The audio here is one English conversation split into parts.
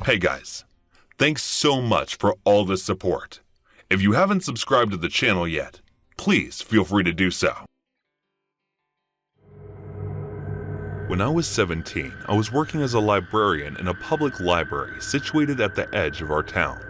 Hey guys, thanks so much for all the support. If you haven't subscribed to the channel yet, please feel free to do so. When I was 17, I was working as a librarian in a public library situated at the edge of our town.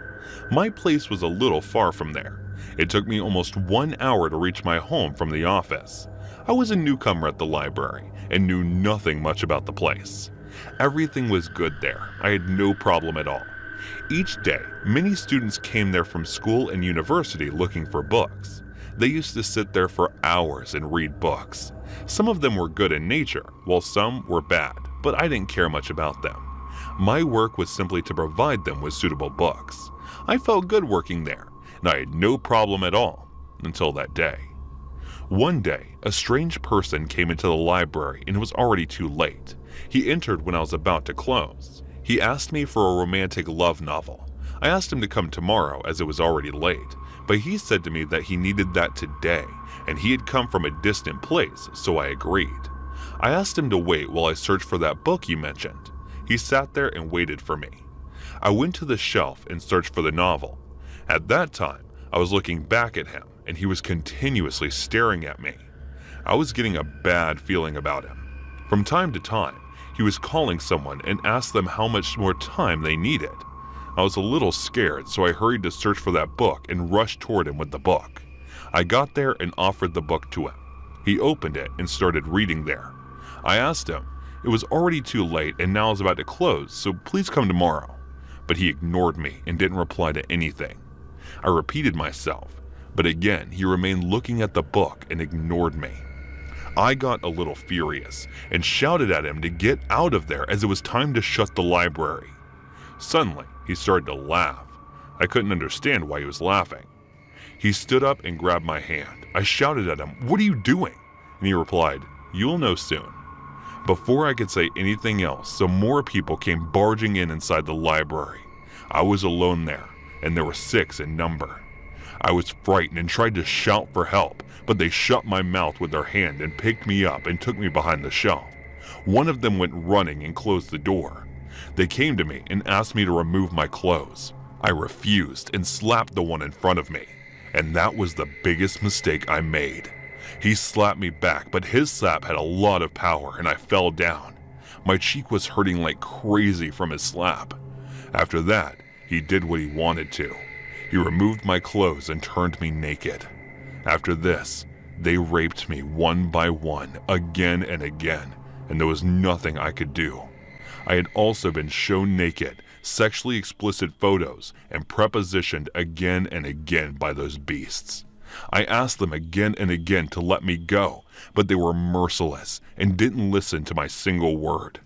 My place was a little far from there. It took me almost 1 hour to reach my home from the office. I was a newcomer at the library and knew nothing much about the place. Everything was good there. I had no problem at all. Each day, many students came there from school and university looking for books. They used to sit there for hours and read books. Some of them were good in nature, while some were bad, but I didn't care much about them. My work was simply to provide them with suitable books. I felt good working there, and I had no problem at all, until that day. One day, a strange person came into the library and it was already too late. He entered when I was about to close. He asked me for a romantic love novel. I asked him to come tomorrow as it was already late, but he said to me that he needed that today, and he had come from a distant place, so I agreed. I asked him to wait while I searched for that book he mentioned. He sat there and waited for me. I went to the shelf and searched for the novel. At that time, I was looking back at him, and he was continuously staring at me. I was getting a bad feeling about him. From time to time, he was calling someone and asked them how much more time they needed. I was a little scared, so I hurried to search for that book and rushed toward him with the book. I got there and offered the book to him. He opened it and started reading there. I asked him, it was already too late and now is about to close, so please come tomorrow. But he ignored me and didn't reply to anything. I repeated myself, but again he remained looking at the book and ignored me. I got a little furious and shouted at him to get out of there as it was time to shut the library. Suddenly, he started to laugh. I couldn't understand why he was laughing. He stood up and grabbed my hand. I shouted at him, "What are you doing?" And he replied, "You'll know soon." Before I could say anything else, some more people came barging in inside the library. I was alone there, and there were 6 in number. I was frightened and tried to shout for help, but they shut my mouth with their hand and picked me up and took me behind the shelf. One of them went running and closed the door. They came to me and asked me to remove my clothes. I refused and slapped the one in front of me, and that was the biggest mistake I made. He slapped me back, but his slap had a lot of power and I fell down. My cheek was hurting like crazy from his slap. After that, he did what he wanted to. He removed my clothes and turned me naked. After this, they raped me one by one, again and again, and there was nothing I could do. I had also been shown naked, sexually explicit photos, and prepositioned again and again by those beasts. I asked them again and again to let me go, but they were merciless and didn't listen to my single word.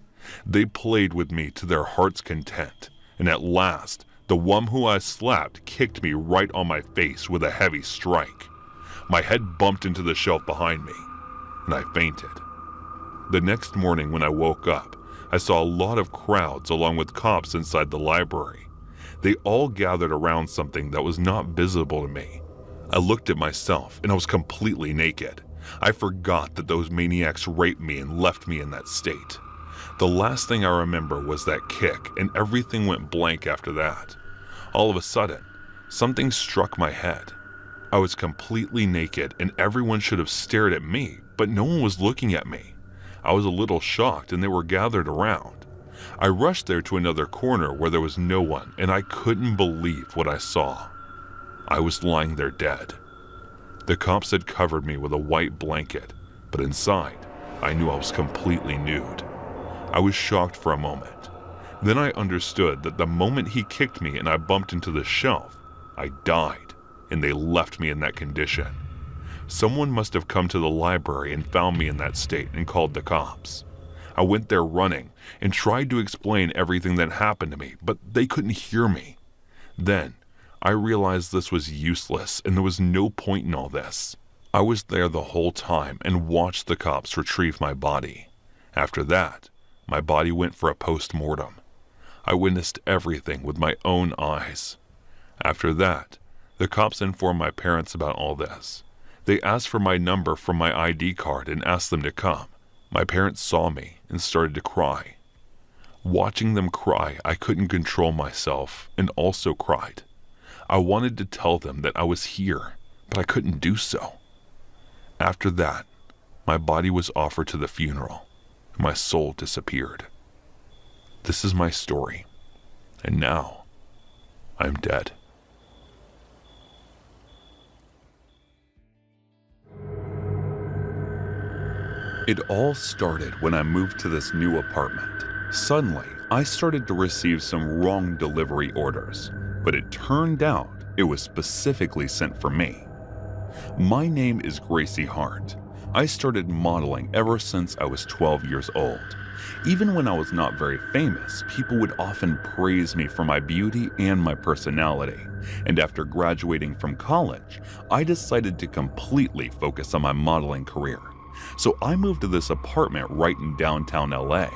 They played with me to their heart's content, and at last, the one who I slapped kicked me right on my face with a heavy strike. My head bumped into the shelf behind me, and I fainted. The next morning when I woke up, I saw a lot of crowds along with cops inside the library. They all gathered around something that was not visible to me. I looked at myself and I was completely naked. I forgot that those maniacs raped me and left me in that state. The last thing I remember was that kick, and everything went blank after that. All of a sudden, something struck my head. I was completely naked and everyone should have stared at me, but no one was looking at me. I was a little shocked and they were gathered around. I rushed there to another corner where there was no one, and I couldn't believe what I saw. I was lying there dead. The cops had covered me with a white blanket, but inside, I knew I was completely nude. I was shocked for a moment. Then I understood that the moment he kicked me and I bumped into the shelf, I died, and they left me in that condition. Someone must have come to the library and found me in that state and called the cops. I went there running and tried to explain everything that happened to me, but they couldn't hear me. Then, I realized this was useless and there was no point in all this. I was there the whole time and watched the cops retrieve my body. After that, my body went for a post-mortem. I witnessed everything with my own eyes. After that, the cops informed my parents about all this. They asked for my number from my ID card and asked them to come. My parents saw me and started to cry. Watching them cry, I couldn't control myself and also cried. I wanted to tell them that I was here, but I couldn't do so. After that, my body was offered to the funeral, and my soul disappeared. This is my story, and now I'm dead. It all started when I moved to this new apartment. Suddenly, I started to receive some wrong delivery orders, but it turned out it was specifically sent for me. My name is Gracie Hart. I started modeling ever since I was 12 years old. Even when I was not very famous, people would often praise me for my beauty and my personality. And after graduating from college, I decided to completely focus on my modeling career. So I moved to this apartment right in downtown LA.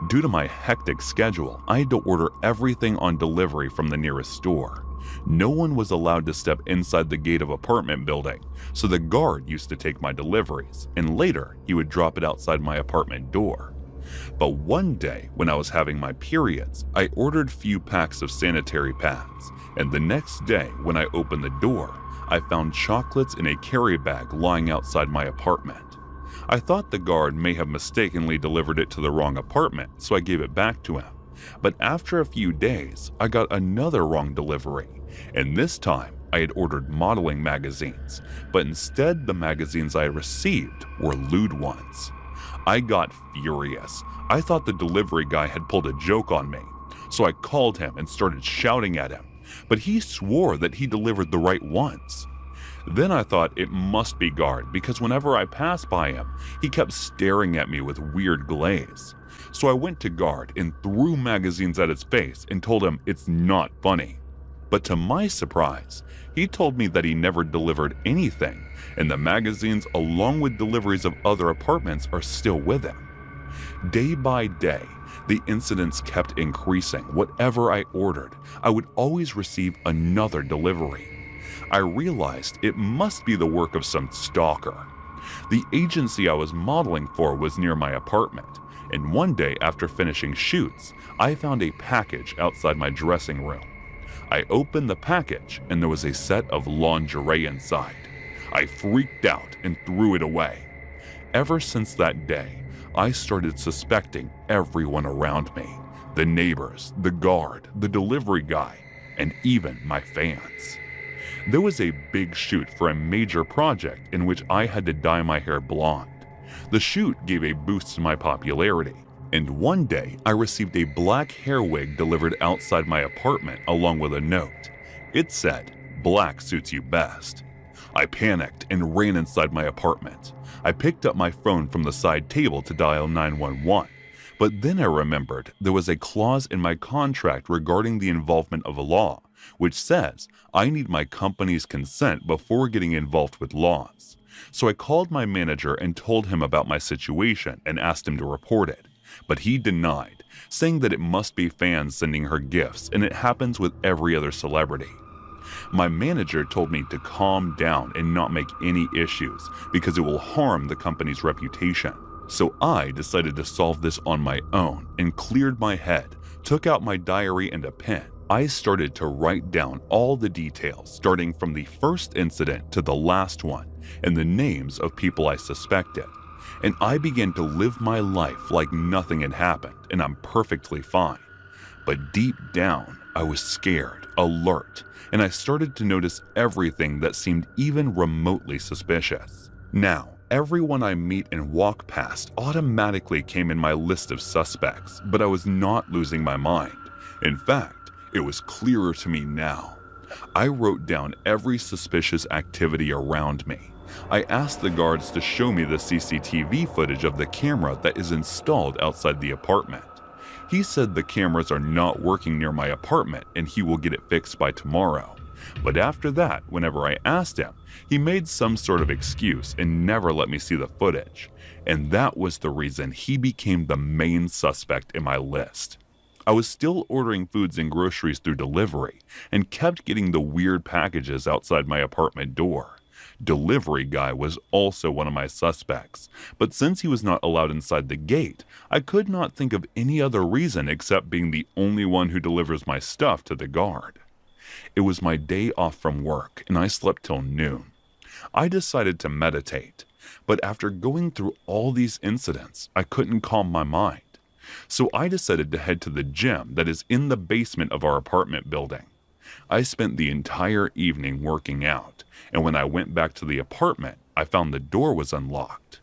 Due to my hectic schedule, I had to order everything on delivery from the nearest store. No one was allowed to step inside the gate of apartment building, so the guard used to take my deliveries, and later he would drop it outside my apartment door. But one day, when I was having my periods, I ordered few packs of sanitary pads, and the next day, when I opened the door, I found chocolates in a carry bag lying outside my apartment. I thought the guard may have mistakenly delivered it to the wrong apartment, so I gave it back to him. But after a few days, I got another wrong delivery, and this time I had ordered modeling magazines, but instead the magazines I received were lewd ones. I got furious. I thought the delivery guy had pulled a joke on me, so I called him and started shouting at him, but he swore that he delivered the right ones. Then I thought it must be guard because whenever I passed by him, he kept staring at me with weird glaze. So I went to guard and threw magazines at his face and told him it's not funny. But to my surprise, he told me that he never delivered anything, and the magazines along with deliveries of other apartments are still with him. Day by day, the incidents kept increasing. Whatever I ordered, I would always receive another delivery. I realized it must be the work of some stalker. The agency I was modeling for was near my apartment, and one day after finishing shoots, I found a package outside my dressing room. I opened the package and there was a set of lingerie inside. I freaked out and threw it away. Ever since that day, I started suspecting everyone around me, the neighbors, the guard, the delivery guy, and even my fans. There was a big shoot for a major project in which I had to dye my hair blonde. The shoot gave a boost to my popularity, and one day I received a black hair wig delivered outside my apartment along with a note. It said, "Black suits you best." I panicked and ran inside my apartment. I picked up my phone from the side table to dial 911, but then I remembered there was a clause in my contract regarding the involvement of a law, which says I need my company's consent before getting involved with laws. So I called my manager and told him about my situation and asked him to report it, but he denied, saying that it must be fans sending her gifts and it happens with every other celebrity. My manager told me to calm down and not make any issues because it will harm the company's reputation. So I decided to solve this on my own and cleared my head, took out my diary and a pen. I started to write down all the details, starting from the first incident to the last one, and the names of people I suspected. And I began to live my life like nothing had happened, and I'm perfectly fine. But deep down, I was scared, alert, and I started to notice everything that seemed even remotely suspicious. Now, everyone I meet and walk past automatically came in my list of suspects, but I was not losing my mind. In fact, it was clearer to me now. I wrote down every suspicious activity around me. I asked the guards to show me the CCTV footage of the camera that is installed outside the apartment. He said the cameras are not working near my apartment and he will get it fixed by tomorrow. But after that, whenever I asked him, he made some sort of excuse and never let me see the footage. And that was the reason he became the main suspect in my list. I was still ordering foods and groceries through delivery and kept getting the weird packages outside my apartment door. Delivery guy was also one of my suspects, but since he was not allowed inside the gate, I could not think of any other reason except being the only one who delivers my stuff to the guard. It was my day off from work and I slept till noon. I decided to meditate, but after going through all these incidents, I couldn't calm my mind. So I decided to head to the gym that is in the basement of our apartment building. I spent the entire evening working out, and when I went back to the apartment, I found the door was unlocked.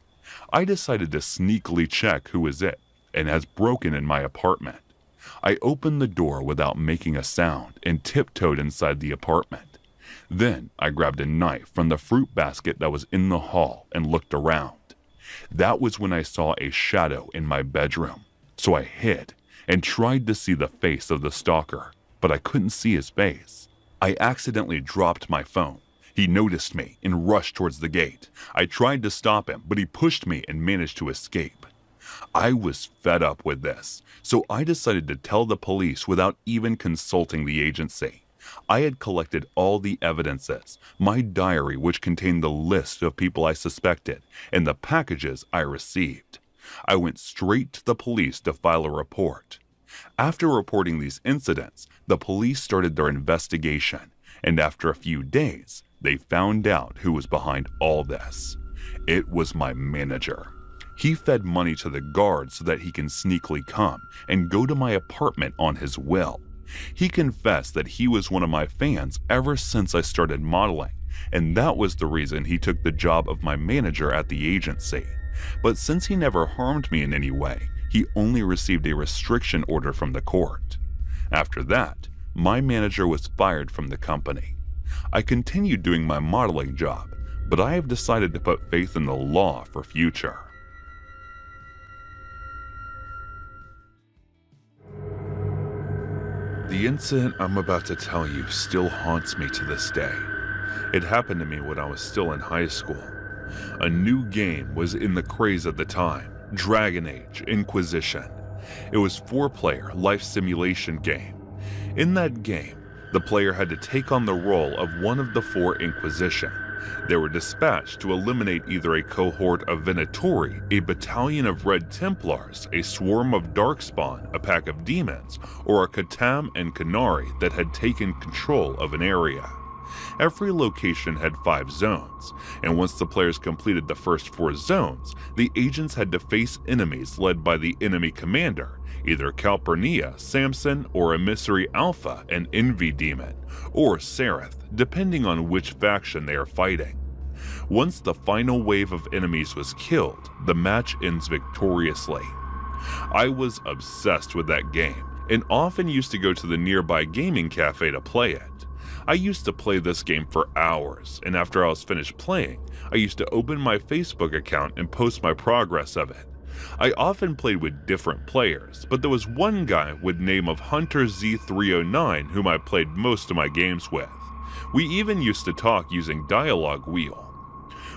I decided to sneakily check who was it and has broken in my apartment. I opened the door without making a sound and tiptoed inside the apartment. Then I grabbed a knife from the fruit basket that was in the hall and looked around. That was when I saw a shadow in my bedroom, so I hid and tried to see the face of the stalker, but I couldn't see his face. I accidentally dropped my phone. He noticed me and rushed towards the gate. I tried to stop him, but he pushed me and managed to escape. I was fed up with this, so I decided to tell the police without even consulting the agency. I had collected all the evidences, my diary which contained the list of people I suspected, and the packages I received. I went straight to the police to file a report. After reporting these incidents, the police started their investigation, and after a few days, they found out who was behind all this. It was my manager. He fed money to the guards so that he can sneakily come and go to my apartment on his will. He confessed that he was one of my fans ever since I started modeling, and that was the reason he took the job of my manager at the agency. But since he never harmed me in any way, he only received a restriction order from the court. After that, my manager was fired from the company. I continued doing my modeling job, but I have decided to put faith in the law for future. The incident I'm about to tell you still haunts me to this day. It happened to me when I was still in high school. A new game was in the craze at the time, Dragon Age Inquisition. It was a 4-player life simulation game. In that game, the player had to take on the role of one of the 4 Inquisition. They were dispatched to eliminate either a cohort of Venatori, a battalion of Red Templars, a swarm of Darkspawn, a pack of demons, or a Katam and Kanari that had taken control of an area. Every location had 5 zones, and once the players completed the first 4 zones, the agents had to face enemies led by the enemy commander, either Calpurnia, Samson, or Emissary Alpha, an Envy Demon, or Seraph, depending on which faction they are fighting. Once the final wave of enemies was killed, the match ends victoriously. I was obsessed with that game, and often used to go to the nearby gaming cafe to play it. I used to play this game for hours, and after I was finished playing, I used to open my Facebook account and post my progress of it. I often played with different players, but there was one guy with name of Hunter Z309 whom I played most of my games with. We even used to talk using Dialogue Wheel.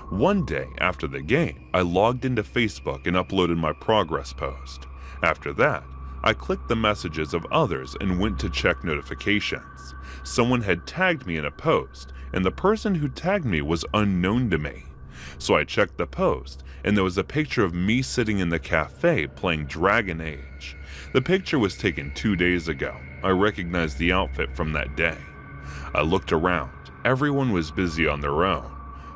One day after the game, I logged into Facebook and uploaded my progress post. After that, I clicked the messages of others and went to check notifications. Someone had tagged me in a post, and the person who tagged me was unknown to me. So I checked the post, and there was a picture of me sitting in the cafe playing Dragon Age. The picture was taken 2 days ago. I recognized the outfit from that day. I looked around. Everyone was busy on their own.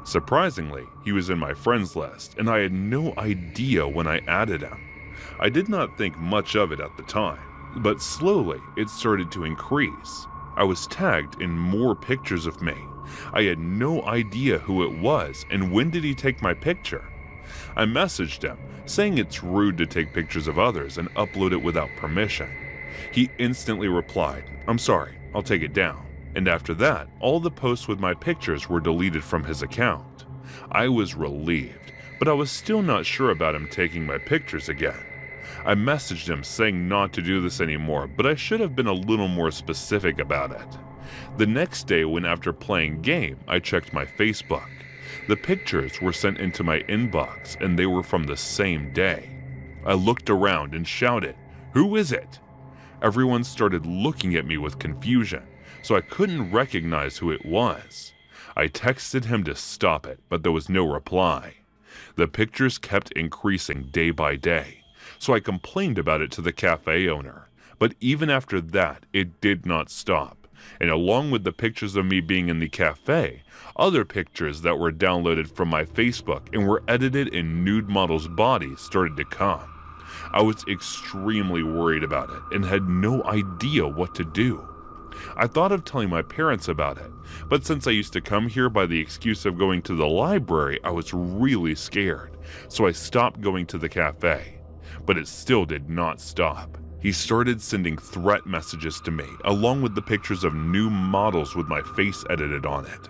Surprisingly, he was in my friends list, and I had no idea when I added him. I did not think much of it at the time, but slowly it started to increase. I was tagged in more pictures of me. I had no idea who it was and when did he take my picture. I messaged him, saying it's rude to take pictures of others and upload it without permission. He instantly replied, "I'm sorry, I'll take it down." And after that, all the posts with my pictures were deleted from his account. I was relieved, but I was still not sure about him taking my pictures again. I messaged him saying not to do this anymore, but I should have been a little more specific about it. The next day, when after playing game, I checked my Facebook. The pictures were sent into my inbox and they were from the same day. I looked around and shouted, "Who is it?" Everyone started looking at me with confusion, so I couldn't recognize who it was. I texted him to stop it, but there was no reply. The pictures kept increasing day by day, so I complained about it to the cafe owner. But even after that, it did not stop, and along with the pictures of me being in the cafe, other pictures that were downloaded from my Facebook and were edited in nude models' bodies started to come. I was extremely worried about it and had no idea what to do. I thought of telling my parents about it, but since I used to come here by the excuse of going to the library, I was really scared, so I stopped going to the cafe. But it still did not stop. He started sending threat messages to me, along with the pictures of new models with my face edited on it.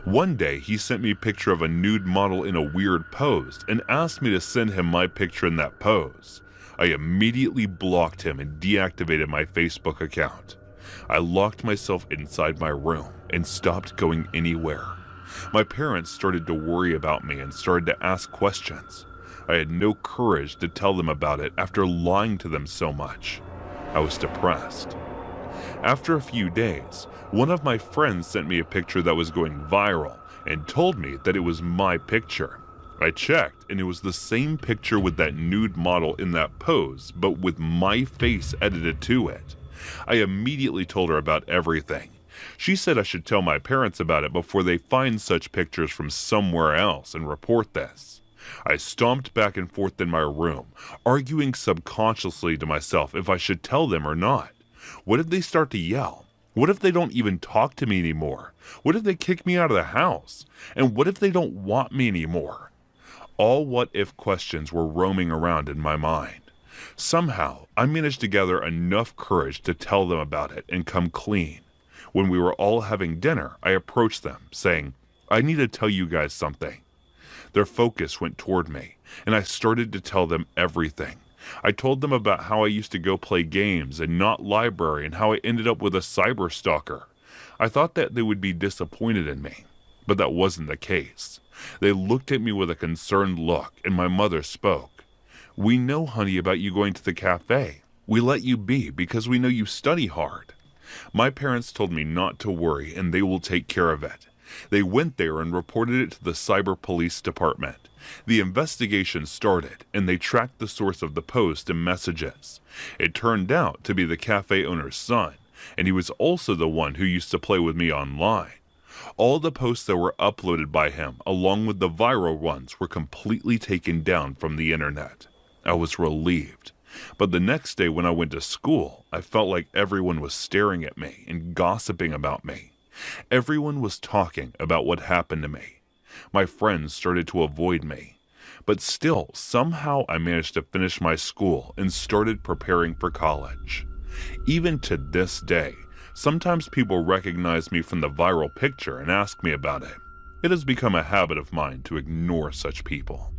One day, he sent me a picture of a nude model in a weird pose and asked me to send him my picture in that pose. I immediately blocked him and deactivated my Facebook account. I locked myself inside my room and stopped going anywhere. My parents started to worry about me and started to ask questions. I had no courage to tell them about it after lying to them so much. I was depressed. After a few days, one of my friends sent me a picture that was going viral and told me that it was my picture. I checked, and it was the same picture with that nude model in that pose, but with my face edited to it. I immediately told her about everything. She said I should tell my parents about it before they find such pictures from somewhere else and report this. I stomped back and forth in my room, arguing subconsciously to myself if I should tell them or not. What if they start to yell? What if they don't even talk to me anymore? What if they kick me out of the house? And what if they don't want me anymore? All what-if questions were roaming around in my mind. Somehow, I managed to gather enough courage to tell them about it and come clean. When we were all having dinner, I approached them, saying, "I need to tell you guys something." Their focus went toward me, and I started to tell them everything. I told them about how I used to go play games and not library and how I ended up with a cyber stalker. I thought that they would be disappointed in me, but that wasn't the case. They looked at me with a concerned look, and my mother spoke. "We know, honey, about you going to the cafe. We let you be because we know you study hard." My parents told me not to worry and they will take care of it. They went there and reported it to the cyber police department. The investigation started and they tracked the source of the post and messages. It turned out to be the cafe owner's son, and he was also the one who used to play with me online. All the posts that were uploaded by him, along with the viral ones, were completely taken down from the internet. I was relieved. But the next day when I went to school, I felt like everyone was staring at me and gossiping about me. Everyone was talking about what happened to me. My friends started to avoid me. But still, somehow I managed to finish my school and started preparing for college. Even to this day, sometimes people recognize me from the viral picture and ask me about it. It has become a habit of mine to ignore such people.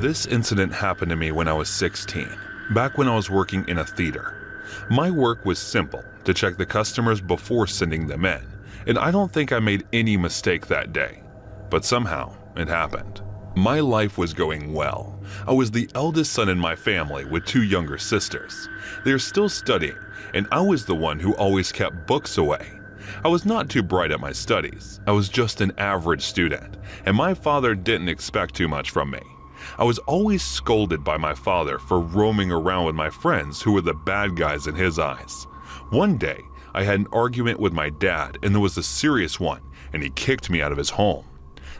This incident happened to me when I was 16, back when I was working in a theater. My work was simple, to check the customers before sending them in, and I don't think I made any mistake that day. But somehow, it happened. My life was going well. I was the eldest son in my family with 2 younger sisters. They are still studying, and I was the one who always kept books away. I was not too bright at my studies. I was just an average student, and my father didn't expect too much from me. I was always scolded by my father for roaming around with my friends who were the bad guys in his eyes. One day, I had an argument with my dad, and there was a serious one, and he kicked me out of his home.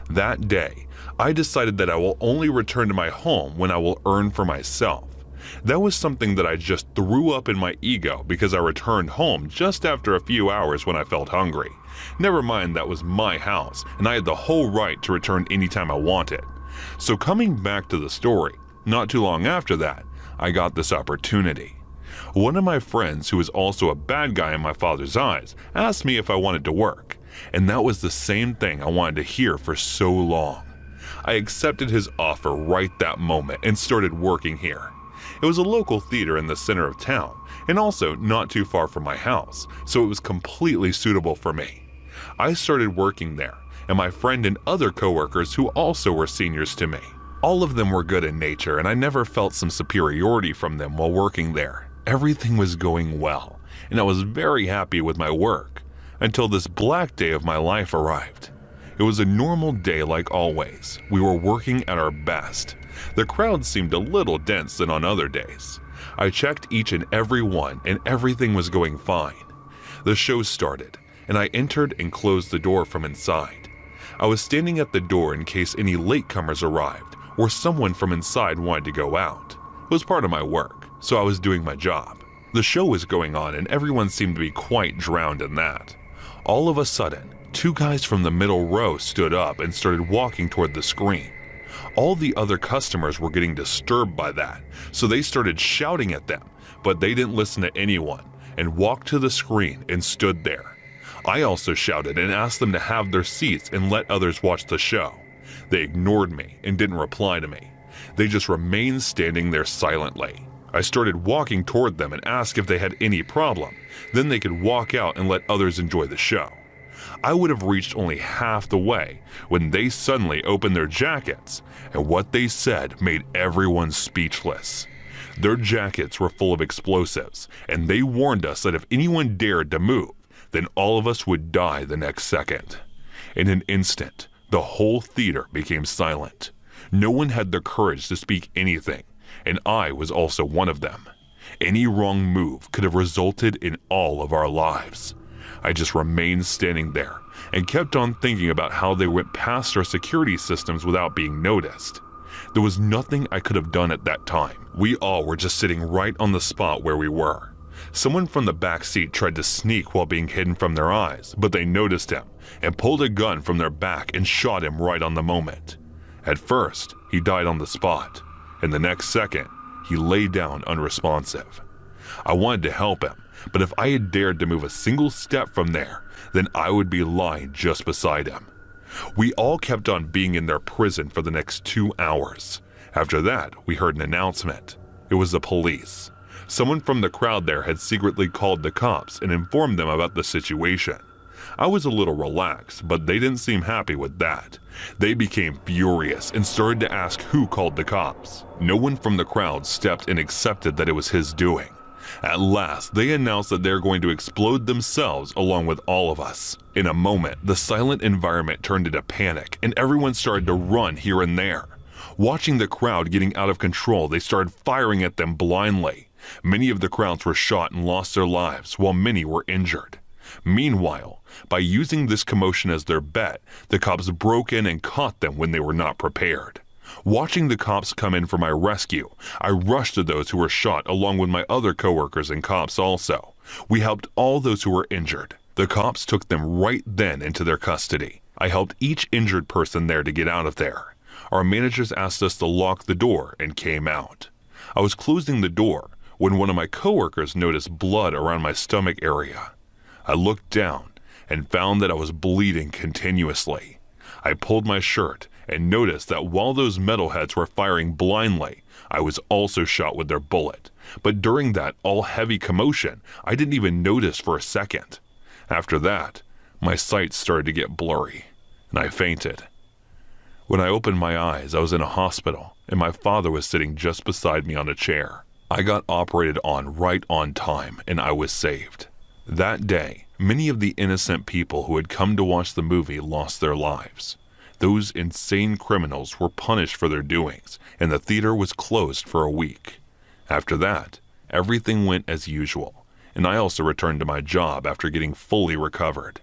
That day, I decided that I will only return to my home when I will earn for myself. That was something that I just threw up in my ego because I returned home just after a few hours when I felt hungry. Never mind, that was my house, and I had the whole right to return anytime I wanted. So coming back to the story, not too long after that, I got this opportunity. One of my friends, who was also a bad guy in my father's eyes, asked me if I wanted to work, and that was the same thing I wanted to hear for so long. I accepted his offer right that moment and started working here. It was a local theater in the center of town, and also not too far from my house, so it was completely suitable for me. I started working there, and my friend and other coworkers who also were seniors to me. All of them were good in nature, and I never felt some superiority from them while working there. Everything was going well, and I was very happy with my work, until this black day of my life arrived. It was a normal day like always. We were working at our best. The crowd seemed a little dense than on other days. I checked each and every one, and everything was going fine. The show started, and I entered and closed the door from inside. I was standing at the door in case any latecomers arrived or someone from inside wanted to go out. It was part of my work, so I was doing my job. The show was going on and everyone seemed to be quite drowned in that. All of a sudden, two guys from the middle row stood up and started walking toward the screen. All the other customers were getting disturbed by that, so they started shouting at them, but they didn't listen to anyone and walked to the screen and stood there. I also shouted and asked them to have their seats and let others watch the show. They ignored me and didn't reply to me. They just remained standing there silently. I started walking toward them and asked if they had any problem. Then they could walk out and let others enjoy the show. I would have reached only half the way when they suddenly opened their jackets, and what they said made everyone speechless. Their jackets were full of explosives, and they warned us that if anyone dared to move, then all of us would die the next second. In an instant, the whole theater became silent. No one had the courage to speak anything, and I was also one of them. Any wrong move could have resulted in all of our lives. I just remained standing there and kept on thinking about how they went past our security systems without being noticed. There was nothing I could have done at that time. We all were just sitting right on the spot where we were. Someone from the back seat tried to sneak while being hidden from their eyes, but they noticed him and pulled a gun from their back and shot him right on the moment. At first, he died on the spot, and the next second, he lay down unresponsive. I wanted to help him, but if I had dared to move a single step from there, then I would be lying just beside him. We all kept on being in their prison for the next 2 hours. After that, we heard an announcement. It was the police. Someone from the crowd there had secretly called the cops and informed them about the situation. I was a little relaxed, but they didn't seem happy with that. They became furious and started to ask who called the cops. No one from the crowd stepped and accepted that it was his doing. At last, they announced that they're going to explode themselves along with all of us. In a moment, the silent environment turned into panic and everyone started to run here and there. Watching the crowd getting out of control, they started firing at them blindly. Many of the crowds were shot and lost their lives, while many were injured. Meanwhile, by using this commotion as their bet, the cops broke in and caught them when they were not prepared. Watching the cops come in for my rescue, I rushed to those who were shot along with my other coworkers and cops also. We helped all those who were injured. The cops took them right then into their custody. I helped each injured person there to get out of there. Our managers asked us to lock the door and came out. I was closing the door when one of my coworkers noticed blood around my stomach area. I looked down and found that I was bleeding continuously. I pulled my shirt and noticed that while those metalheads were firing blindly, I was also shot with their bullet. But during that all-heavy commotion, I didn't even notice for a second. After that, my sight started to get blurry, and I fainted. When I opened my eyes, I was in a hospital, and my father was sitting just beside me on a chair. I got operated on right on time, and I was saved. That day, many of the innocent people who had come to watch the movie lost their lives. Those insane criminals were punished for their doings, and the theater was closed for a week. After that, everything went as usual, and I also returned to my job after getting fully recovered.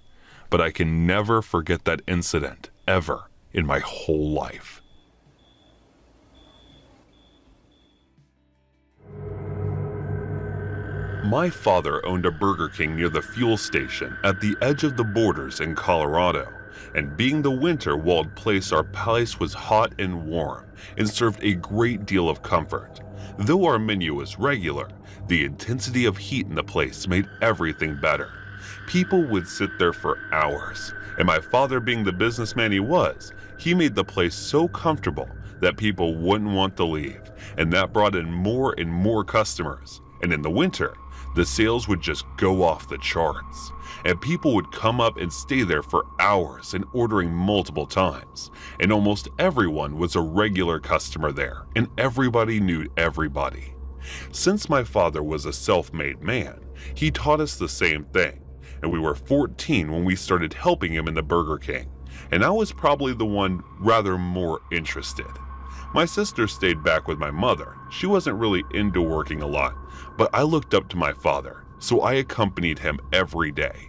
But I can never forget that incident, ever, in my whole life. My father owned a Burger King near the fuel station at the edge of the borders in Colorado, and being the winter-walled place, our place was hot and warm and served a great deal of comfort. Though our menu was regular, the intensity of heat in the place made everything better. People would sit there for hours, and my father, being the businessman he was, he made the place so comfortable that people wouldn't want to leave, and that brought in more and more customers. And in the winter, the sales would just go off the charts, and people would come up and stay there for hours and ordering multiple times, and almost everyone was a regular customer there, and everybody knew everybody. Since my father was a self-made man, he taught us the same thing, and we were 14 when we started helping him in the Burger King, and I was probably the one rather more interested. My sister stayed back with my mother. She wasn't really into working a lot, but I looked up to my father, so I accompanied him every day.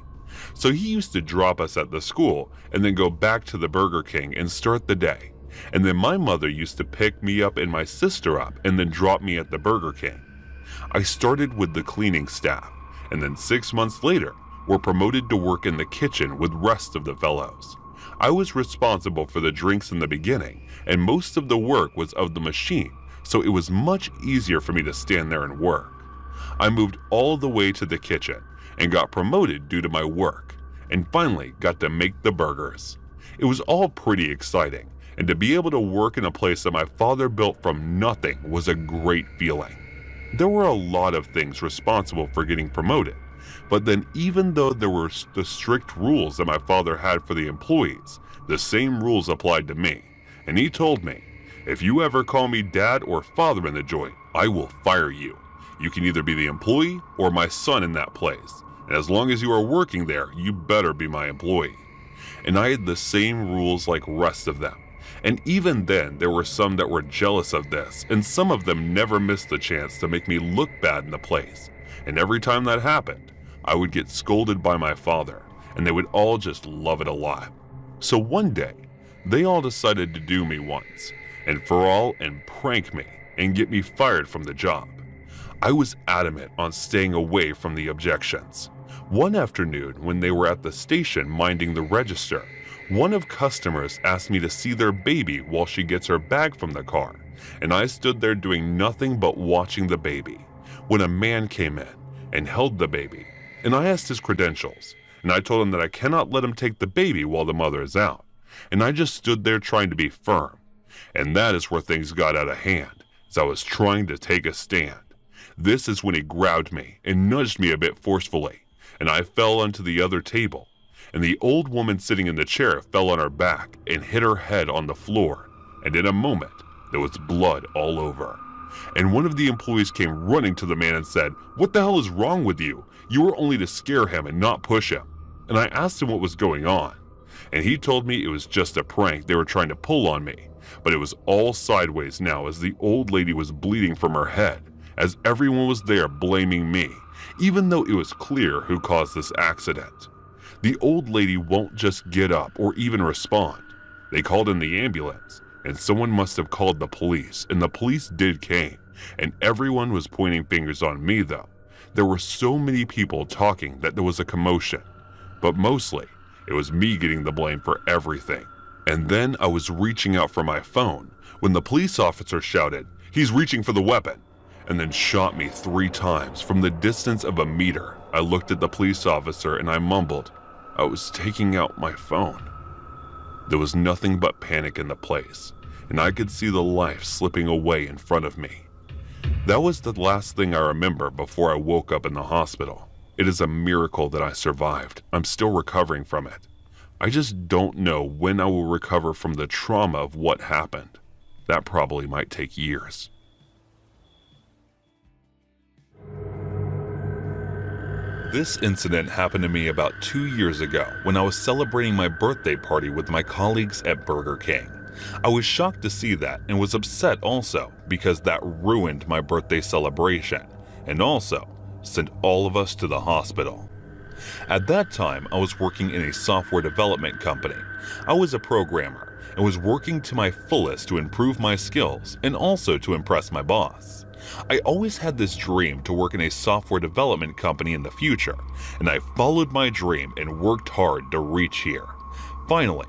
So he used to drop us at the school and then go back to the Burger King and start the day. And then my mother used to pick me up and my sister up and then drop me at the Burger King. I started with the cleaning staff, and then 6 months later, were promoted to work in the kitchen with rest of the fellows. I was responsible for the drinks in the beginning, and most of the work was of the machine, so it was much easier for me to stand there and work. I moved all the way to the kitchen and got promoted due to my work, and finally got to make the burgers. It was all pretty exciting, and to be able to work in a place that my father built from nothing was a great feeling. There were a lot of things responsible for getting promoted, but then even though there were the strict rules that my father had for the employees, the same rules applied to me, and he told me, if you ever call me dad or father in the joint, I will fire you. You can either be the employee or my son in that place, and as long as you are working there, you better be my employee. And I had the same rules like rest of them. And even then, there were some that were jealous of this, and some of them never missed the chance to make me look bad in the place. And every time that happened, I would get scolded by my father, and they would all just love it a lot. So one day, they all decided to do me once, and for all and prank me and get me fired from the job. I was adamant on staying away from the objections. One afternoon, when they were at the station minding the register, one of customers asked me to see their baby while she gets her bag from the car, and I stood there doing nothing but watching the baby, when a man came in and held the baby, and I asked his credentials, and I told him that I cannot let him take the baby while the mother is out, and I just stood there trying to be firm, and that is where things got out of hand, as I was trying to take a stand. This is when he grabbed me and nudged me a bit forcefully, and I fell onto the other table, and the old woman sitting in the chair fell on her back and hit her head on the floor, and in a moment, there was blood all over. And one of the employees came running to the man and said, "What the hell is wrong with you? You were only to scare him and not push him." And I asked him what was going on, and he told me it was just a prank they were trying to pull on me, but it was all sideways now as the old lady was bleeding from her head, as everyone was there blaming me, even though it was clear who caused this accident. The old lady won't just get up or even respond. They called in the ambulance, and someone must have called the police, and the police did came, and everyone was pointing fingers on me though. There were so many people talking that there was a commotion, but mostly it was me getting the blame for everything. And then I was reaching out for my phone when the police officer shouted, "He's reaching for the weapon," and then shot me 3 times from the distance of a meter. I looked at the police officer and I mumbled, "I was taking out my phone." There was nothing but panic in the place, and I could see the life slipping away in front of me. That was the last thing I remember before I woke up in the hospital. It is a miracle that I survived. I'm still recovering from it. I just don't know when I will recover from the trauma of what happened. That probably might take years. This incident happened to me about 2 years ago when I was celebrating my birthday party with my colleagues at Burger King. I was shocked to see that and was upset also because that ruined my birthday celebration and also sent all of us to the hospital. At that time, I was working in a software development company. I was a programmer and was working to my fullest to improve my skills and also to impress my boss. I always had this dream to work in a software development company in the future, and I followed my dream and worked hard to reach here. Finally,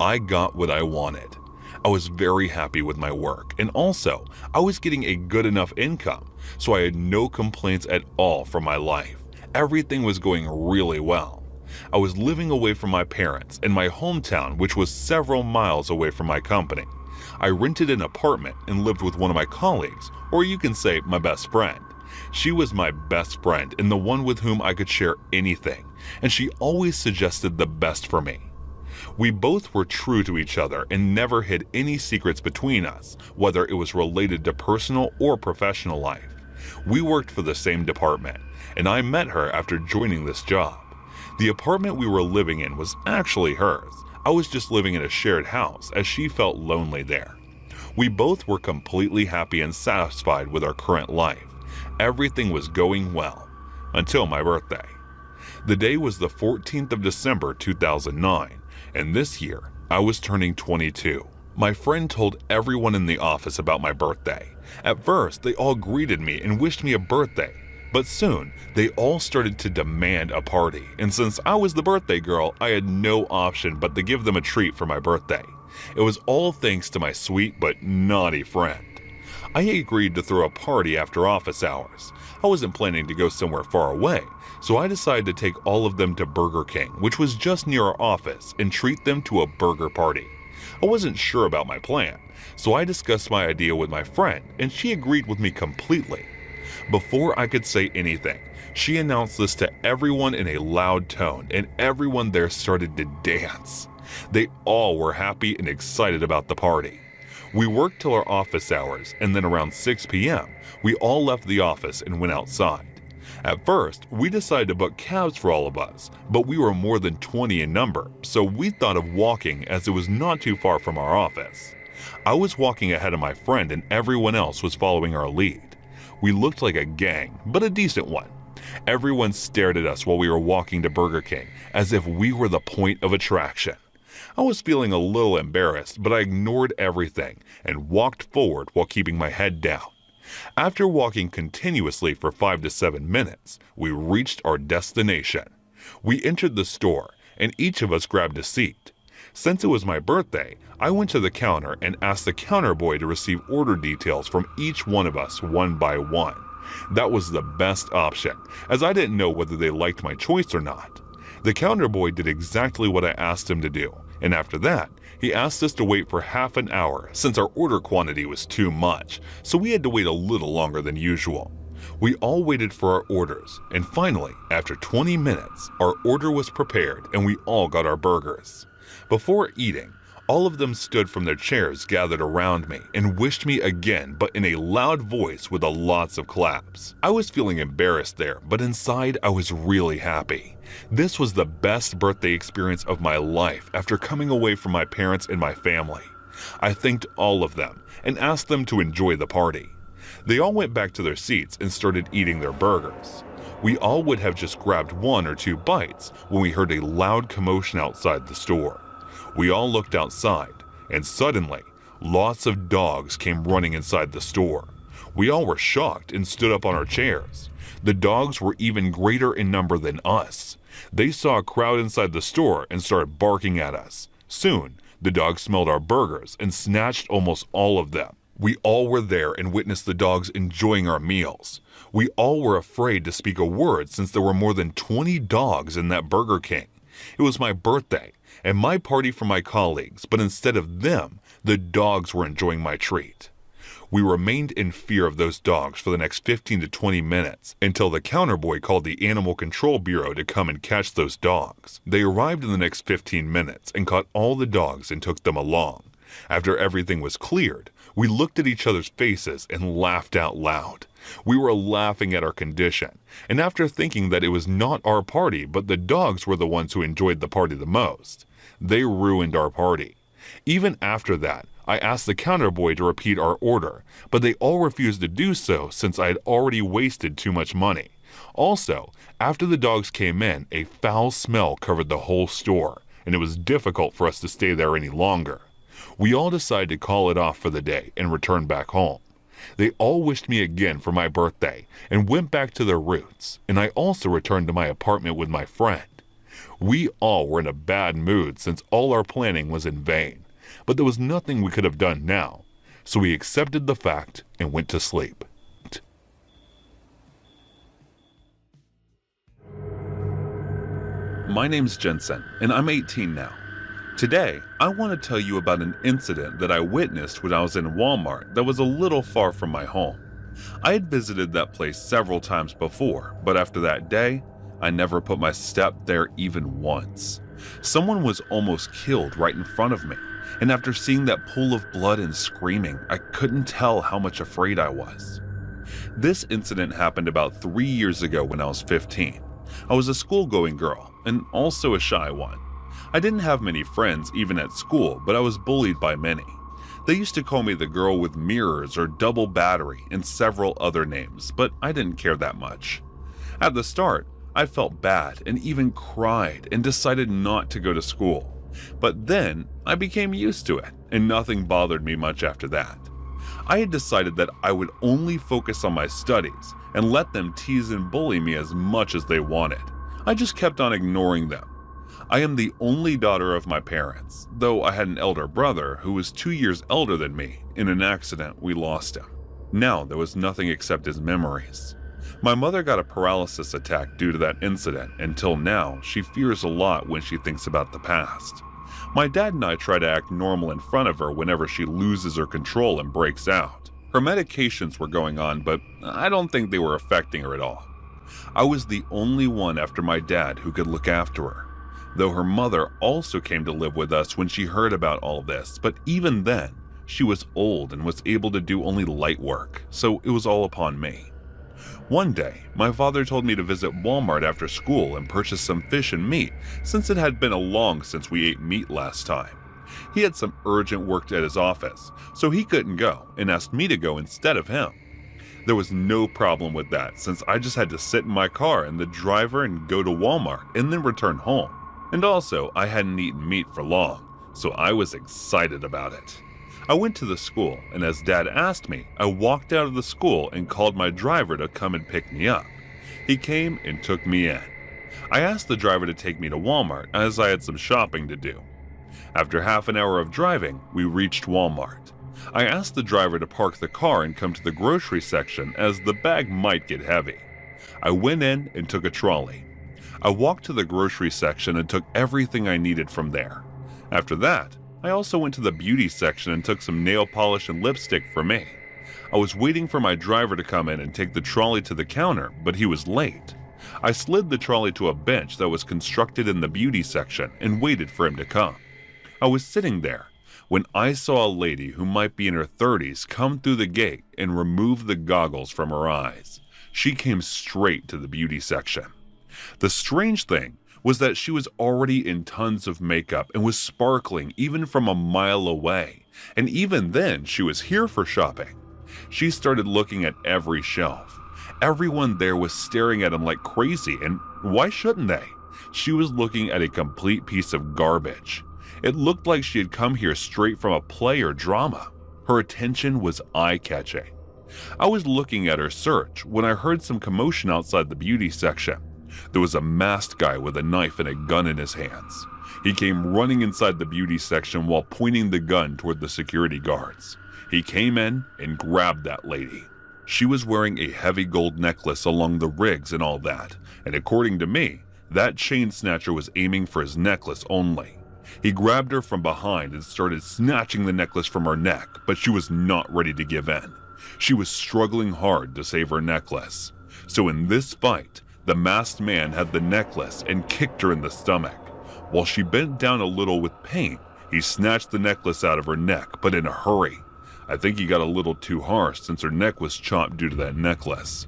I got what I wanted. I was very happy with my work, and also, I was getting a good enough income, so I had no complaints at all from my life. Everything was going really well. I was living away from my parents in my hometown, which was several miles away from my company. I rented an apartment and lived with one of my colleagues, or you can say my best friend. She was my best friend and the one with whom I could share anything, and she always suggested the best for me. We both were true to each other and never hid any secrets between us, whether it was related to personal or professional life. We worked for the same department, and I met her after joining this job. The apartment we were living in was actually hers. I was just living in a shared house as she felt lonely there. We both were completely happy and satisfied with our current life. Everything was going well, until my birthday. The day was the 14th of December 2009, and this year I was turning 22. My friend told everyone in the office about my birthday. At first, they all greeted me and wished me a birthday, but soon they all started to demand a party, and since I was the birthday girl, I had no option but to give them a treat for my birthday. It was all thanks to my sweet but naughty friend. I agreed to throw a party after office hours. I wasn't planning to go somewhere far away, so I decided to take all of them to Burger King, which was just near our office, and treat them to a burger party. I wasn't sure about my plan, so I discussed my idea with my friend, and she agreed with me completely. Before I could say anything, she announced this to everyone in a loud tone, and everyone there started to dance. They all were happy and excited about the party. We worked till our office hours, and then around 6 p.m., we all left the office and went outside. At first, we decided to book cabs for all of us, but we were more than 20 in number, so we thought of walking as it was not too far from our office. I was walking ahead of my friend and everyone else was following our lead. We looked like a gang, but a decent one. Everyone stared at us while we were walking to Burger King, as if we were the point of attraction. I was feeling a little embarrassed, but I ignored everything and walked forward while keeping my head down. After walking continuously for 5 to 7 minutes, we reached our destination. We entered the store, and each of us grabbed a seat. Since it was my birthday, I went to the counter and asked the counter boy to receive order details from each one of us one by one. That was the best option, as I didn't know whether they liked my choice or not. The counter boy did exactly what I asked him to do, and after that, he asked us to wait for half an hour since our order quantity was too much, so we had to wait a little longer than usual. We all waited for our orders, and finally, after 20 minutes, our order was prepared and we all got our burgers. Before eating, all of them stood from their chairs gathered around me and wished me again, but in a loud voice with lots of claps. I was feeling embarrassed there, but inside I was really happy. This was the best birthday experience of my life after coming away from my parents and my family. I thanked all of them and asked them to enjoy the party. They all went back to their seats and started eating their burgers. We all would have just grabbed 1 or 2 bites when we heard a loud commotion outside the store. We all looked outside, and suddenly, lots of dogs came running inside the store. We all were shocked and stood up on our chairs. The dogs were even greater in number than us. They saw a crowd inside the store and started barking at us. Soon, the dogs smelled our burgers and snatched almost all of them. We all were there and witnessed the dogs enjoying our meals. We all were afraid to speak a word since there were more than 20 dogs in that Burger King. It was my birthday and my party for my colleagues, but instead of them, the dogs were enjoying my treat. We remained in fear of those dogs for the next 15 to 20 minutes until the counter boy called the Animal Control Bureau to come and catch those dogs. They arrived in the next 15 minutes and caught all the dogs and took them along. After everything was cleared, we looked at each other's faces and laughed out loud. We were laughing at our condition, and after thinking that it was not our party but the dogs were the ones who enjoyed the party the most, they ruined our party. Even after that, I asked the counter boy to repeat our order, but they all refused to do so since I had already wasted too much money. Also, after the dogs came in, a foul smell covered the whole store, and it was difficult for us to stay there any longer. We all decided to call it off for the day and return back home. They all wished me again for my birthday and went back to their roots, and I also returned to my apartment with my friend. We all were in a bad mood since all our planning was in vain, but there was nothing we could have done now, so we accepted the fact and went to sleep. My name's Jensen, and I'm 18 now. Today, I want to tell you about an incident that I witnessed when I was in Walmart that was a little far from my home. I had visited that place several times before, but after that day, I never put my step there even once. Someone was almost killed right in front of me, and after seeing that pool of blood and screaming, I couldn't tell how much afraid I was. This incident happened about 3 years ago when I was 15. I was a school-going girl, and also a shy one. I didn't have many friends even at school, but I was bullied by many. They used to call me the girl with mirrors or double battery and several other names, but I didn't care that much. At the start, I felt bad and even cried and decided not to go to school. But then I became used to it, and nothing bothered me much after that. I had decided that I would only focus on my studies and let them tease and bully me as much as they wanted. I just kept on ignoring them. I am the only daughter of my parents, though I had an elder brother who was 2 years elder than me. In an accident, we lost him. Now there was nothing except his memories. My mother got a paralysis attack due to that incident. Until now, she fears a lot when she thinks about the past. My dad and I try to act normal in front of her whenever she loses her control and breaks out. Her medications were going on, but I don't think they were affecting her at all. I was the only one after my dad who could look after her, though her mother also came to live with us when she heard about all this, but even then, she was old and was able to do only light work, so it was all upon me. One day, my father told me to visit Walmart after school and purchase some fish and meat, since it had been a long since we ate meat last time. He had some urgent work at his office, so he couldn't go and asked me to go instead of him. There was no problem with that, since I just had to sit in my car and the driver and go to Walmart and then return home. And also, I hadn't eaten meat for long, so I was excited about it. I went to the school, and as Dad asked me, I walked out of the school and called my driver to come and pick me up. He came and took me in. I asked the driver to take me to Walmart as I had some shopping to do. After half an hour of driving, we reached Walmart. I asked the driver to park the car and come to the grocery section as the bag might get heavy. I went in and took a trolley. I walked to the grocery section and took everything I needed from there. After that, I also went to the beauty section and took some nail polish and lipstick for me. I was waiting for my driver to come in and take the trolley to the counter, but he was late. I slid the trolley to a bench that was constructed in the beauty section and waited for him to come. I was sitting there when I saw a lady who might be in her 30s come through the gate and remove the goggles from her eyes. She came straight to the beauty section. The strange thing was that she was already in tons of makeup and was sparkling even from a mile away, and even then she was here for shopping. She started looking at every shelf. Everyone there was staring at him like crazy, and why shouldn't they? She was looking at a complete piece of garbage. It looked like she had come here straight from a play or drama. Her attention was eye-catching. I was looking at her search when I heard some commotion outside the beauty section. There was a masked guy with a knife and a gun in his hands. He came running inside the beauty section while pointing the gun toward the security guards. He came in and grabbed that lady. She was wearing a heavy gold necklace along the rigs and all that, and according to me, that chain snatcher was aiming for his necklace only. He grabbed her from behind and started snatching the necklace from her neck, but she was not ready to give in. She was struggling hard to save her necklace. So in this fight, the masked man had the necklace and kicked her in the stomach. While she bent down a little with pain, he snatched the necklace out of her neck, but in a hurry. I think he got a little too harsh since her neck was chopped due to that necklace.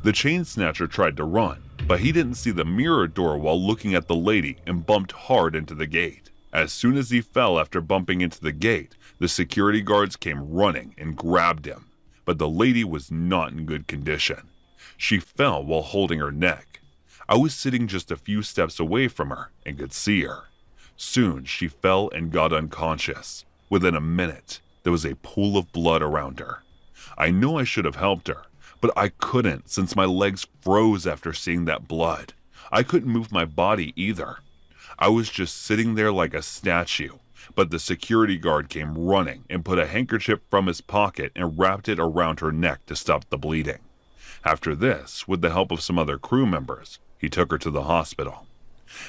The chain snatcher tried to run, but he didn't see the mirror door while looking at the lady and bumped hard into the gate. As soon as he fell after bumping into the gate, the security guards came running and grabbed him. But the lady was not in good condition. She fell while holding her neck. I was sitting just a few steps away from her and could see her. Soon she fell and got unconscious. Within a minute, there was a pool of blood around her. I knew I should have helped her, but I couldn't since my legs froze after seeing that blood. I couldn't move my body either. I was just sitting there like a statue, but the security guard came running and put a handkerchief from his pocket and wrapped it around her neck to stop the bleeding. After this, with the help of some other crew members, he took her to the hospital.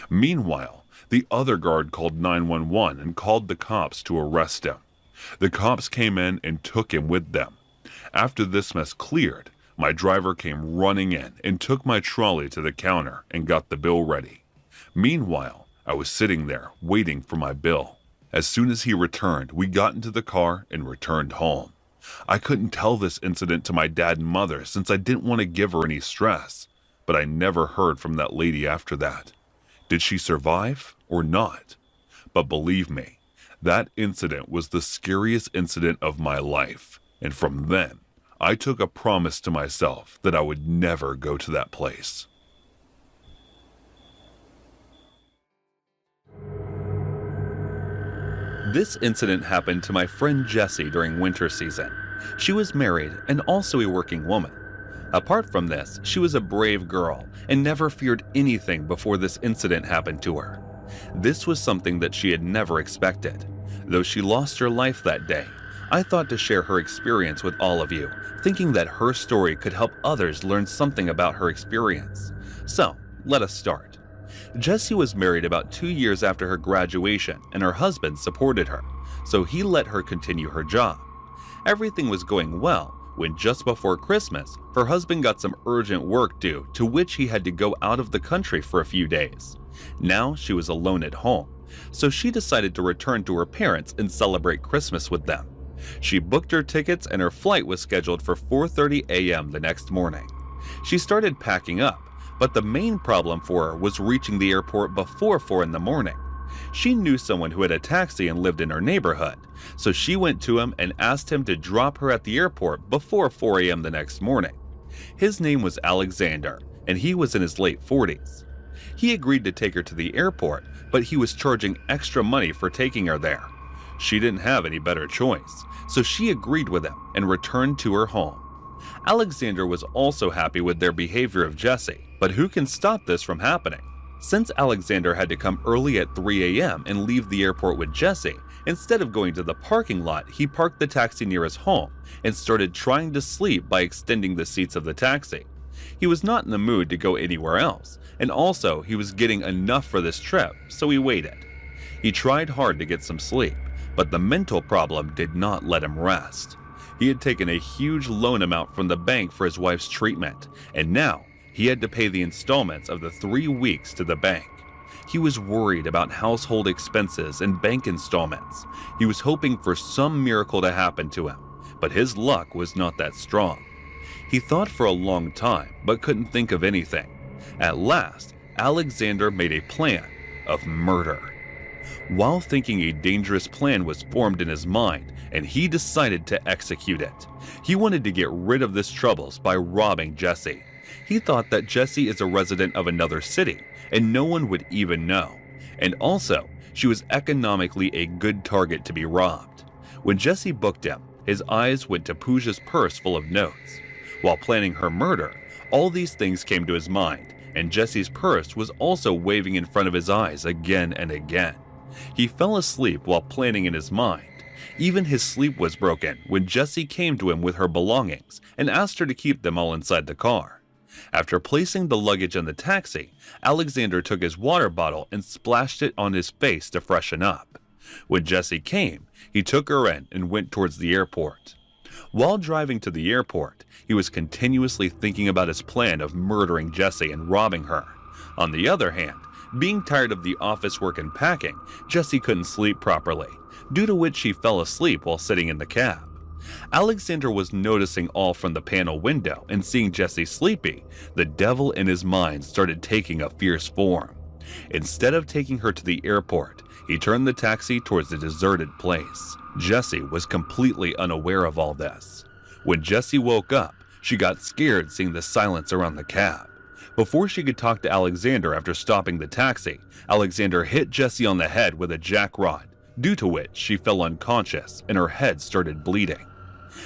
Meanwhile, the other guard called 911 and called the cops to arrest him. The cops came in and took him with them. After this mess cleared, my driver came running in and took my trolley to the counter and got the bill ready. Meanwhile, I was sitting there waiting for my bill. As soon as he returned, we got into the car and returned home. I couldn't tell this incident to my dad and mother since I didn't want to give her any stress, but I never heard from that lady after that. Did she survive or not? But believe me, that incident was the scariest incident of my life, and from then, I took a promise to myself that I would never go to that place. This incident happened to my friend Jessie during winter season. She was married and also a working woman. Apart from this, she was a brave girl and never feared anything before this incident happened to her. This was something that she had never expected. Though she lost her life that day, I thought to share her experience with all of you, thinking that her story could help others learn something about her experience. So, let us start. Jessie was married about 2 years after her graduation, and her husband supported her, so he let her continue her job. Everything was going well when just before Christmas, her husband got some urgent work due, to which he had to go out of the country for a few days. Now she was alone at home, so she decided to return to her parents and celebrate Christmas with them. She booked her tickets and her flight was scheduled for 4:30 a.m. the next morning. She started packing up, but the main problem for her was reaching the airport before 4 in the morning. She knew someone who had a taxi and lived in her neighborhood, so she went to him and asked him to drop her at the airport before 4 a.m. the next morning. His name was Alexander, and he was in his late 40s. He agreed to take her to the airport, but he was charging extra money for taking her there. She didn't have any better choice, so she agreed with him and returned to her home. Alexander was also happy with their behavior of Jessie, but who can stop this from happening? Since Alexander had to come early at 3 a.m. and leave the airport with Jessie, instead of going to the parking lot, he parked the taxi near his home and started trying to sleep by extending the seats of the taxi. He was not in the mood to go anywhere else, and also he was getting enough for this trip, so he waited. He tried hard to get some sleep, but the mental problem did not let him rest. He had taken a huge loan amount from the bank for his wife's treatment, and now he had to pay the installments of the 3 weeks to the bank. He was worried about household expenses and bank installments. He was hoping for some miracle to happen to him, but his luck was not that strong. He thought for a long time, but couldn't think of anything. At last, Alexander made a plan of murder. While thinking a dangerous plan was formed in his mind, and he decided to execute it. He wanted to get rid of this troubles by robbing Jessie. He thought that Jessie is a resident of another city, and no one would even know. And also, she was economically a good target to be robbed. When Jessie booked him, his eyes went to Pooja's purse full of notes. While planning her murder, all these things came to his mind, and Jessie's purse was also waving in front of his eyes again and again. He fell asleep while planning in his mind. Even his sleep was broken when Jessie came to him with her belongings and asked her to keep them all inside the car. After placing the luggage in the taxi, Alexander took his water bottle and splashed it on his face to freshen up. When Jessie came, he took her in and went towards the airport. While driving to the airport, he was continuously thinking about his plan of murdering Jessie and robbing her. On the other hand, being tired of the office work and packing, Jessie couldn't sleep properly, due to which she fell asleep while sitting in the cab. Alexander was noticing all from the panel window, and seeing Jessie sleepy, the devil in his mind started taking a fierce form. Instead of taking her to the airport, he turned the taxi towards a deserted place. Jessie was completely unaware of all this. When Jessie woke up, she got scared seeing the silence around the cab. Before she could talk to Alexander after stopping the taxi, Alexander hit Jessie on the head with a jack rod, due to which she fell unconscious and her head started bleeding.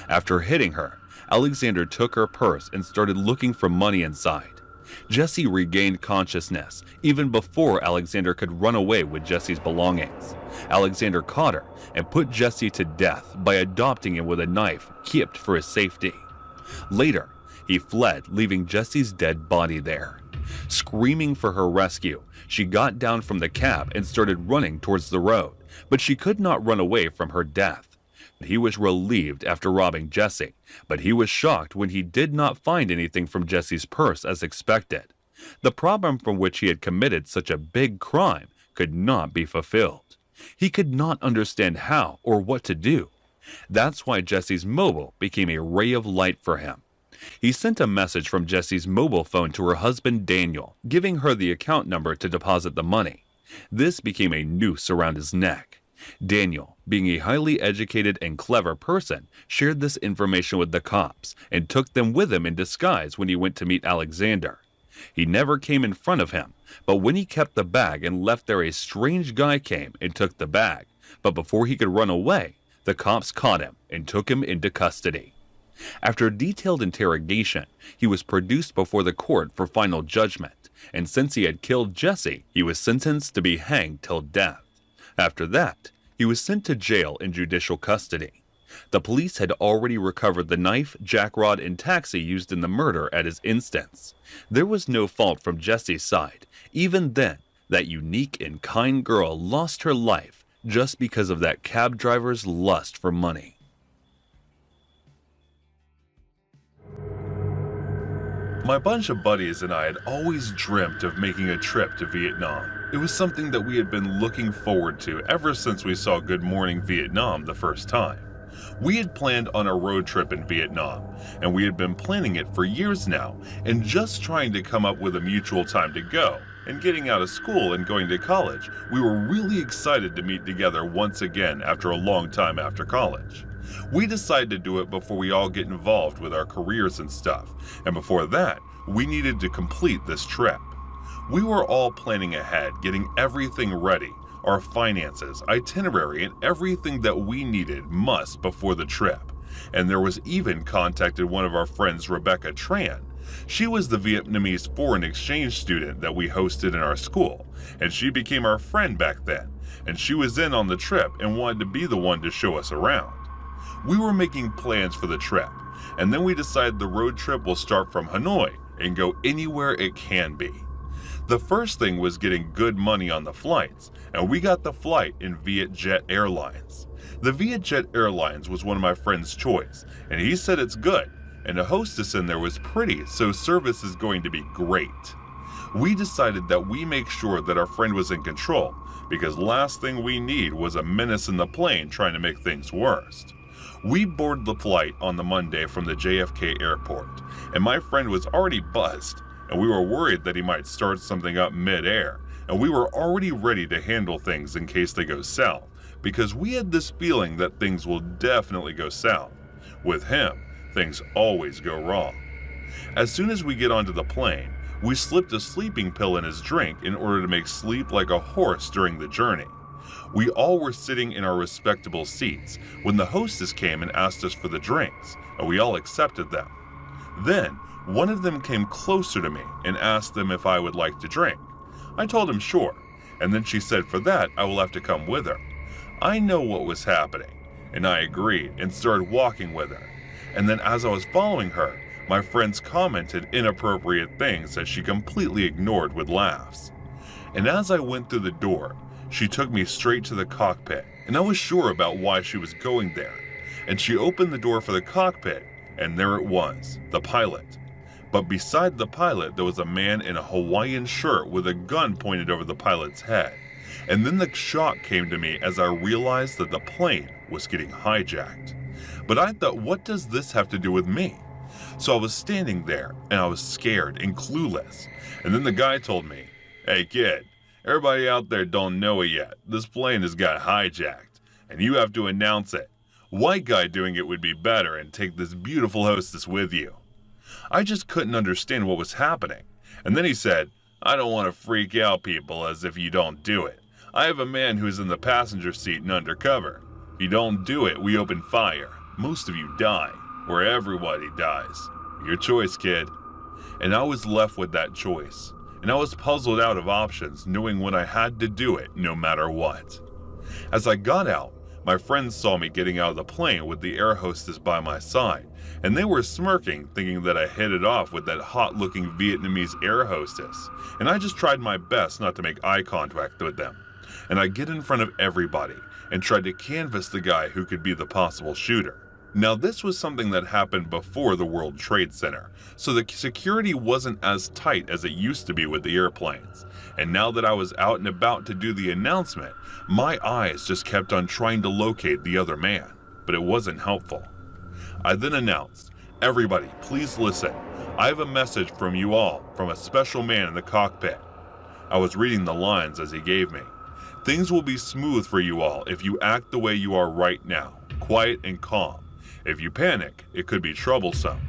After hitting her, Alexander took her purse and started looking for money inside. Jessie regained consciousness even before Alexander could run away with Jessie's belongings. Alexander caught her and put Jessie to death by adopting him with a knife kept for his safety. Later, he fled, leaving Jessie's dead body there. Screaming for her rescue, she got down from the cab and started running towards the road, but she could not run away from her death. He was relieved after robbing Jessie, but he was shocked when he did not find anything from Jessie's purse as expected. The problem from which he had committed such a big crime could not be fulfilled. He could not understand how or what to do. That's why Jesse's mobile became a ray of light for him. He sent a message from Jesse's mobile phone to her husband Daniel, giving her the account number to deposit the money. This became a noose around his neck. Daniel, being a highly educated and clever person, shared this information with the cops and took them with him in disguise when he went to meet Alexander. He never came in front of him, but when he kept the bag and left there, a strange guy came and took the bag. But before he could run away, the cops caught him and took him into custody. After detailed interrogation, he was produced before the court for final judgment, and since he had killed Jesse, he was sentenced to be hanged till death. After that, he was sent to jail in judicial custody. The police had already recovered the knife, jackrod, and taxi used in the murder at his instance. There was no fault from Jesse's side. Even then, that unique and kind girl lost her life just because of that cab driver's lust for money. My bunch of buddies and I had always dreamt of making a trip to Vietnam. It was something that we had been looking forward to ever since we saw Good Morning Vietnam the first time. We had planned on a road trip in Vietnam, and we had been planning it for years now, and just trying to come up with a mutual time to go. And getting out of school and going to college, we were really excited to meet together once again after a long time after college. We decided to do it before we all get involved with our careers and stuff, and before that, we needed to complete this trip. We were all planning ahead, getting everything ready, our finances, itinerary, and everything that we needed must before the trip. And there was even contacted one of our friends, Rebecca Tran. She was the Vietnamese foreign exchange student that we hosted in our school, and she became our friend back then, and she was in on the trip and wanted to be the one to show us around. We were making plans for the trip, and then we decided the road trip will start from Hanoi and go anywhere it can be. The first thing was getting good money on the flights, and we got the flight in Vietjet Airlines. The Vietjet Airlines was one of my friend's choice, and he said it's good, and the hostess in there was pretty, so service is going to be great. We decided that we make sure that our friend was in control, because last thing we need was a menace in the plane trying to make things worse. We boarded the flight on the Monday from the JFK airport, and my friend was already buzzed, and we were worried that he might start something up mid-air, and we were already ready to handle things in case they go south, because we had this feeling that things will definitely go south. With him, things always go wrong. As soon as we get onto the plane, we slipped a sleeping pill in his drink in order to make sleep like a horse during the journey. We all were sitting in our respectable seats when the hostess came and asked us for the drinks, and we all accepted them. Then, one of them came closer to me and asked them if I would like to drink. I told him sure, and then she said for that I will have to come with her. I know what was happening, and I agreed and started walking with her. And then as I was following her, my friends commented inappropriate things that she completely ignored with laughs. And as I went through the door, she took me straight to the cockpit, and I was sure about why she was going there. And she opened the door for the cockpit, and there it was, the pilot. But beside the pilot, there was a man in a Hawaiian shirt with a gun pointed over the pilot's head. And then the shock came to me as I realized that the plane was getting hijacked. But I thought, what does this have to do with me? So I was standing there, and I was scared and clueless. And then the guy told me, "Hey kid, everybody out there don't know it yet. This plane has got hijacked, and you have to announce it. White guy doing it would be better and take this beautiful hostess with you." I just couldn't understand what was happening. And then he said, "I don't want to freak out people as if you don't do it. I have a man who's in the passenger seat and undercover. If you don't do it, we open fire. Most of you die, or everybody dies. Your choice, kid." And I was left with that choice. And I was puzzled out of options, knowing when I had to do it no matter what. As I got out, my friends saw me getting out of the plane with the air hostess by my side, and they were smirking, thinking that I hit it off with that hot-looking Vietnamese air hostess. And I just tried my best not to make eye contact with them. And I get in front of everybody and tried to canvass the guy who could be the possible shooter. Now this was something that happened before the World Trade Center, so the security wasn't as tight as it used to be with the airplanes. And now that I was out and about to do the announcement, my eyes just kept on trying to locate the other man. but it wasn't helpful. I then announced, "Everybody, please listen. I have a message from you all, from a special man in the cockpit." I was reading the lines as he gave me. "Things will be smooth for you all if you act the way you are right now, quiet and calm. If you panic, it could be troublesome.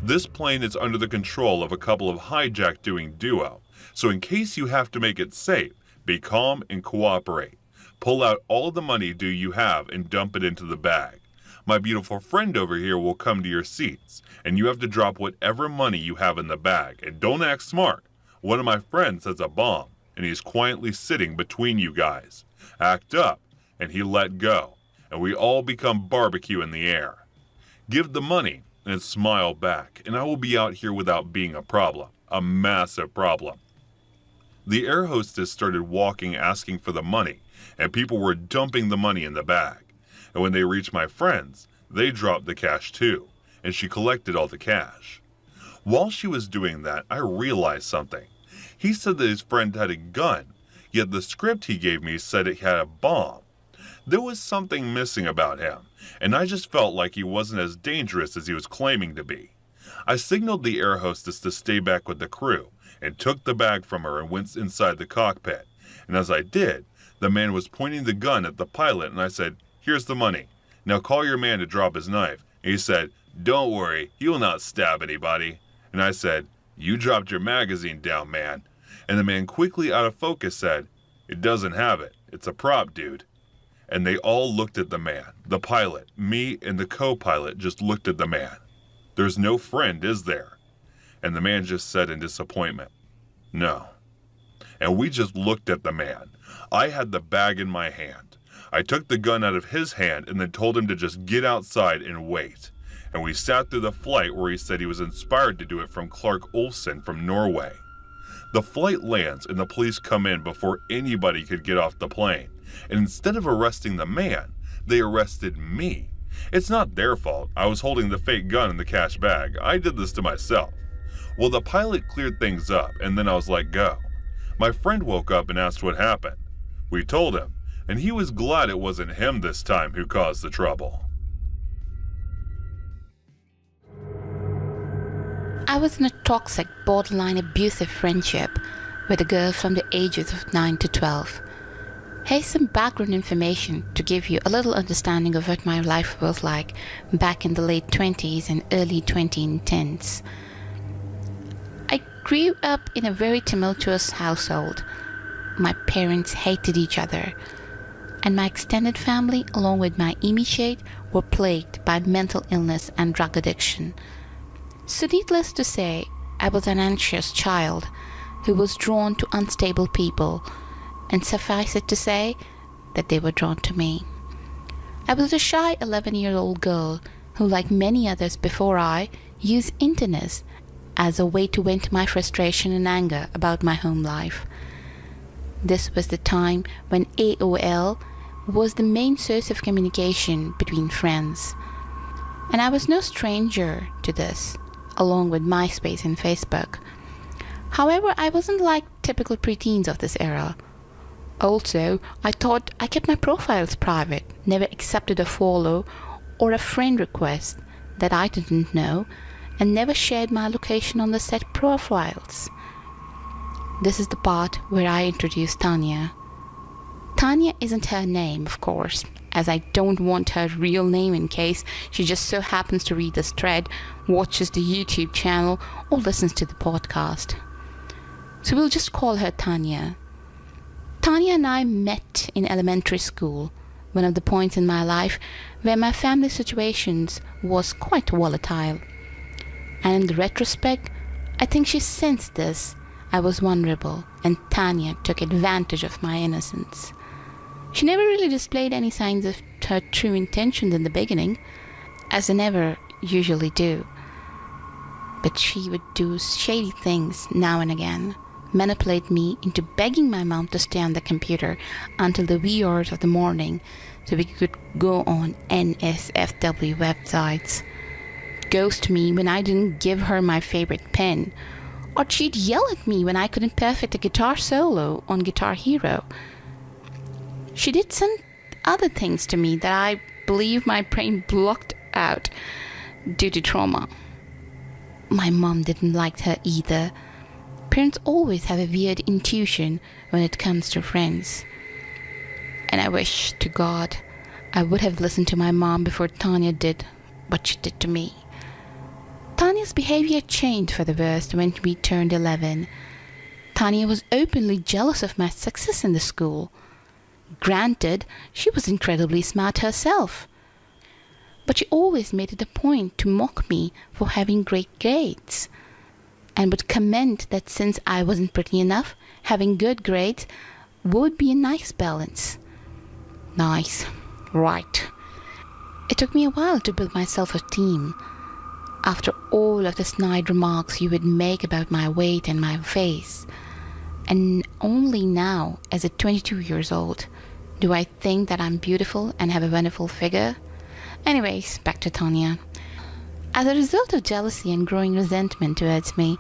This plane is under the control of a couple of hijack-doing duo, so in case you have to make it safe, be calm and cooperate. Pull out all the money due you have and dump it into the bag. My beautiful friend over here will come to your seats, and you have to drop whatever money you have in the bag, and don't act smart. One of my friends has a bomb, and he's quietly sitting between you guys. Act up, and he let go, and we all become barbecue in the air. Give the money, and smile back, and I will be out here without being a problem, a massive problem." The air hostess started walking asking for the money, and people were dumping the money in the bag. And when they reached my friends, they dropped the cash too, and she collected all the cash. While she was doing that, I realized something. He said that his friend had a gun, yet the script he gave me said it had a bomb. There was something missing about him, and I just felt like he wasn't as dangerous as he was claiming to be. I signaled the air hostess to stay back with the crew, and took the bag from her and went inside the cockpit. And as I did, the man was pointing the gun at the pilot, and I said, "Here's the money. Now call your man to drop his knife." And he said, "Don't worry, he will not stab anybody." And I said, "You dropped your magazine down, man." And the man, quickly out of focus, said, "It doesn't have it. It's a prop, dude." And they all looked at the man. The pilot, me, and the co-pilot just looked at the man. "There's no friend, is there?" And the man just said in disappointment, "No." And we just looked at the man. I had the bag in my hand. I took the gun out of his hand and then told him to just get outside and wait. And we sat through the flight where he said he was inspired to do it from Clark Olsen from Norway. The flight lands and the police come in before anybody could get off the plane. And instead of arresting the man, they arrested me. It's not their fault. I was holding the fake gun in the cash bag. I did this to myself. Well, the pilot cleared things up, and then I was let go. My friend woke up and asked what happened. We told him, and he was glad it wasn't him this time who caused the trouble. I was in a toxic, borderline abusive friendship with a girl from the ages of 9 to 12. Here's some background information to give you a little understanding of what my life was like back in the late 20s and early 2010s. I grew up in a very tumultuous household. My parents hated each other, and my extended family, along with my immediate, were plagued by mental illness and drug addiction. So needless to say, I was an anxious child who was drawn to unstable people, and suffice it to say that they were drawn to me. I was a shy 11-year-old girl who, like many others before I, used internet as a way to vent my frustration and anger about my home life. This was the time when AOL was the main source of communication between friends. And I was no stranger to this, along with MySpace and Facebook. However, I wasn't like typical preteens of this era. Also, I thought I kept my profiles private, never accepted a follow or a friend request that I didn't know, and never shared my location on the set profiles. This is the part where I introduce Tanya. Tanya isn't her name, of course, as I don't want her real name in case she just so happens to read this thread, watches the YouTube channel, or listens to the podcast. So we'll just call her Tanya. Tanya and I met in elementary school, one of the points in my life where my family situations was quite volatile. And in the retrospect, I think she sensed this. I was vulnerable, and Tanya took advantage of my innocence. She never really displayed any signs of her true intentions in the beginning, as they never usually do. But she would do shady things now and again, manipulate me into begging my mom to stay on the computer until the wee hours of the morning so we could go on NSFW websites, ghost me when I didn't give her my favorite pen, or she'd yell at me when I couldn't perfect a guitar solo on Guitar Hero. She did some other things to me that I believe my brain blocked out due to trauma. My mom didn't like her either. Parents always have a weird intuition when it comes to friends. And I wish to God I would have listened to my mom before Tanya did what she did to me. Tanya's behavior changed for the worst when we turned 11. Tanya was openly jealous of my success in the school. Granted, she was incredibly smart herself. But she always made it a point to mock me for having great grades, and would comment that since I wasn't pretty enough, having good grades would be a nice balance. Nice. Right. It took me a while to build my self-esteem. After all of the snide remarks you would make about my weight and my face, and only now, as a 22 years old, do I think that I'm beautiful and have a wonderful figure. Anyways, back to Tanya. As a result of jealousy and growing resentment towards me,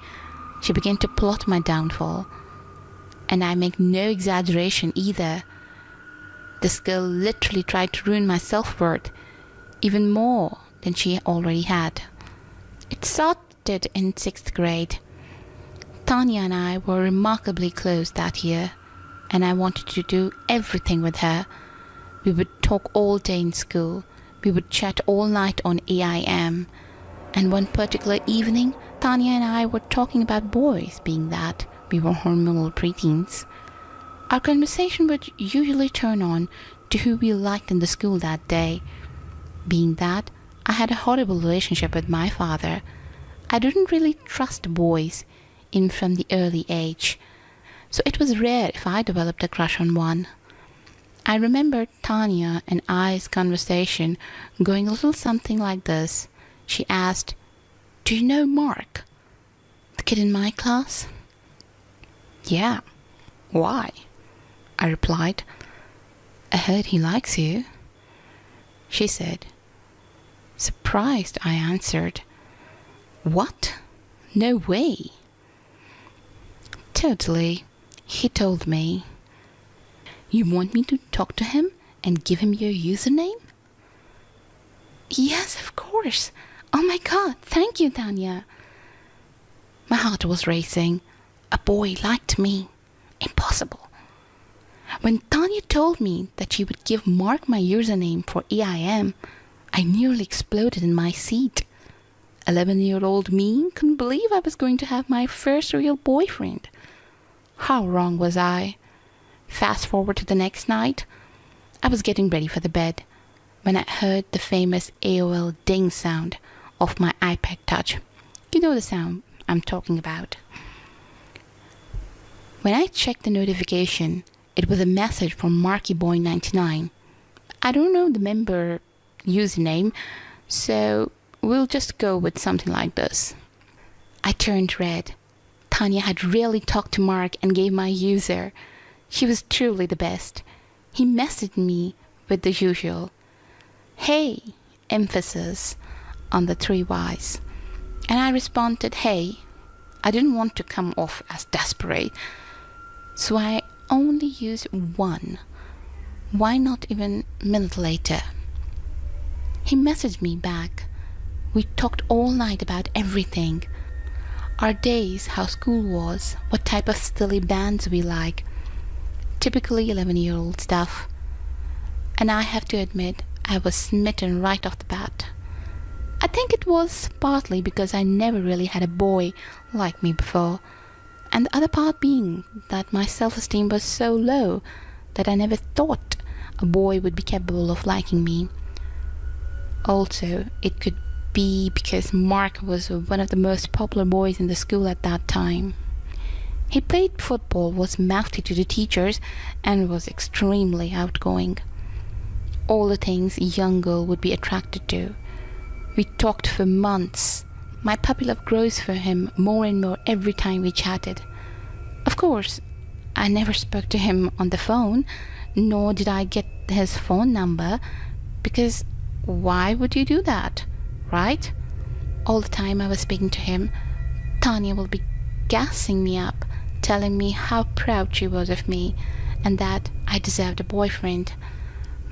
she began to plot my downfall. And I make no exaggeration either. This girl literally tried to ruin my self-worth even more than she already had. It started in 6th grade. Tanya and I were remarkably close that year, and I wanted to do everything with her. We would talk all day in school. We would chat all night on AIM. And one particular evening, Tanya and I were talking about boys, being that we were hormonal preteens. Our conversation would usually turn on to who we liked in the school that day. Being that I had a horrible relationship with my father, I didn't really trust boys, even from the early age. So it was rare if I developed a crush on one. I remember Tanya and I's conversation going a little something like this. She asked, "Do you know Mark, the kid in my class?" "Yeah. Why?" I replied. "I heard he likes you." She said. Surprised, I answered, "What? No way." "Totally," he told me. "You want me to talk to him and give him your username?" "Yes, of course. Oh my God, thank you, Tanya." My heart was racing. A boy liked me. Impossible. When Tanya told me that she would give Mark my username for AIM, I nearly exploded in my seat. 11-year-old me couldn't believe I was going to have my first real boyfriend. How wrong was I? Fast forward to the next night. I was getting ready for the bed when I heard the famous AOL ding sound of my iPad Touch. You know the sound I'm talking about. When I checked the notification, it was a message from MarkyBoy99. I don't know the member username, so we'll just go with something like this. I turned red. Tanya had really talked to Mark and gave my user. She was truly the best. He messaged me with the usual, "Hey," emphasis on the 3 Y's. And I responded, "Hey." I didn't want to come off as desperate, so I only used 1. Why not even a minute later? He messaged me back. We talked all night about everything. Our days, how school was, what type of silly bands we like. Typically 11-year-old stuff. And I have to admit, I was smitten right off the bat. I think it was partly because I never really had a boy like me before, and the other part being that my self-esteem was so low that I never thought a boy would be capable of liking me. Also, it could be because Mark was one of the most popular boys in the school at that time. He played football, was mouthy to the teachers, and was extremely outgoing. All the things a young girl would be attracted to. We talked for months. My puppy love grows for him more and more every time we chatted. Of course, I never spoke to him on the phone, nor did I get his phone number, because why would you do that, right? All the time I was speaking to him, Tanya will be gassing me up, telling me how proud she was of me, and that I deserved a boyfriend.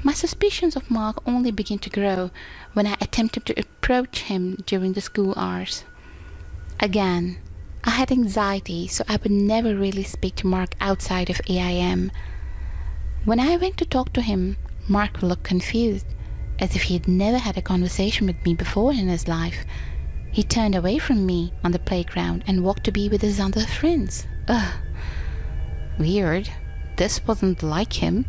My suspicions of Mark only began to grow when I attempted to approach him during the school hours. Again, I had anxiety, so I would never really speak to Mark outside of AIM. When I went to talk to him, Mark looked confused, as if he had never had a conversation with me before in his life. He turned away from me on the playground and walked to be with his other friends. Ugh. Weird. This wasn't like him.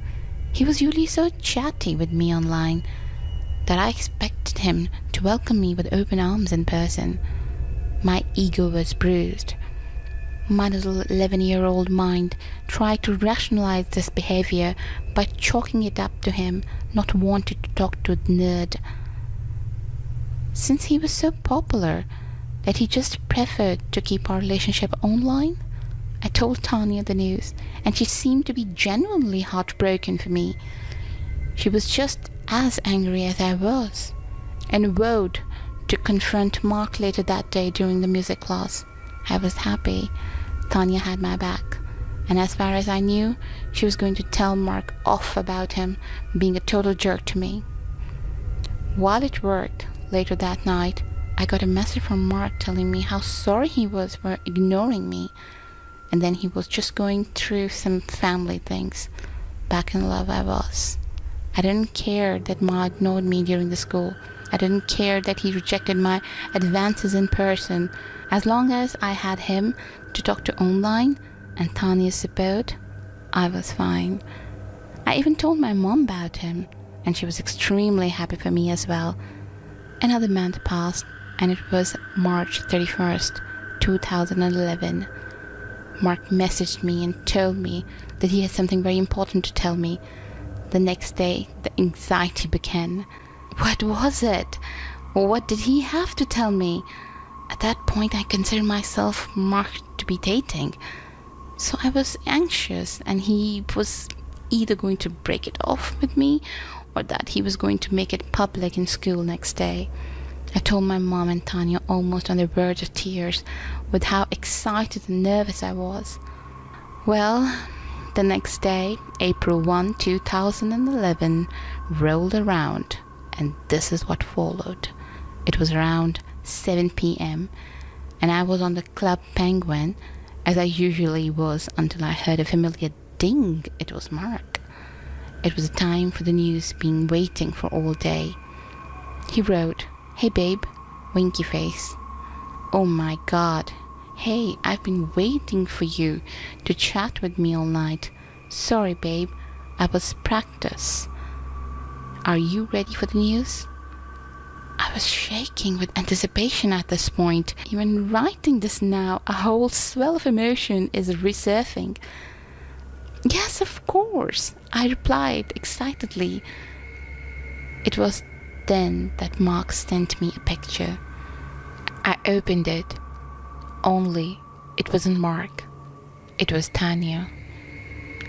He was usually so chatty with me online that I expected him to welcome me with open arms in person. My ego was bruised. My little 11-year-old mind tried to rationalize this behavior by chalking it up to him not wanting to talk to a nerd. Since he was so popular that he just preferred to keep our relationship online, I told Tanya the news, and she seemed to be genuinely heartbroken for me. She was just as angry as I was, and vowed to confront Mark later that day during the music class. I was happy. Tanya had my back, and as far as I knew, she was going to tell Mark off about him being a total jerk to me. While it worked, later that night, I got a message from Mark telling me how sorry he was for ignoring me, and then he was just going through some family things. Back in love I was. I didn't care that Ma ignored me during the school. I didn't care that he rejected my advances in person. As long as I had him to talk to online and Tanya's support, I was fine. I even told my mom about him, and she was extremely happy for me as well. Another month passed, and it was March 31st, 2011. Mark messaged me and told me that he had something very important to tell me. The next day, the anxiety began. What was it? What did he have to tell me? At that point, I considered myself Mark to be dating. So I was anxious, and he was either going to break it off with me or that he was going to make it public in school next day. I told my mom and Tanya almost on the verge of tears with how excited and nervous I was. Well, the next day, April 1, 2011, rolled around, and this is what followed. It was around 7 p.m., and I was on the Club Penguin, as I usually was until I heard a familiar ding. It was Mark. It was time for the news being waiting for all day. He wrote, "Hey babe, winky face. Oh my god. Hey, I've been waiting for you to chat with me all night. Sorry babe, I was practice. Are you ready for the news?" I was shaking with anticipation at this point. Even writing this now, a whole swell of emotion is resurfacing. "Yes, of course," I replied excitedly. It was then that Mark sent me a picture. I opened it. Only it wasn't Mark. It was Tanya.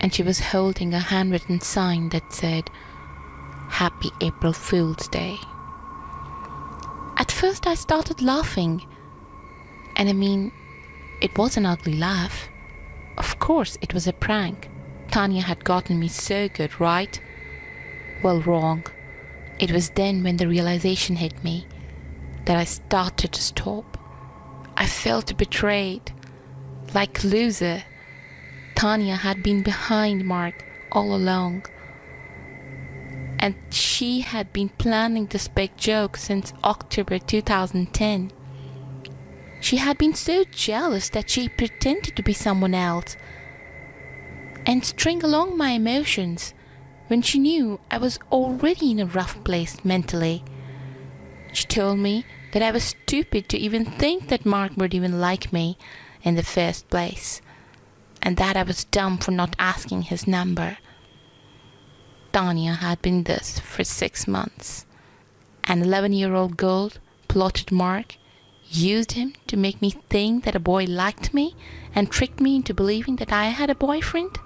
And she was holding a handwritten sign that said, "Happy April Fool's Day." At first I started laughing. And I mean, it was an ugly laugh. Of course it was a prank. Tanya had gotten me so good, right? Well, wrong. It was then when the realization hit me that I started to stop. I felt betrayed, like a loser. Tanya had been behind Mark all along. And she had been planning this big joke since October 2010. She had been so jealous that she pretended to be someone else and string along my emotions when she knew I was already in a rough place mentally. She told me that I was stupid to even think that Mark would even like me in the first place, and that I was dumb for not asking his number. Tanya had been this for 6 months. An 11-year-old girl plotted Mark, used him to make me think that a boy liked me, and tricked me into believing that I had a boyfriend.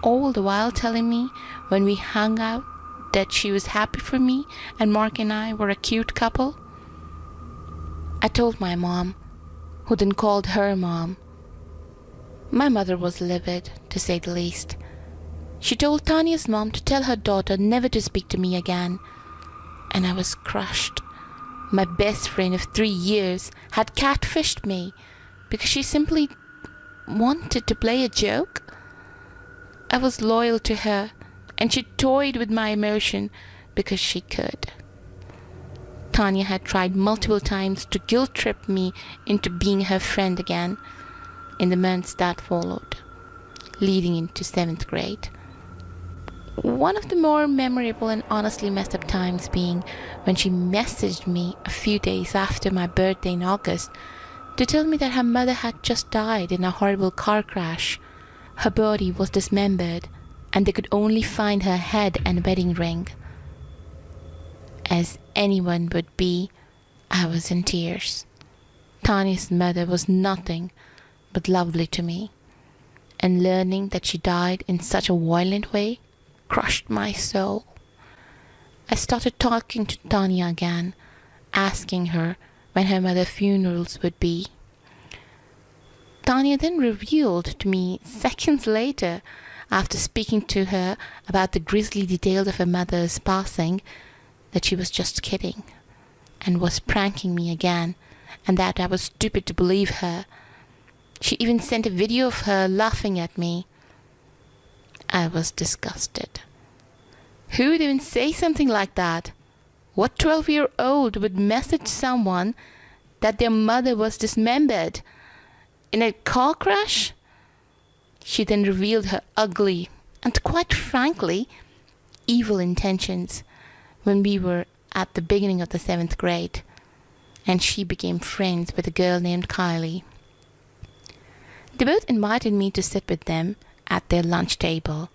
All the while telling me when we hung out that she was happy for me and Mark and I were a cute couple. I told my mom, who then called her mom. My mother was livid, to say the least. She told Tanya's mom to tell her daughter never to speak to me again. And I was crushed. My best friend of 3 years had catfished me because she simply wanted to play a joke. I was loyal to her, and she toyed with my emotion because she could. Tanya had tried multiple times to guilt-trip me into being her friend again in the months that followed, leading into 7th grade. One of the more memorable and honestly messed up times being when she messaged me a few days after my birthday in August to tell me that her mother had just died in a horrible car crash. Her body was dismembered and they could only find her head and wedding ring. As anyone would be, I was in tears. Tanya's mother was nothing but lovely to me, and learning that she died in such a violent way crushed my soul. I started talking to Tanya again, asking her when her mother's funerals would be. Tanya then revealed to me seconds later, after speaking to her about the grisly details of her mother's passing, that she was just kidding and was pranking me again, and that I was stupid to believe her. She even sent a video of her laughing at me. I was disgusted. Who would even say something like that? What 12-year-old would message someone that their mother was dismembered in a car crash? She then revealed her ugly and, quite frankly, evil intentions when we were at the beginning of the 7th grade, and she became friends with a girl named Kylie. They both invited me to sit with them at their lunch table,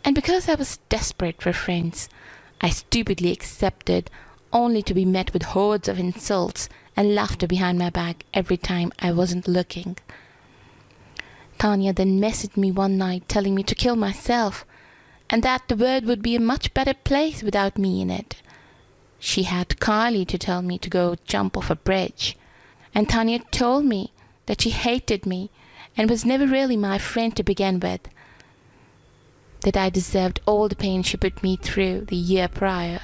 and because I was desperate for friends, I stupidly accepted, only to be met with hordes of insults and laughter behind my back every time I wasn't looking. Tanya then messaged me one night telling me to kill myself, and that the world would be a much better place without me in it. She had Kylie to tell me to go jump off a bridge, and Tanya told me that she hated me and was never really my friend to begin with, that I deserved all the pain she put me through the year prior.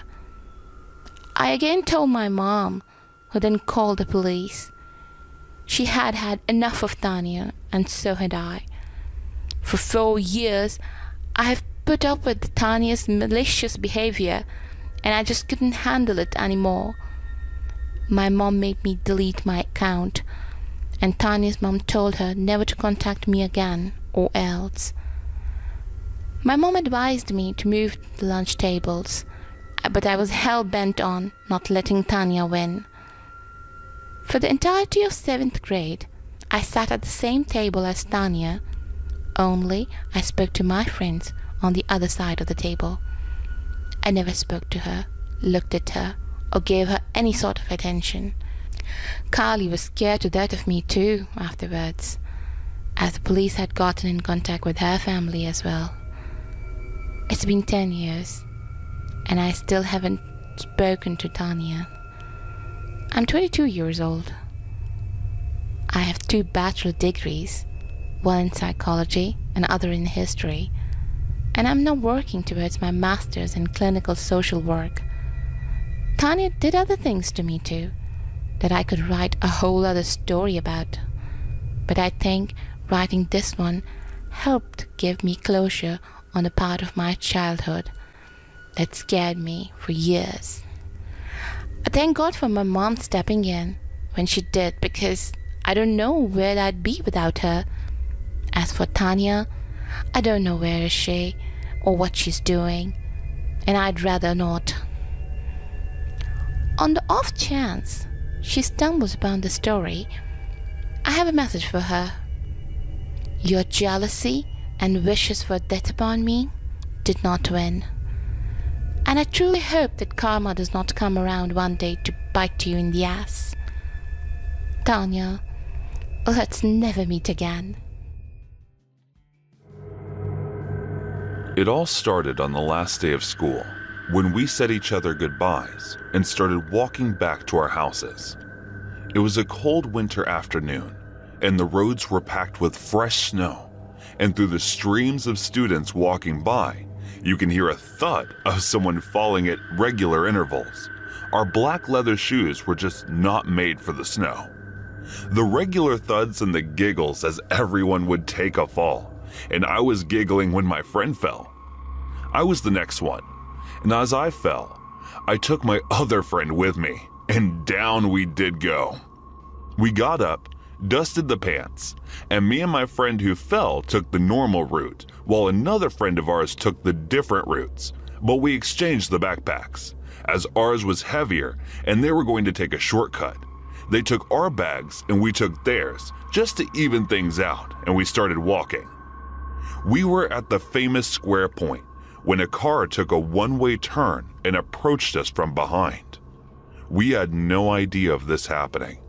I again told my mom, who then called the police. She had had enough of Tanya, and so had I. For 4 years, I have put up with Tanya's malicious behavior, and I just couldn't handle it anymore. My mom made me delete my account, and Tanya's mom told her never to contact me again, or else. My mom advised me to move the lunch tables, but I was hell-bent on not letting Tanya win. For the entirety of 7th grade, I sat at the same table as Tanya, only I spoke to my friends on the other side of the table. I never spoke to her, looked at her, or gave her any sort of attention. Kylie was scared to death of me too afterwards, as the police had gotten in contact with her family as well. It's been 10 years, and I still haven't spoken to Tanya. I'm 22 years old. I have 2 bachelor degrees, one in psychology and other in history, and I'm now working towards my master's in clinical social work. Tanya did other things to me too, that I could write a whole other story about, but I think writing this one helped give me closure on a part of my childhood that scared me for years. I thank God for my mom stepping in when she did, because I don't know where I'd be without her. As for Tanya, I don't know where is she or what she's doing, and I'd rather not. On the off chance she stumbles upon the story, I have a message for her. Your jealousy and wishes for death upon me did not win. And I truly hope that karma does not come around one day to bite you in the ass. Tanya, let's never meet again. It all started on the last day of school, when we said each other goodbyes and started walking back to our houses. It was a cold winter afternoon, and the roads were packed with fresh snow, and through the streams of students walking by, you can hear a thud of someone falling at regular intervals. Our black leather shoes were just not made for the snow. The regular thuds and the giggles as everyone would take a fall, and I was giggling when my friend fell. I was the next one, and as I fell, I took my other friend with me, and down we did go. We got up, dusted the pants, and me and my friend who fell took the normal route, while another friend of ours took the different routes, but we exchanged the backpacks, as ours was heavier and they were going to take a shortcut. They took our bags and we took theirs, just to even things out, and we started walking. We were at the famous square point when a car took a one-way turn and approached us from behind. We had no idea of this happening,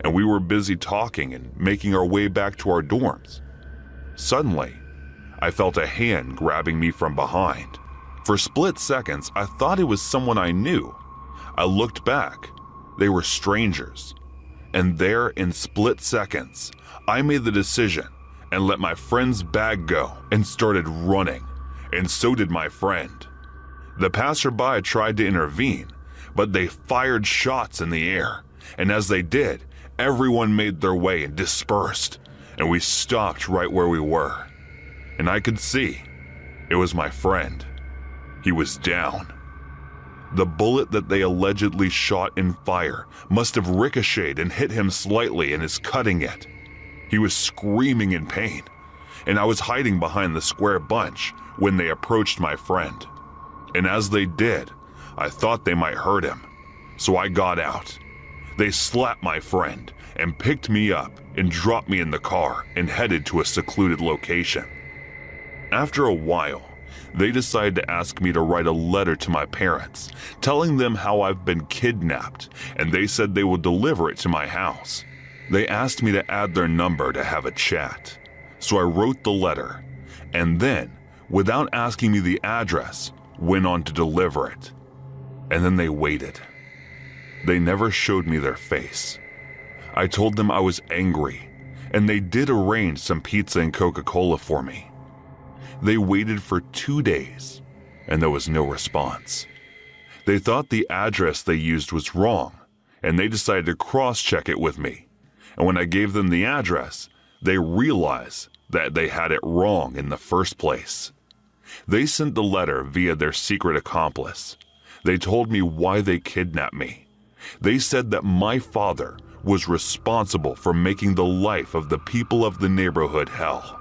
and we were busy talking and making our way back to our dorms. Suddenly, I felt a hand grabbing me from behind. For split seconds, I thought it was someone I knew. I looked back. They were strangers. And there, in split seconds, I made the decision and let my friend's bag go and started running, and so did my friend. The passerby tried to intervene, but they fired shots in the air, and as they did, everyone made their way and dispersed, and we stopped right where we were. And I could see it was my friend. He was down. The bullet that they allegedly shot in fire must have ricocheted and hit him slightly and is cutting it. He was screaming in pain, and I was hiding behind the square bunch when they approached my friend. And as they did, I thought they might hurt him, so I got out. They slapped my friend and picked me up and dropped me in the car and headed to a secluded location. After a while, they decided to ask me to write a letter to my parents, telling them how I've been kidnapped, and they said they would deliver it to my house. They asked me to add their number to have a chat, so I wrote the letter, and then, without asking me the address, went on to deliver it. And then they waited. They never showed me their face. I told them I was angry, and they did arrange some pizza and Coca-Cola for me. They waited for 2 days, and there was no response. They thought the address they used was wrong, and they decided to cross-check it with me. And when I gave them the address, they realized that they had it wrong in the first place. They sent the letter via their secret accomplice. They told me why they kidnapped me. They said that my father was responsible for making the life of the people of the neighborhood hell.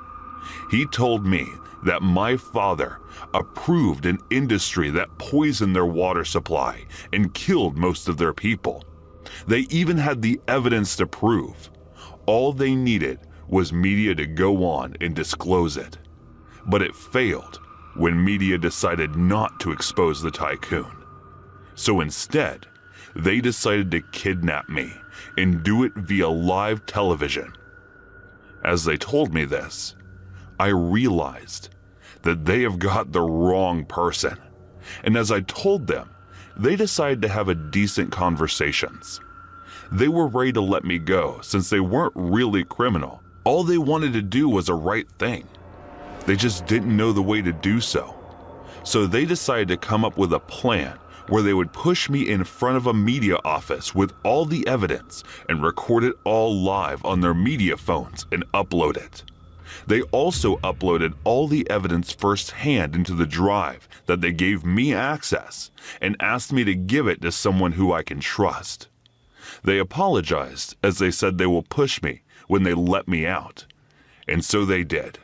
He told me that my father approved an industry that poisoned their water supply and killed most of their people. They even had the evidence to prove. All they needed was media to go on and disclose it. But it failed when media decided not to expose the tycoon. So instead, they decided to kidnap me and do it via live television. As they told me this, I realized that they have got the wrong person. And as I told them, they decided to have a decent conversations. They were ready to let me go since they weren't really criminal. All they wanted to do was a right thing. They just didn't know the way to do so. So they decided to come up with a plan where they would push me in front of a media office with all the evidence and record it all live on their media phones and upload it. They also uploaded all the evidence firsthand into the drive that they gave me access and asked me to give it to someone who I can trust. They apologized as they said they will push me when they let me out, and so they did.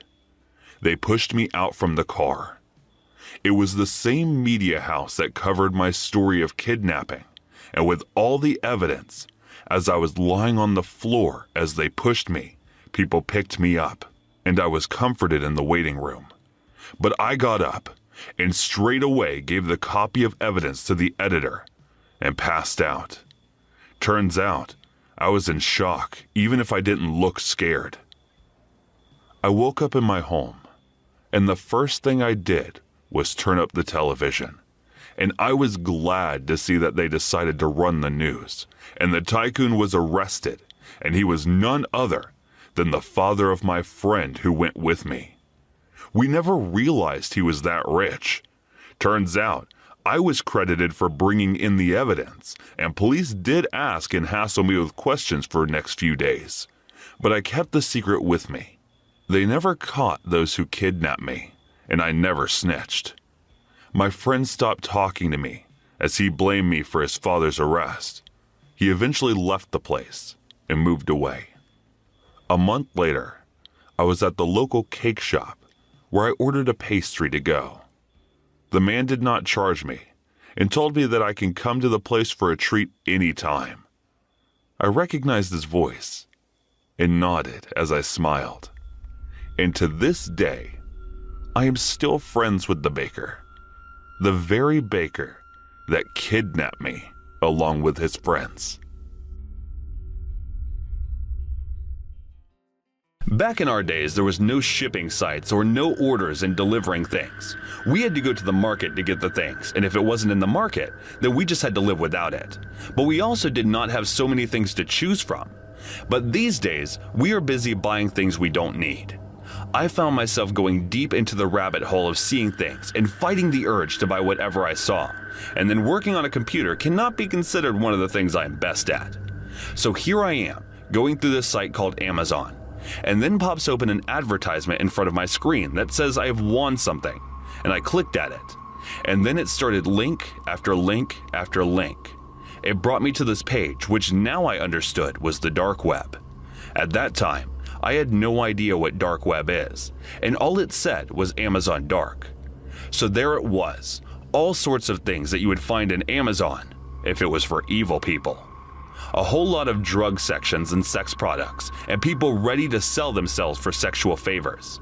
They pushed me out from the car. It was the same media house that covered my story of kidnapping, and with all the evidence, as I was lying on the floor as they pushed me, people picked me up, and I was comforted in the waiting room. But I got up and straight away gave the copy of evidence to the editor and passed out. Turns out, I was in shock even if I didn't look scared. I woke up in my home, and the first thing I did was turn up the television. And I was glad to see that they decided to run the news, and the tycoon was arrested, and he was none other than the father of my friend who went with me. We never realized he was that rich. Turns out, I was credited for bringing in the evidence, and police did ask and hassle me with questions for the next few days. But I kept the secret with me. They never caught those who kidnapped me, and I never snitched. My friend stopped talking to me as he blamed me for his father's arrest. He eventually left the place and moved away. A month later, I was at the local cake shop where I ordered a pastry to go. The man did not charge me and told me that I can come to the place for a treat anytime. I recognized his voice and nodded as I smiled. And to this day, I am still friends with the baker, the very baker that kidnapped me along with his friends. Back in our days, there was no shipping sites or no orders in delivering things. We had to go to the market to get the things, and if it wasn't in the market, then we just had to live without it. But we also did not have so many things to choose from. But these days, we are busy buying things we don't need. I found myself going deep into the rabbit hole of seeing things and fighting the urge to buy whatever I saw. And then working on a computer cannot be considered one of the things I'm best at. So here I am, going through this site called Amazon. And then pops open an advertisement in front of my screen that says I have won something, and I clicked at it. And then it started link after link after link. It brought me to this page, which now I understood was the dark web. At that time, I had no idea what dark web is, and all it said was Amazon Dark. So there it was, all sorts of things that you would find in Amazon if it was for evil people. A whole lot of drug sections and sex products, and people ready to sell themselves for sexual favors.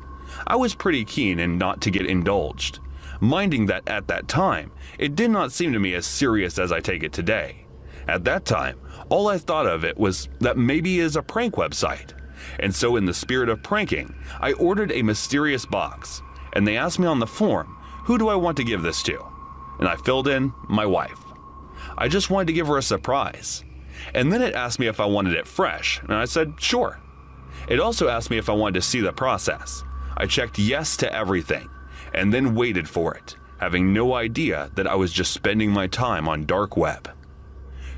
I was pretty keen in not to get indulged, minding that at that time, it did not seem to me as serious as I take it today. At that time, all I thought of it was that maybe it is a prank website. And so in the spirit of pranking, I ordered a mysterious box, and they asked me on the form, who do I want to give this to? And I filled in my wife. I just wanted to give her a surprise. And then it asked me if I wanted it fresh, and I said, sure. It also asked me if I wanted to see the process. I checked yes to everything, and then waited for it, having no idea that I was just spending my time on dark web.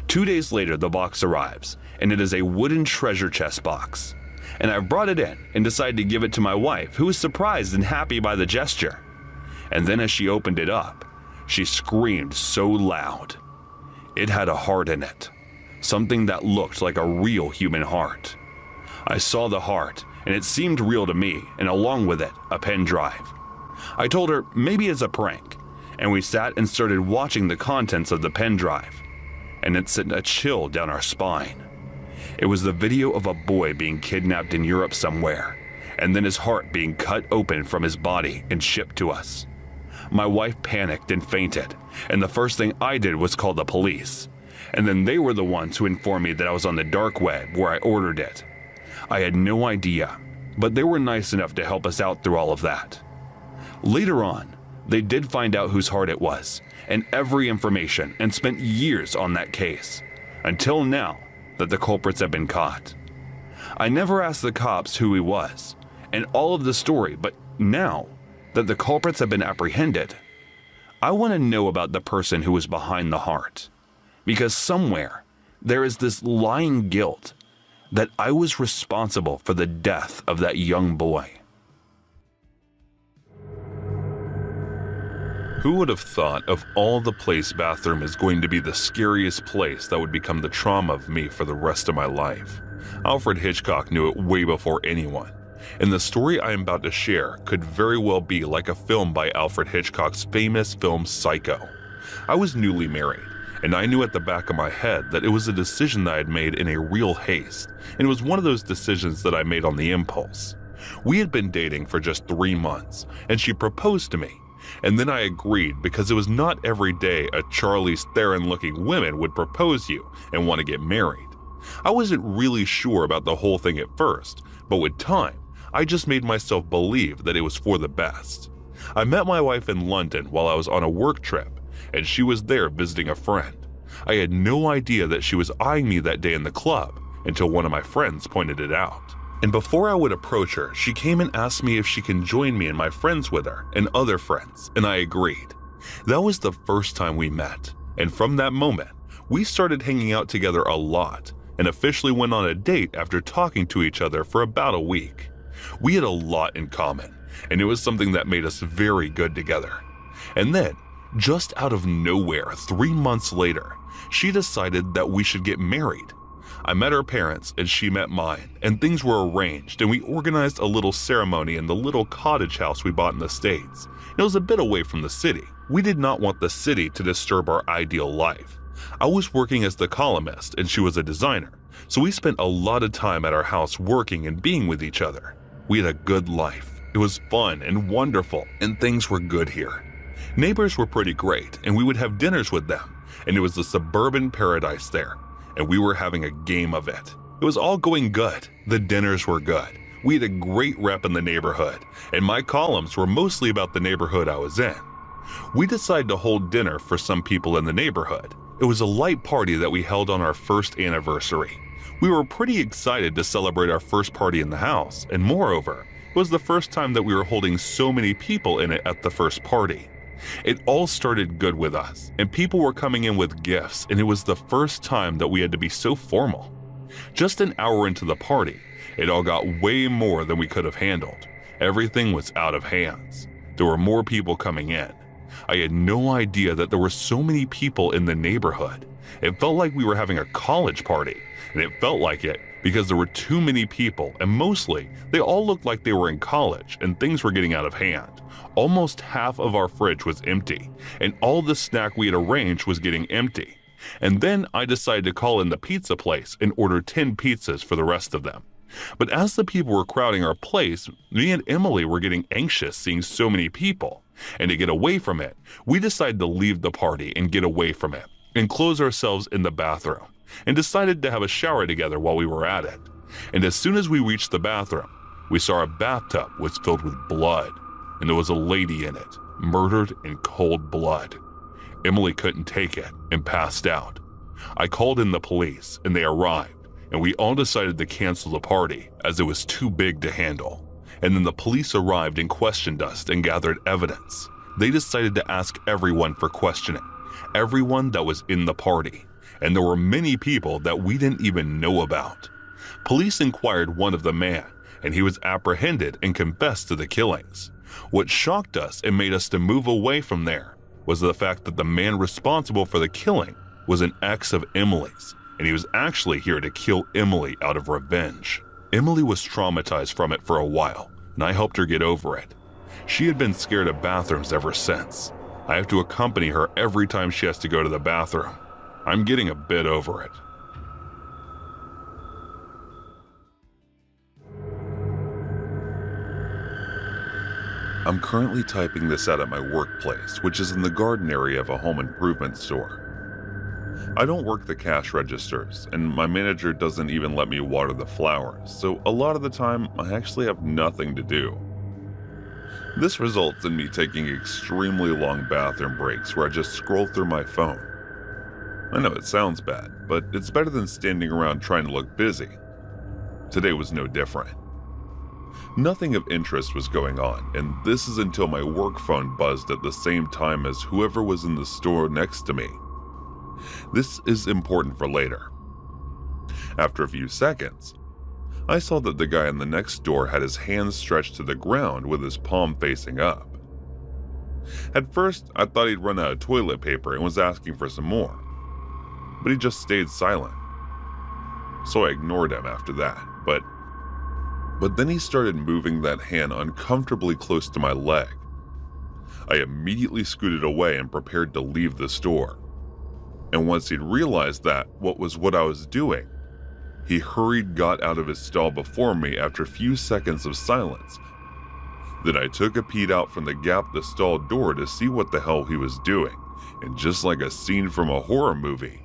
2 days later, the box arrives, and it is a wooden treasure chest box. And I brought it in and decided to give it to my wife, who was surprised and happy by the gesture. And then as she opened it up, she screamed so loud. It had a heart in it. Something that looked like a real human heart. I saw the heart, and it seemed real to me, and along with it, a pen drive. I told her maybe it's a prank, and we sat and started watching the contents of the pen drive, and it sent a chill down our spine. It was the video of a boy being kidnapped in Europe somewhere, and then his heart being cut open from his body and shipped to us. My wife panicked and fainted, and the first thing I did was call the police. And then they were the ones who informed me that I was on the dark web where I ordered it. I had no idea, but they were nice enough to help us out through all of that. Later on, they did find out whose heart it was, and every information, and spent years on that case, until now that the culprits have been caught. I never asked the cops who he was, and all of the story, but now that the culprits have been apprehended, I want to know about the person who was behind the heart. Because somewhere, there is this lying guilt that I was responsible for the death of that young boy. Who would have thought of all the place bathroom is going to be the scariest place that would become the trauma of me for the rest of my life? Alfred Hitchcock knew it way before anyone, and the story I am about to share could very well be like a film by Alfred Hitchcock's famous film Psycho. I was newly married, and I knew at the back of my head that it was a decision that I had made in a real haste, and it was one of those decisions that I made on the impulse. We had been dating for just 3 months, and she proposed to me, and then I agreed because it was not every day a Charlize Theron-looking woman would propose you and want to get married. I wasn't really sure about the whole thing at first, but with time, I just made myself believe that it was for the best. I met my wife in London while I was on a work trip, and she was there visiting a friend. I had no idea that she was eyeing me that day in the club until one of my friends pointed it out. And before I would approach her, she came and asked me if she can join me and my friends with her and other friends, and I agreed. That was the first time we met, and from that moment, we started hanging out together a lot and officially went on a date after talking to each other for about a week. We had a lot in common, and it was something that made us very good together. And then, just out of nowhere, 3 months later, she decided that we should get married. I met her parents and she met mine, and things were arranged, and we organized a little ceremony in the little cottage house we bought in the States. It was a bit away from the city. We did not want the city to disturb our ideal life. I was working as the columnist and she was a designer, so we spent a lot of time at our house working and being with each other. We had a good life. It was fun and wonderful, and things were good here. Neighbors were pretty great, and we would have dinners with them, and it was the suburban paradise there, and we were having a game of it. It was all going good. The dinners were good. We had a great rep in the neighborhood, and my columns were mostly about the neighborhood I was in. We decided to hold dinner for some people in the neighborhood. It was a light party that we held on our first anniversary. We were pretty excited to celebrate our first party in the house, and moreover, it was the first time that we were holding so many people in it at the first party. It all started good with us, and people were coming in with gifts, and it was the first time that we had to be so formal. Just an hour into the party, it all got way more than we could have handled. Everything was out of hands. There were more people coming in. I had no idea that there were so many people in the neighborhood. It felt like we were having a college party, and it felt like it because there were too many people, and mostly, they all looked like they were in college, and things were getting out of hand. Almost half of our fridge was empty, and all the snack we had arranged was getting empty. And then I decided to call in the pizza place and order 10 pizzas for the rest of them. But as the people were crowding our place, me and Emily were getting anxious seeing so many people. And to get away from it, we decided to leave the party and get away from it, and close ourselves in the bathroom, and decided to have a shower together while we were at it. And as soon as we reached the bathroom, we saw our bathtub was filled with blood, and there was a lady in it, murdered in cold blood. Emily couldn't take it and passed out. I called in the police, and they arrived, and we all decided to cancel the party as it was too big to handle. And then the police arrived and questioned us and gathered evidence. They decided to ask everyone for questioning, everyone that was in the party, and there were many people that we didn't even know about. Police inquired one of the men, and he was apprehended and confessed to the killings. What shocked us and made us to move away from there was the fact that the man responsible for the killing was an ex of Emily's, and he was actually here to kill Emily out of revenge. Emily was traumatized from it for a while, and I helped her get over it. She had been scared of bathrooms ever since. I have to accompany her every time she has to go to the bathroom. I'm getting a bit over it. I'm currently typing this out at my workplace, which is in the garden area of a home improvement store. I don't work the cash registers, and my manager doesn't even let me water the flowers, so a lot of the time I actually have nothing to do. This results in me taking extremely long bathroom breaks where I just scroll through my phone. I know it sounds bad, but it's better than standing around trying to look busy. Today was no different. Nothing of interest was going on, and this is until my work phone buzzed at the same time as whoever was in the store next to me. This is important for later. After a few seconds, I saw that the guy in the next door had his hands stretched to the ground with his palm facing up. At first, I thought he'd run out of toilet paper and was asking for some more, but he just stayed silent. So I ignored him after that, but then he started moving that hand uncomfortably close to my leg. I immediately scooted away and prepared to leave the store. And once he'd realized that what I was doing, he got out of his stall before me after a few seconds of silence. Then I took a peek out from the gap the stall door to see what the hell he was doing, and just like a scene from a horror movie,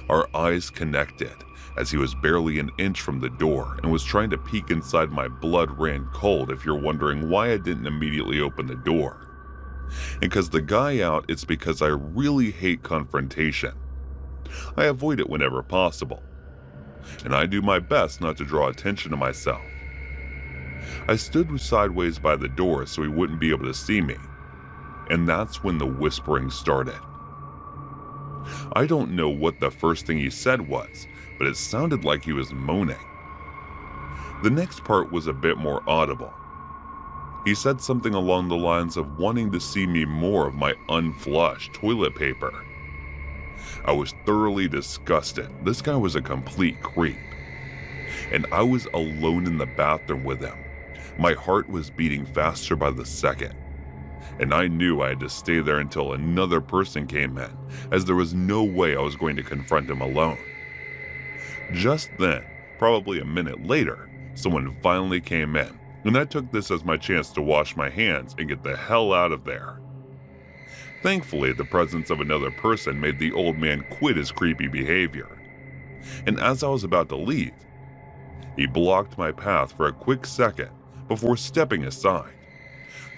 our eyes connected as he was barely an inch from the door and was trying to peek inside. My blood ran cold if you're wondering why I didn't immediately open the door. And because the guy out, it's because I really hate confrontation. I avoid it whenever possible. and I do my best not to draw attention to myself. I stood sideways by the door so he wouldn't be able to see me, and that's when the whispering started. I don't know what the first thing he said was, but it sounded like he was moaning. The next part was a bit more audible. He said something along the lines of wanting to see me more of my unflushed toilet paper. I was thoroughly disgusted. This guy was a complete creep. And I was alone in the bathroom with him. My heart was beating faster by the second. And I knew I had to stay there until another person came in, as there was no way I was going to confront him alone. Just then, probably a minute later, someone finally came in, and I took this as my chance to wash my hands and get the hell out of there. Thankfully, the presence of another person made the old man quit his creepy behavior. And as I was about to leave, he blocked my path for a quick second before stepping aside.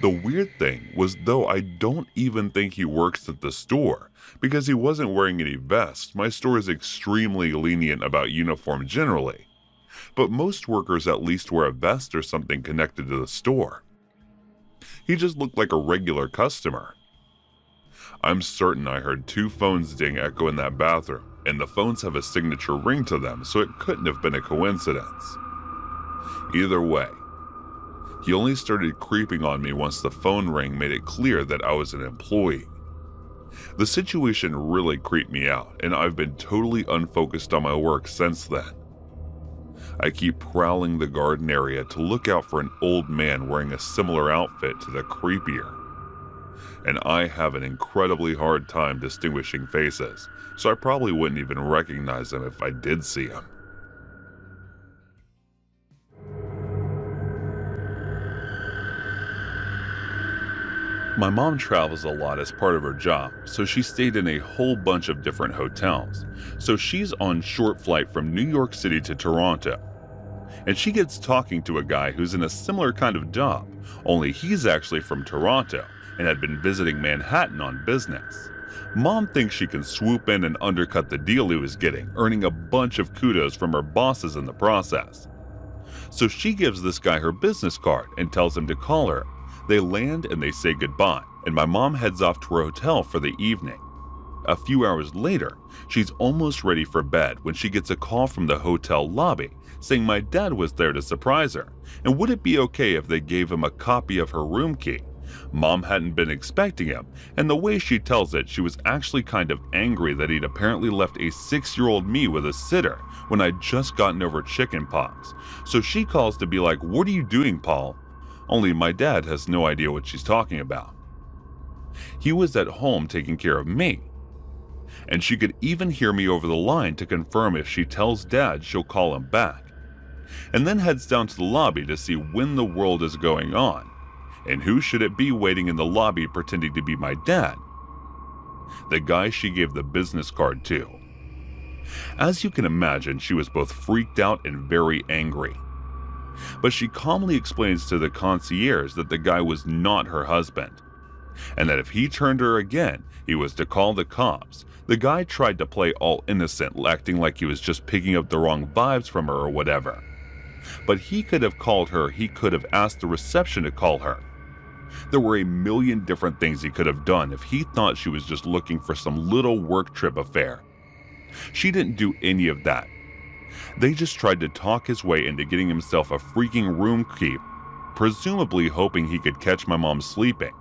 The weird thing was, though I don't even think he works at the store, because he wasn't wearing any vest. My store is extremely lenient about uniform generally, but most workers at least wear a vest or something connected to the store. He just looked like a regular customer. I'm certain I heard 2 phones ding echo in that bathroom, and the phones have a signature ring to them, so it couldn't have been a coincidence. Either way, he only started creeping on me once the phone ring made it clear that I was an employee. The situation really creeped me out, and I've been totally unfocused on my work since then. I keep prowling the garden area to look out for an old man wearing a similar outfit to the creepier. And I have an incredibly hard time distinguishing faces, so I probably wouldn't even recognize him if I did see him. My mom travels a lot as part of her job, so she stayed in a whole bunch of different hotels. So she's on short flight from New York City to Toronto. And she gets talking to a guy who's in a similar kind of job, only he's actually from Toronto and had been visiting Manhattan on business. Mom thinks she can swoop in and undercut the deal he was getting, earning a bunch of kudos from her bosses in the process. So she gives this guy her business card and tells him to call her. They land and they say goodbye, and my mom heads off to her hotel for the evening. A few hours later, she's almost ready for bed when she gets a call from the hotel lobby saying my dad was there to surprise her, and would it be okay if they gave him a copy of her room key. Mom hadn't been expecting him, and the way she tells it, she was actually kind of angry that he'd apparently left a 6-year-old me with a sitter when I'd just gotten over chicken pox. So she calls to be like, "What are you doing, Paul?" Only my dad has no idea what she's talking about. He was at home taking care of me. And she could even hear me over the line to confirm if she tells Dad she'll call him back. And then heads down to the lobby to see when the world is going on. And who should it be waiting in the lobby pretending to be my dad? The guy she gave the business card to. As you can imagine, she was both freaked out and very angry. But she calmly explains to the concierge that the guy was not her husband, and that if he turned her again, he was to call the cops. The guy tried to play all innocent, acting like he was just picking up the wrong vibes from her or whatever. But he could have called her, he could have asked the reception to call her. There were a million different things he could have done if he thought she was just looking for some little work trip affair. She didn't do any of that. They just tried to talk his way into getting himself a freaking room key, presumably hoping he could catch my mom sleeping.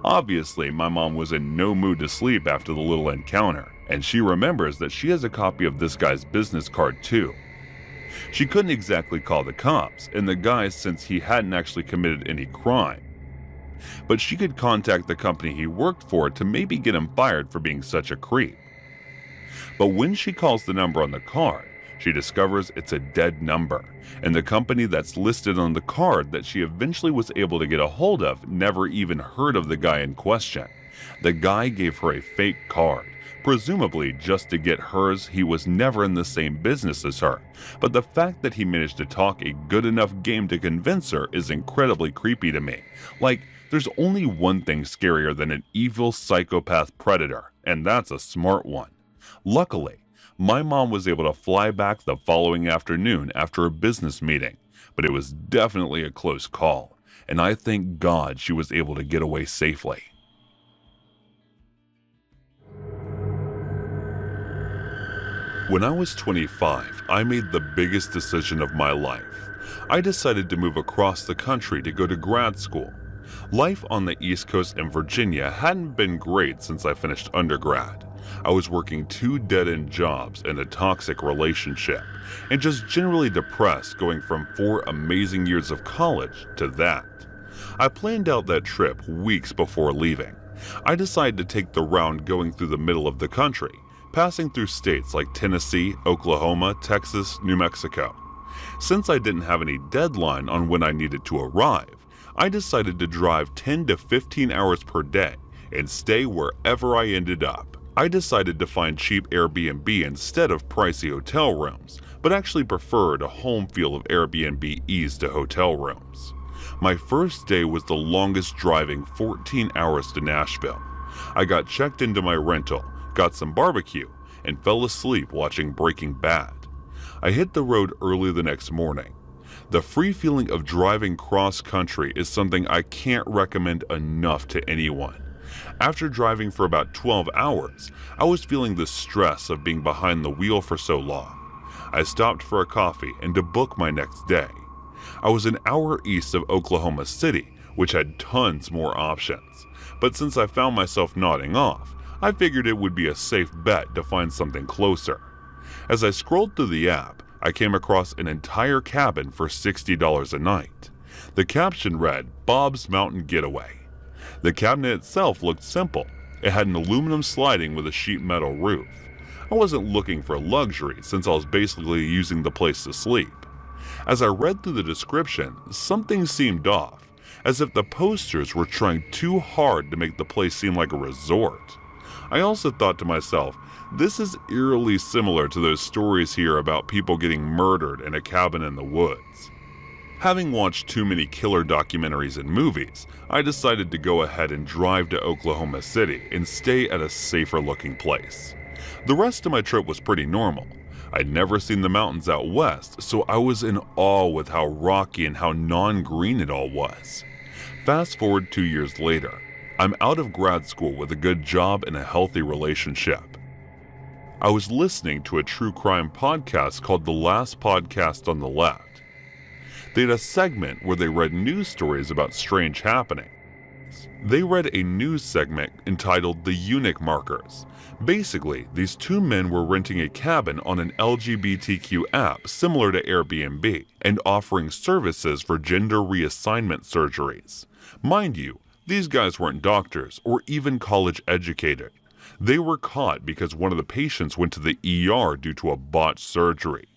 Obviously, my mom was in no mood to sleep after the little encounter, and she remembers that she has a copy of this guy's business card too. She couldn't exactly call the cops, and the guy, since he hadn't actually committed any crime. But she could contact the company he worked for to maybe get him fired for being such a creep. But when she calls the number on the card, she discovers it's a dead number, and the company that's listed on the card that she eventually was able to get a hold of never even heard of the guy in question. The guy gave her a fake card, presumably just to get hers. He was never in the same business as her, but the fact that he managed to talk a good enough game to convince her is incredibly creepy to me. Like, there's only one thing scarier than an evil psychopath predator, and that's a smart one. Luckily, My mom was able to fly back the following afternoon after a business meeting, but it was definitely a close call, and I thank God she was able to get away safely. When I was 25, I made the biggest decision of my life. I decided to move across the country to go to grad school. Life on the East Coast in Virginia hadn't been great since I finished undergrad. I was working 2 dead-end jobs and a toxic relationship, and just generally depressed going from 4 amazing years of college to that. I planned out that trip weeks before leaving. I decided to take the round going through the middle of the country, passing through states like Tennessee, Oklahoma, Texas, New Mexico. Since I didn't have any deadline on when I needed to arrive, I decided to drive 10 to 15 hours per day and stay wherever I ended up. I decided to find cheap Airbnb instead of pricey hotel rooms, but actually preferred a home feel of Airbnb ease to hotel rooms. My first day was the longest, driving 14 hours to Nashville. I got checked into my rental, got some barbecue, and fell asleep watching Breaking Bad. I hit the road early the next morning. The free feeling of driving cross-country is something I can't recommend enough to anyone. After driving for about 12 hours, I was feeling the stress of being behind the wheel for so long. I stopped for a coffee and to book my next day. I was an hour east of Oklahoma City, which had tons more options. But since I found myself nodding off, I figured it would be a safe bet to find something closer. As I scrolled through the app, I came across an entire cabin for $60 a night. The caption read, "Bob's Mountain Getaway." The cabinet itself looked simple. It had an aluminum sliding with a sheet metal roof. I wasn't looking for luxury since I was basically using the place to sleep. As I read through the description, something seemed off, as if the posters were trying too hard to make the place seem like a resort. I also thought to myself, this is eerily similar to those stories here about people getting murdered in a cabin in the woods. Having watched too many killer documentaries and movies, I decided to go ahead and drive to Oklahoma City and stay at a safer looking place. The rest of my trip was pretty normal. I'd never seen the mountains out west, so I was in awe with how rocky and how non-green it all was. Fast forward 2 years later, I'm out of grad school with a good job and a healthy relationship. I was listening to a true crime podcast called The Last Podcast on the Left. They had a segment where they read news stories about strange happenings. They read a news segment entitled The Eunuch Markers. Basically, these 2 men were renting a cabin on an LGBTQ app similar to Airbnb and offering services for gender reassignment surgeries. Mind you, these guys weren't doctors or even college educated. They were caught because one of the patients went to the ER due to a botched surgery.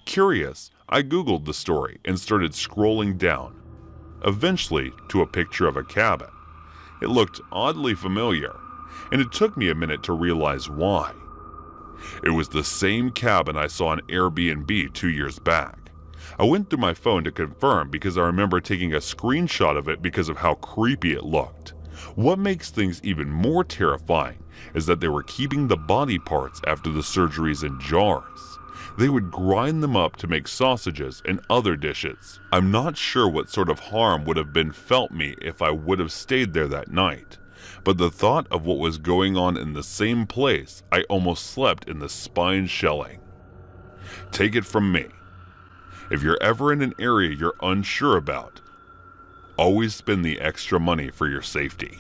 Curious, I googled the story and started scrolling down, eventually to a picture of a cabin. It looked oddly familiar, and it took me a minute to realize why. It was the same cabin I saw on Airbnb 2 years back. I went through my phone to confirm because I remember taking a screenshot of it because of how creepy it looked. What makes things even more terrifying is that they were keeping the body parts after the surgeries in jars. They would grind them up to make sausages and other dishes. I'm not sure what sort of harm would have been felt me if I would have stayed there that night, but the thought of what was going on in the same place, I almost slept in the spine shelling. Take it from me. If you're ever in an area you're unsure about, always spend the extra money for your safety.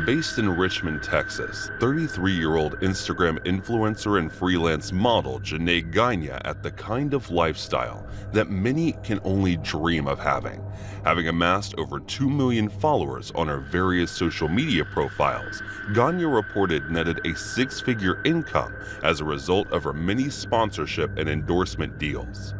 Based in Richmond, Texas, 33-year-old Instagram influencer and freelance model Janae Gagne at the kind of lifestyle that many can only dream of having amassed over 2 million followers on her various social media profiles. Gagne reported netted a 6-figure income as a result of her many sponsorship and endorsement deals.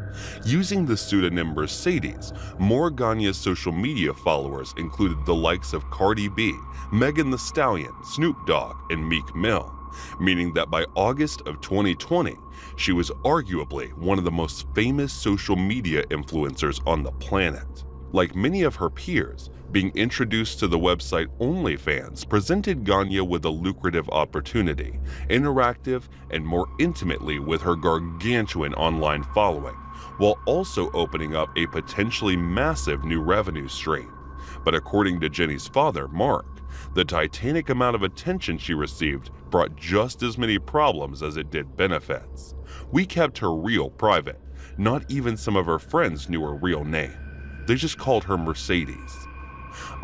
Using the pseudonym Mercedes, more Gagne's social media followers included the likes of Cardi B, Megan Thee Stallion, Snoop Dogg, and Meek Mill, meaning that by August of 2020, she was arguably one of the most famous social media influencers on the planet. Like many of her peers, being introduced to the website OnlyFans presented Gagne with a lucrative opportunity, interactive and more intimately with her gargantuan online following, while also opening up a potentially massive new revenue stream. But according to Jenny's father, Mark, the titanic amount of attention she received brought just as many problems as it did benefits. We kept her real private. Not even some of her friends knew her real name. They just called her Mercedes.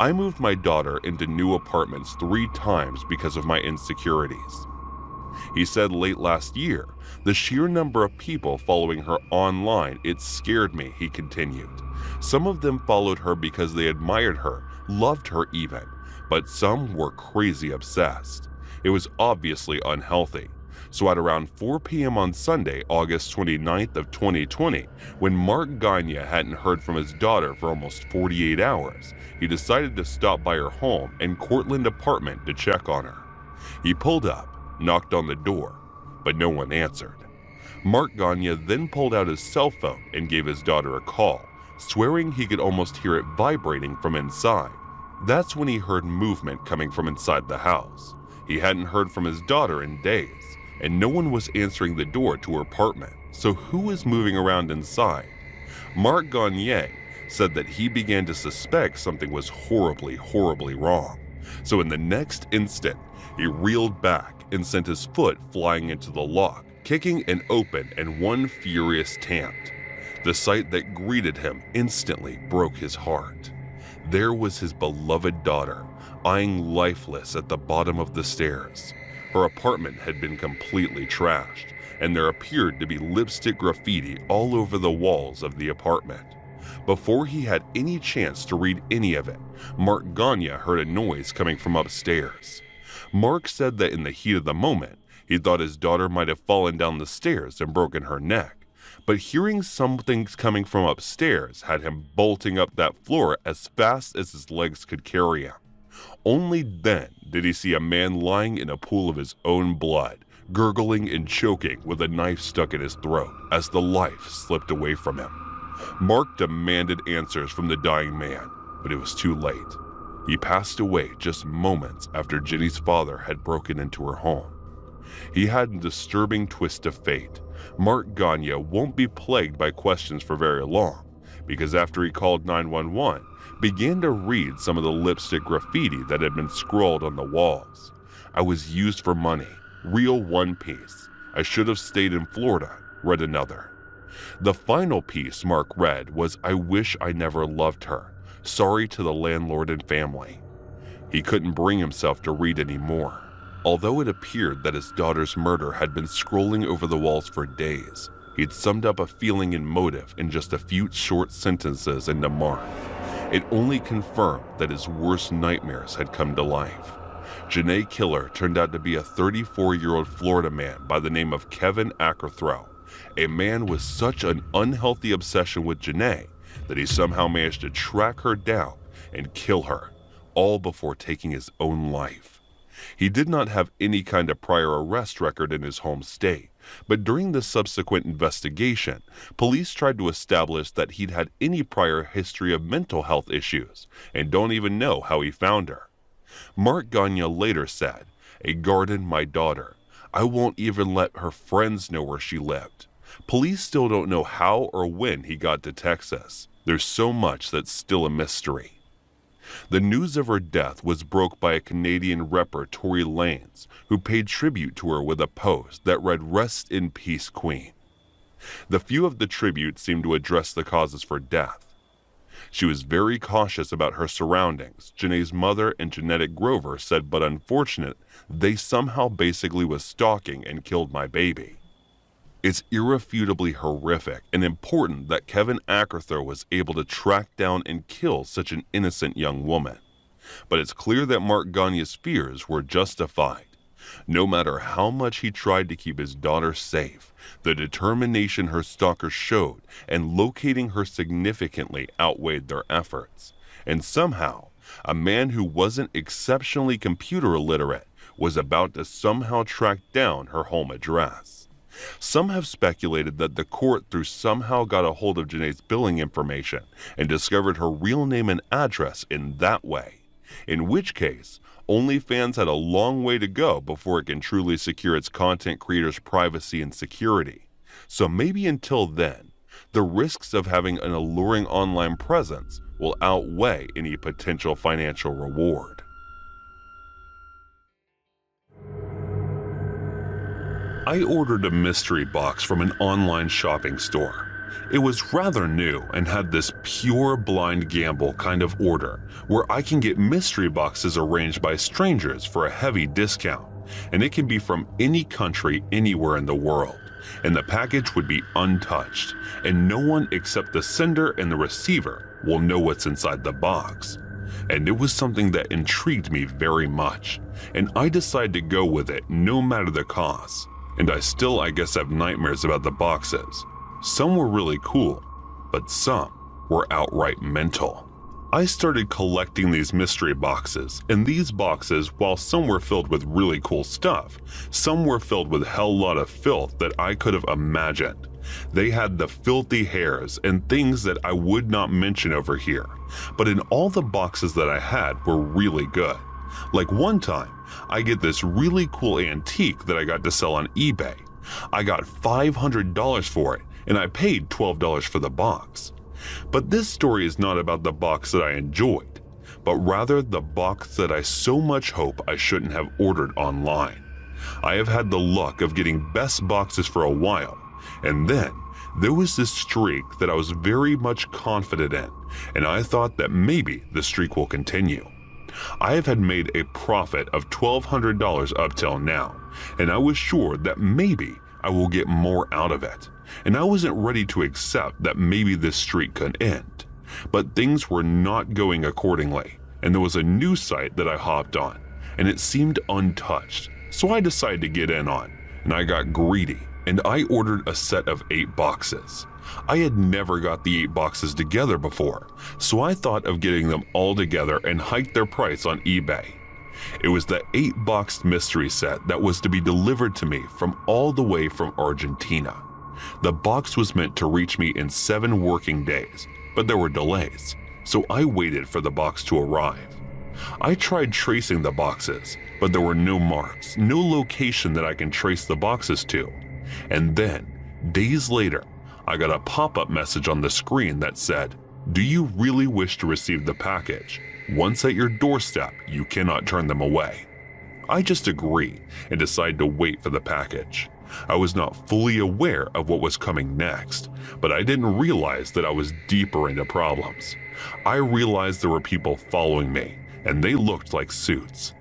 I moved my daughter into new apartments 3 times because of my insecurities. He said late last year, the sheer number of people following her online, it scared me, he continued. Some of them followed her because they admired her, loved her even, but some were crazy obsessed. It was obviously unhealthy. So at around 4 p.m. on Sunday, August 29th of 2020, when Mark Gagne hadn't heard from his daughter for almost 48 hours, he decided to stop by her home in Cortland apartment to check on her. He pulled up, knocked on the door, but no one answered. Mark Gagne then pulled out his cell phone and gave his daughter a call, swearing he could almost hear it vibrating from inside. That's when he heard movement coming from inside the house. He hadn't heard from his daughter in days, and no one was answering the door to her apartment, so who was moving around inside? Mark Gagne said that he began to suspect something was horribly wrong. So in the next instant, he reeled back and sent his foot flying into the lock, kicking it open in one furious taunt. The sight that greeted him instantly broke his heart. There was his beloved daughter, eyeing lifeless at the bottom of the stairs. Her apartment had been completely trashed, and there appeared to be lipstick graffiti all over the walls of the apartment. Before he had any chance to read any of it, Mark Gagne heard a noise coming from upstairs. Mark said that in the heat of the moment, he thought his daughter might have fallen down the stairs and broken her neck, but hearing something coming from upstairs had him bolting up that floor as fast as his legs could carry him. Only then did he see a man lying in a pool of his own blood, gurgling and choking with a knife stuck in his throat as the life slipped away from him. Mark demanded answers from the dying man, but it was too late. He passed away just moments after Jenny's father had broken into her home. He had a disturbing twist of fate. Mark Gagne won't be plagued by questions for very long, because after he called 911, began to read some of the lipstick graffiti that had been scrawled on the walls. I was used for money, real one piece. I should have stayed in Florida, read another. The final piece Mark read was, I wish I never loved her. Sorry to the landlord and family. He couldn't bring himself to read any more. Although it appeared that his daughter's murder had been scrolling over the walls for days, he'd summed up a feeling and motive in just a few short sentences into Mark. It only confirmed that his worst nightmares had come to life. Janae Killer turned out to be a 34-year-old Florida man by the name of Kevin Ackerthrow, a man with such an unhealthy obsession with Janae that he somehow managed to track her down and kill her, all before taking his own life. He did not have any kind of prior arrest record in his home state, but during the subsequent investigation, police tried to establish that he'd had any prior history of mental health issues and don't even know how he found her. Mark Gagne later said, "A garden, my daughter. I won't even let her friends know where she lived." Police still don't know how or when he got to Texas. There's so much that's still a mystery. The news of her death was broke by a Canadian rapper, Tory Lanez, who paid tribute to her with a post that read, "Rest in peace, Queen." The few of the tributes seemed to address the causes for death. She was very cautious about her surroundings, Janae's mother and Jeanette Grover said, but unfortunate, they somehow basically was stalking and killed my baby. It's irrefutably horrific and important that Kevin Ackerthrow was able to track down and kill such an innocent young woman. But it's clear that Mark Gagne's fears were justified. No matter how much he tried to keep his daughter safe, the determination her stalkers showed and locating her significantly outweighed their efforts. And somehow, a man who wasn't exceptionally computer illiterate was about to somehow track down her home address. Some have speculated that the court somehow got a hold of Janae's billing information and discovered her real name and address in that way, in which case, OnlyFans had a long way to go before it can truly secure its content creators' privacy and security. So maybe until then, the risks of having an alluring online presence will outweigh any potential financial reward. I ordered a mystery box from an online shopping store. It was rather new and had this pure blind gamble kind of order where I can get mystery boxes arranged by strangers for a heavy discount, and it can be from any country anywhere in the world, and the package would be untouched, and no one except the sender and the receiver will know what's inside the box. And it was something that intrigued me very much, and I decided to go with it no matter the cost. And I guess have nightmares about the boxes. Some were really cool, but some were outright mental. I started collecting these mystery boxes, and these boxes, while some were filled with really cool stuff, some were filled with a hell lot of filth that I could have imagined. They had the filthy hairs and things that I would not mention over here, but in all the boxes that I had were really good. Like one time, I get this really cool antique that I got to sell on eBay. I got $500 for it, and I paid $12 for the box. But this story is not about the box that I enjoyed, but rather the box that I so much hope I shouldn't have ordered online. I have had the luck of getting best boxes for a while, and then there was this streak that I was very much confident in, and I thought that maybe the streak will continue. I have had made a profit of $1,200 up till now, and I was sure that maybe I will get more out of it, and I wasn't ready to accept that maybe this streak could end. But things were not going accordingly, and there was a new site that I hopped on, and it seemed untouched, so I decided to get in on, and I got greedy, and I ordered a set of 8 boxes. I had never got the 8 boxes together before, so I thought of getting them all together and hiked their price on eBay. It was the 8-box mystery set that was to be delivered to me from all the way from Argentina. The box was meant to reach me in 7 working days, but there were delays, so I waited for the box to arrive. I tried tracing the boxes, but there were no marks, no location that I can trace the boxes to. And then, days later, I got a pop-up message on the screen that said, "Do you really wish to receive the package? Once at your doorstep, you cannot turn them away." I just agreed and decided to wait for the package. I was not fully aware of what was coming next, but I didn't realize that I was deeper into problems. I realized there were people following me, and they looked like suits.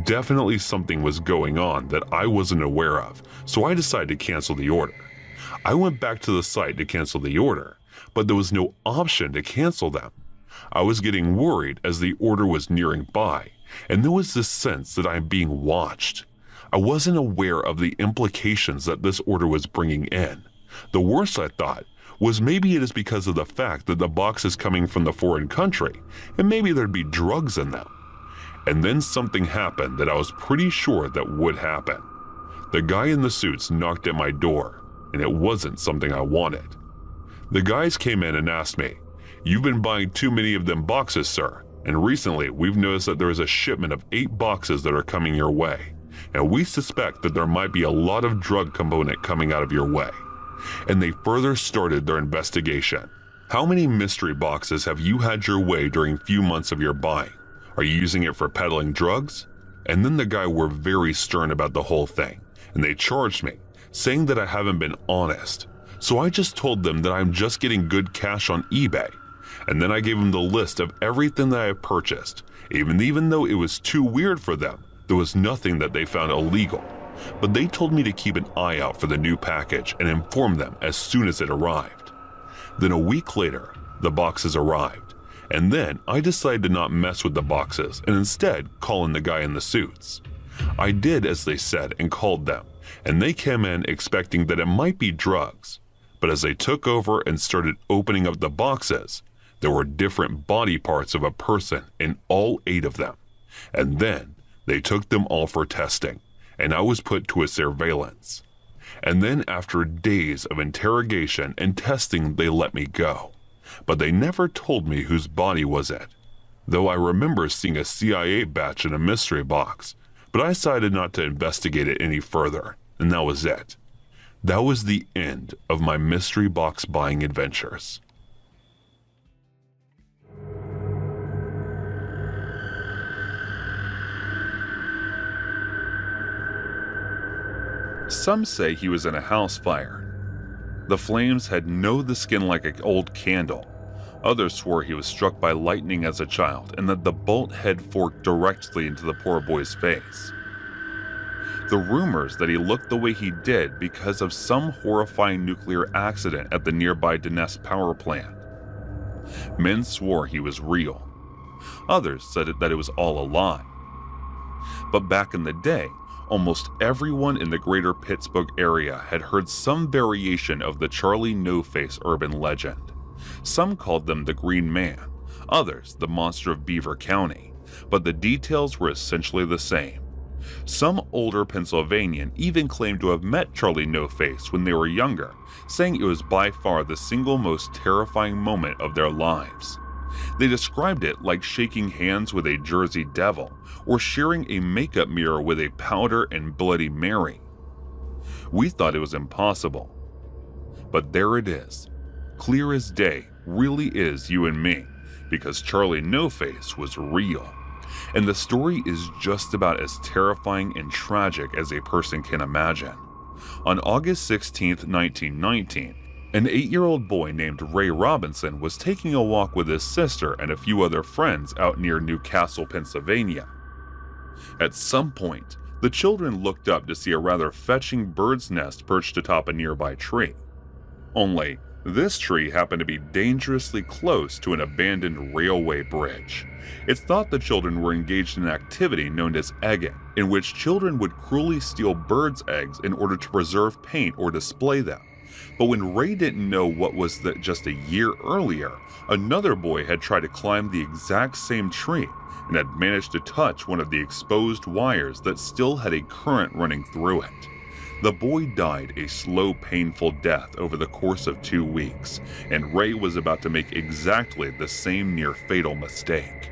Definitely something was going on that I wasn't aware of, so I decided to cancel the order. I went back to the site to cancel the order, but there was no option to cancel them. I was getting worried as the order was nearing by, and there was this sense that I'm being watched. I wasn't aware of the implications that this order was bringing in. The worst, I thought, was maybe it is because of the fact that the box is coming from the foreign country, and maybe there'd be drugs in them. And then something happened that I was pretty sure that would happen. The guy in the suits knocked at my door, and it wasn't something I wanted. The guys came in and asked me, "You've been buying too many of them boxes, sir, and recently we've noticed that there is a shipment of 8 boxes that are coming your way, and we suspect that there might be a lot of drug component coming out of your way." And they further started their investigation. "How many mystery boxes have you had your way during few months of your buying? Are you using it for peddling drugs?" And then the guy were very stern about the whole thing, and they charged me, saying that I haven't been honest. So I just told them that I'm just getting good cash on eBay, and then I gave them the list of everything that I have purchased. Even though it was too weird for them, there was nothing that they found illegal. But they told me to keep an eye out for the new package and inform them as soon as it arrived. Then a week later, the boxes arrived, and then I decided to not mess with the boxes and instead call in the guy in the suits. I did as they said and called them, and they came in expecting that it might be drugs. But as they took over and started opening up the boxes, there were different body parts of a person in all 8 of them. And then they took them all for testing, and I was put to a surveillance. And then after days of interrogation and testing, they let me go. But they never told me whose body was it. Though I remember seeing a CIA badge in a mystery box, but I decided not to investigate it any further, and that was it. That was the end of my mystery box buying adventures. Some say he was in a house fire. The flames had gnawed the skin like an old candle. Others swore he was struck by lightning as a child and that the bolt head forked directly into the poor boy's face. The rumors that he looked the way he did because of some horrifying nuclear accident at the nearby Donetsk power plant. Men swore he was real. Others said that it was all a lie. But back in the day, almost everyone in the greater Pittsburgh area had heard some variation of the Charlie No-Face urban legend. Some called them the Green Man, others the Monster of Beaver County, but the details were essentially the same. Some older Pennsylvanian even claimed to have met Charlie No-Face when they were younger, saying it was by far the single most terrifying moment of their lives. They described it like shaking hands with a Jersey Devil or sharing a makeup mirror with a Powder and Bloody Mary. We thought it was impossible. But there it is. Clear as day, really is you and me, because Charlie No-Face was real. And the story is just about as terrifying and tragic as a person can imagine. On August 16, 1919, an 8-year-old boy named Ray Robinson was taking a walk with his sister and a few other friends out near New Castle, Pennsylvania. At some point, the children looked up to see a rather fetching bird's nest perched atop a nearby tree. Only, this tree happened to be dangerously close to an abandoned railway bridge. It's thought the children were engaged in an activity known as egging, in which children would cruelly steal birds' eggs in order to preserve paint or display them. But when Ray didn't know what was that just a year earlier, another boy had tried to climb the exact same tree and had managed to touch one of the exposed wires that still had a current running through it. The boy died a slow, painful death over the course of 2 weeks, and Ray was about to make exactly the same near-fatal mistake.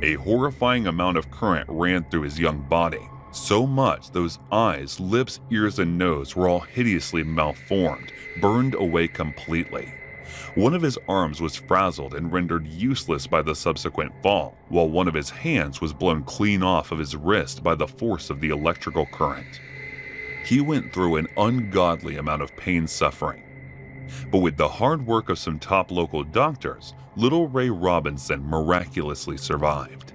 A horrifying amount of current ran through his young body, so much those eyes, lips, ears, and nose were all hideously malformed, burned away completely. One of his arms was frazzled and rendered useless by the subsequent fall, while one of his hands was blown clean off of his wrist by the force of the electrical current. He went through an ungodly amount of pain suffering. But with the hard work of some top local doctors, little Ray Robinson miraculously survived.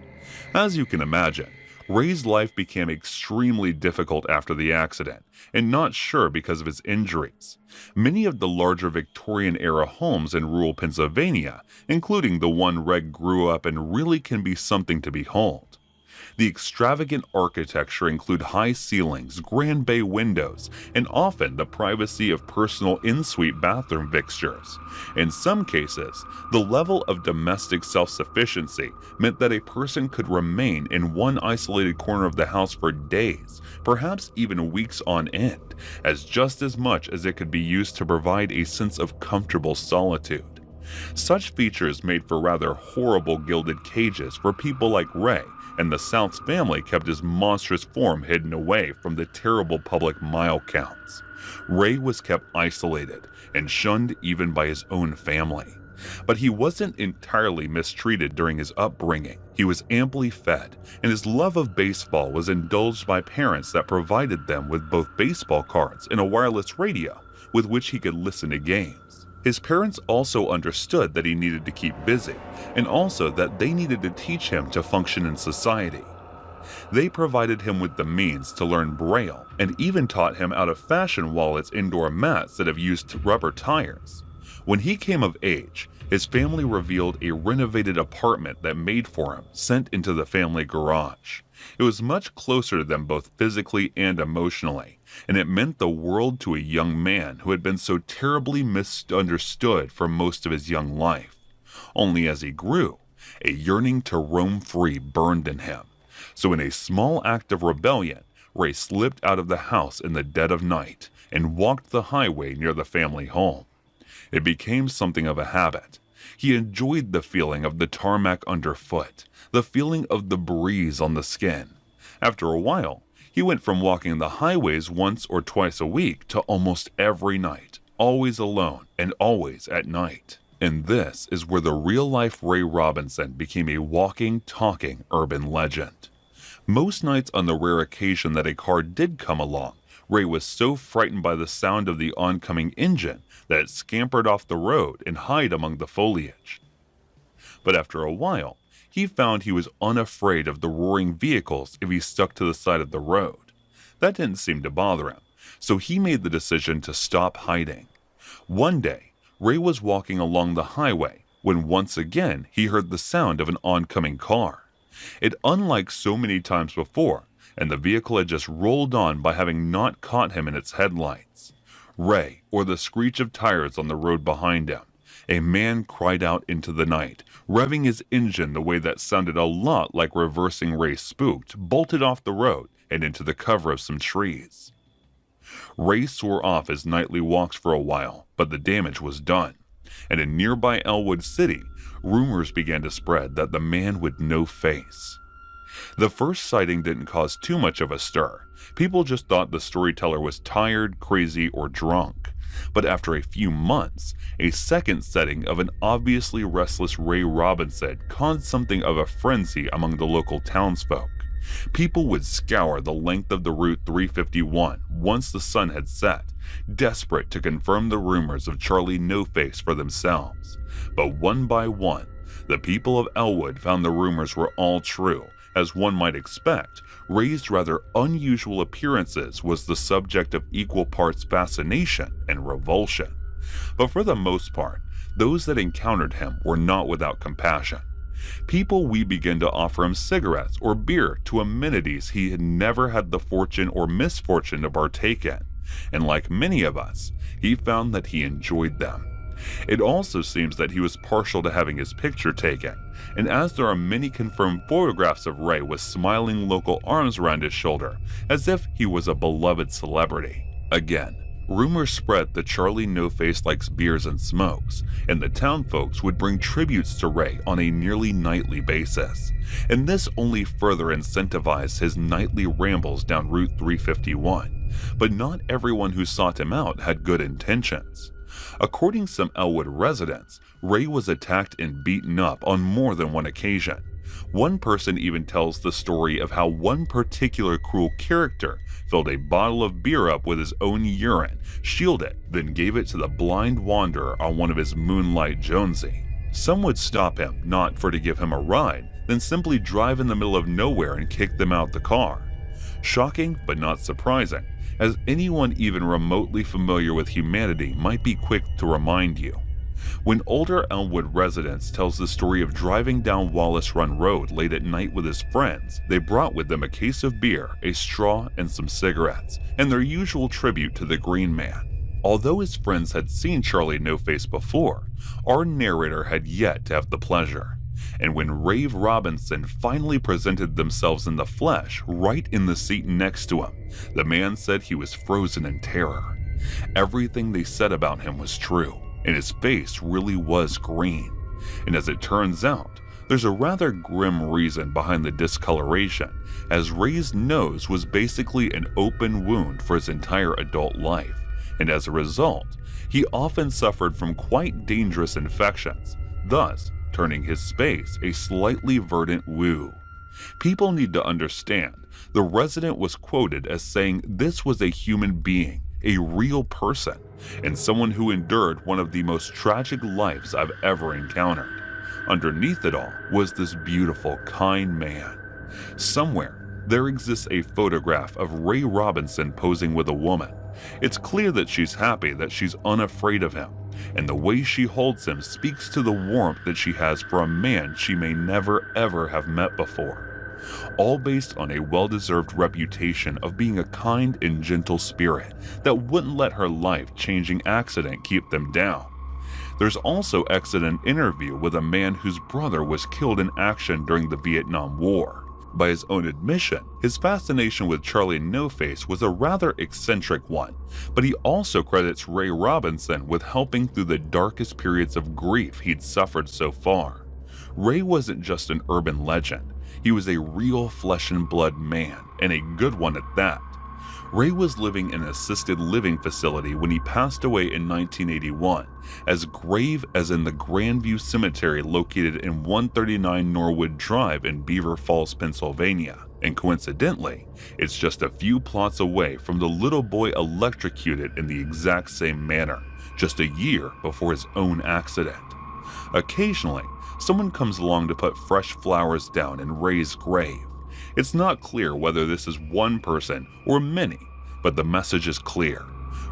As you can imagine, Ray's life became extremely difficult after the accident, and not sure because of his injuries. Many of the larger Victorian-era homes in rural Pennsylvania, including the one Ray grew up in, really can be something to behold. The extravagant architecture include high ceilings, grand bay windows, and often the privacy of personal in-suite bathroom fixtures. In some cases, the level of domestic self-sufficiency meant that a person could remain in one isolated corner of the house for days, perhaps even weeks on end, as just as much as it could be used to provide a sense of comfortable solitude. Such features made for rather horrible gilded cages for people like Ray, and the South's family kept his monstrous form hidden away from the terrible public mile counts. Ray was kept isolated and shunned even by his own family. But he wasn't entirely mistreated during his upbringing. He was amply fed, and his love of baseball was indulged by parents that provided them with both baseball cards and a wireless radio with which he could listen to games. His parents also understood that he needed to keep busy, and also that they needed to teach him to function in society. They provided him with the means to learn Braille, and even taught him out-of-fashion wallets indoor mats that have used rubber tires. When he came of age, his family revealed a renovated apartment that made for him, sent into the family garage. It was much closer to them both physically and emotionally, and it meant the world to a young man who had been so terribly misunderstood for most of his young life. Only as he grew, a yearning to roam free burned in him. So in a small act of rebellion, Ray slipped out of the house in the dead of night and walked the highway near the family home. It became something of a habit. He enjoyed the feeling of the tarmac underfoot, the feeling of the breeze on the skin. After a while, he went from walking the highways once or twice a week to almost every night, always alone and always at night. And this is where the real-life Ray Robinson became a walking, talking urban legend. Most nights, on the rare occasion that a car did come along, Ray was so frightened by the sound of the oncoming engine that it scampered off the road and hid among the foliage. But after a while, he found he was unafraid of the roaring vehicles if he stuck to the side of the road. That didn't seem to bother him, so he made the decision to stop hiding. One day, Ray was walking along the highway when once again he heard the sound of an oncoming car. It unlike so many times before, and the vehicle had just rolled on by having not caught him in its headlights. Ray, or the screech of tires on the road behind him. A man cried out into the night, revving his engine the way that sounded a lot like reversing Ray Spooked, bolted off the road and into the cover of some trees. Ray swore off his nightly walks for a while, but the damage was done. And in nearby Elwood City, rumors began to spread that the man with no face. The first sighting didn't cause too much of a stir. People just thought the storyteller was tired, crazy, or drunk. But after a few months, a second sighting of an obviously restless Ray Robinson caused something of a frenzy among the local townsfolk. People would scour the length of the Route 351 once the sun had set, desperate to confirm the rumors of Charlie No-Face for themselves. But one by one, the people of Elwood found the rumors were all true. As one might expect, Ray's rather unusual appearances was the subject of equal parts fascination and revulsion. But for the most part, those that encountered him were not without compassion. People would begin to offer him cigarettes or beer to amenities he had never had the fortune or misfortune to partake in, and like many of us, he found that he enjoyed them. It also seems that he was partial to having his picture taken, and as there are many confirmed photographs of Ray with smiling local arms around his shoulder, as if he was a beloved celebrity. Again, rumors spread that Charlie No-Face likes beers and smokes, and the town folks would bring tributes to Ray on a nearly nightly basis, and this only further incentivized his nightly rambles down Route 351. But not everyone who sought him out had good intentions. According to some Elwood residents, Ray was attacked and beaten up on more than one occasion. One person even tells the story of how one particular cruel character filled a bottle of beer up with his own urine, shielded it, then gave it to the blind wanderer on one of his Moonlight Jonesy. Some would stop him, not for to give him a ride, then simply drive in the middle of nowhere and kick them out the car. Shocking, but not surprising, as anyone even remotely familiar with humanity might be quick to remind you. When older Elmwood residents tells the story of driving down Wallace Run Road late at night with his friends, they brought with them a case of beer, a straw, and some cigarettes, and their usual tribute to the Green Man. Although his friends had seen Charlie No-Face before, our narrator had yet to have the pleasure. And when Ray Robinson finally presented themselves in the flesh right in the seat next to him, the man said he was frozen in terror. Everything they said about him was true, and his face really was green. And as it turns out, there's a rather grim reason behind the discoloration, as Ray's nose was basically an open wound for his entire adult life, and as a result, he often suffered from quite dangerous infections, thus turning his face a slightly verdant woo. People need to understand, the resident was quoted as saying this was a human being, a real person, and someone who endured one of the most tragic lives I've ever encountered. Underneath it all was this beautiful, kind man. Somewhere, there exists a photograph of Ray Robinson posing with a woman. It's clear that she's happy, that she's unafraid of him, and the way she holds him speaks to the warmth that she has for a man she may never ever have met before. All based on a well-deserved reputation of being a kind and gentle spirit that wouldn't let her life-changing accident keep them down. There's also an interview with a man whose brother was killed in action during the Vietnam War. By his own admission, his fascination with Charlie No-Face was a rather eccentric one, but he also credits Ray Robinson with helping through the darkest periods of grief he'd suffered so far. Ray wasn't just an urban legend, he was a real flesh and blood man, and a good one at that. Ray was living in an assisted living facility when he passed away in 1981, as grave as in the Grandview Cemetery located in 139 Norwood Drive in Beaver Falls, Pennsylvania. And coincidentally, it's just a few plots away from the little boy electrocuted in the exact same manner, just a year before his own accident. Occasionally, someone comes along to put fresh flowers down in Ray's grave. It's not clear whether this is one person or many, but the message is clear.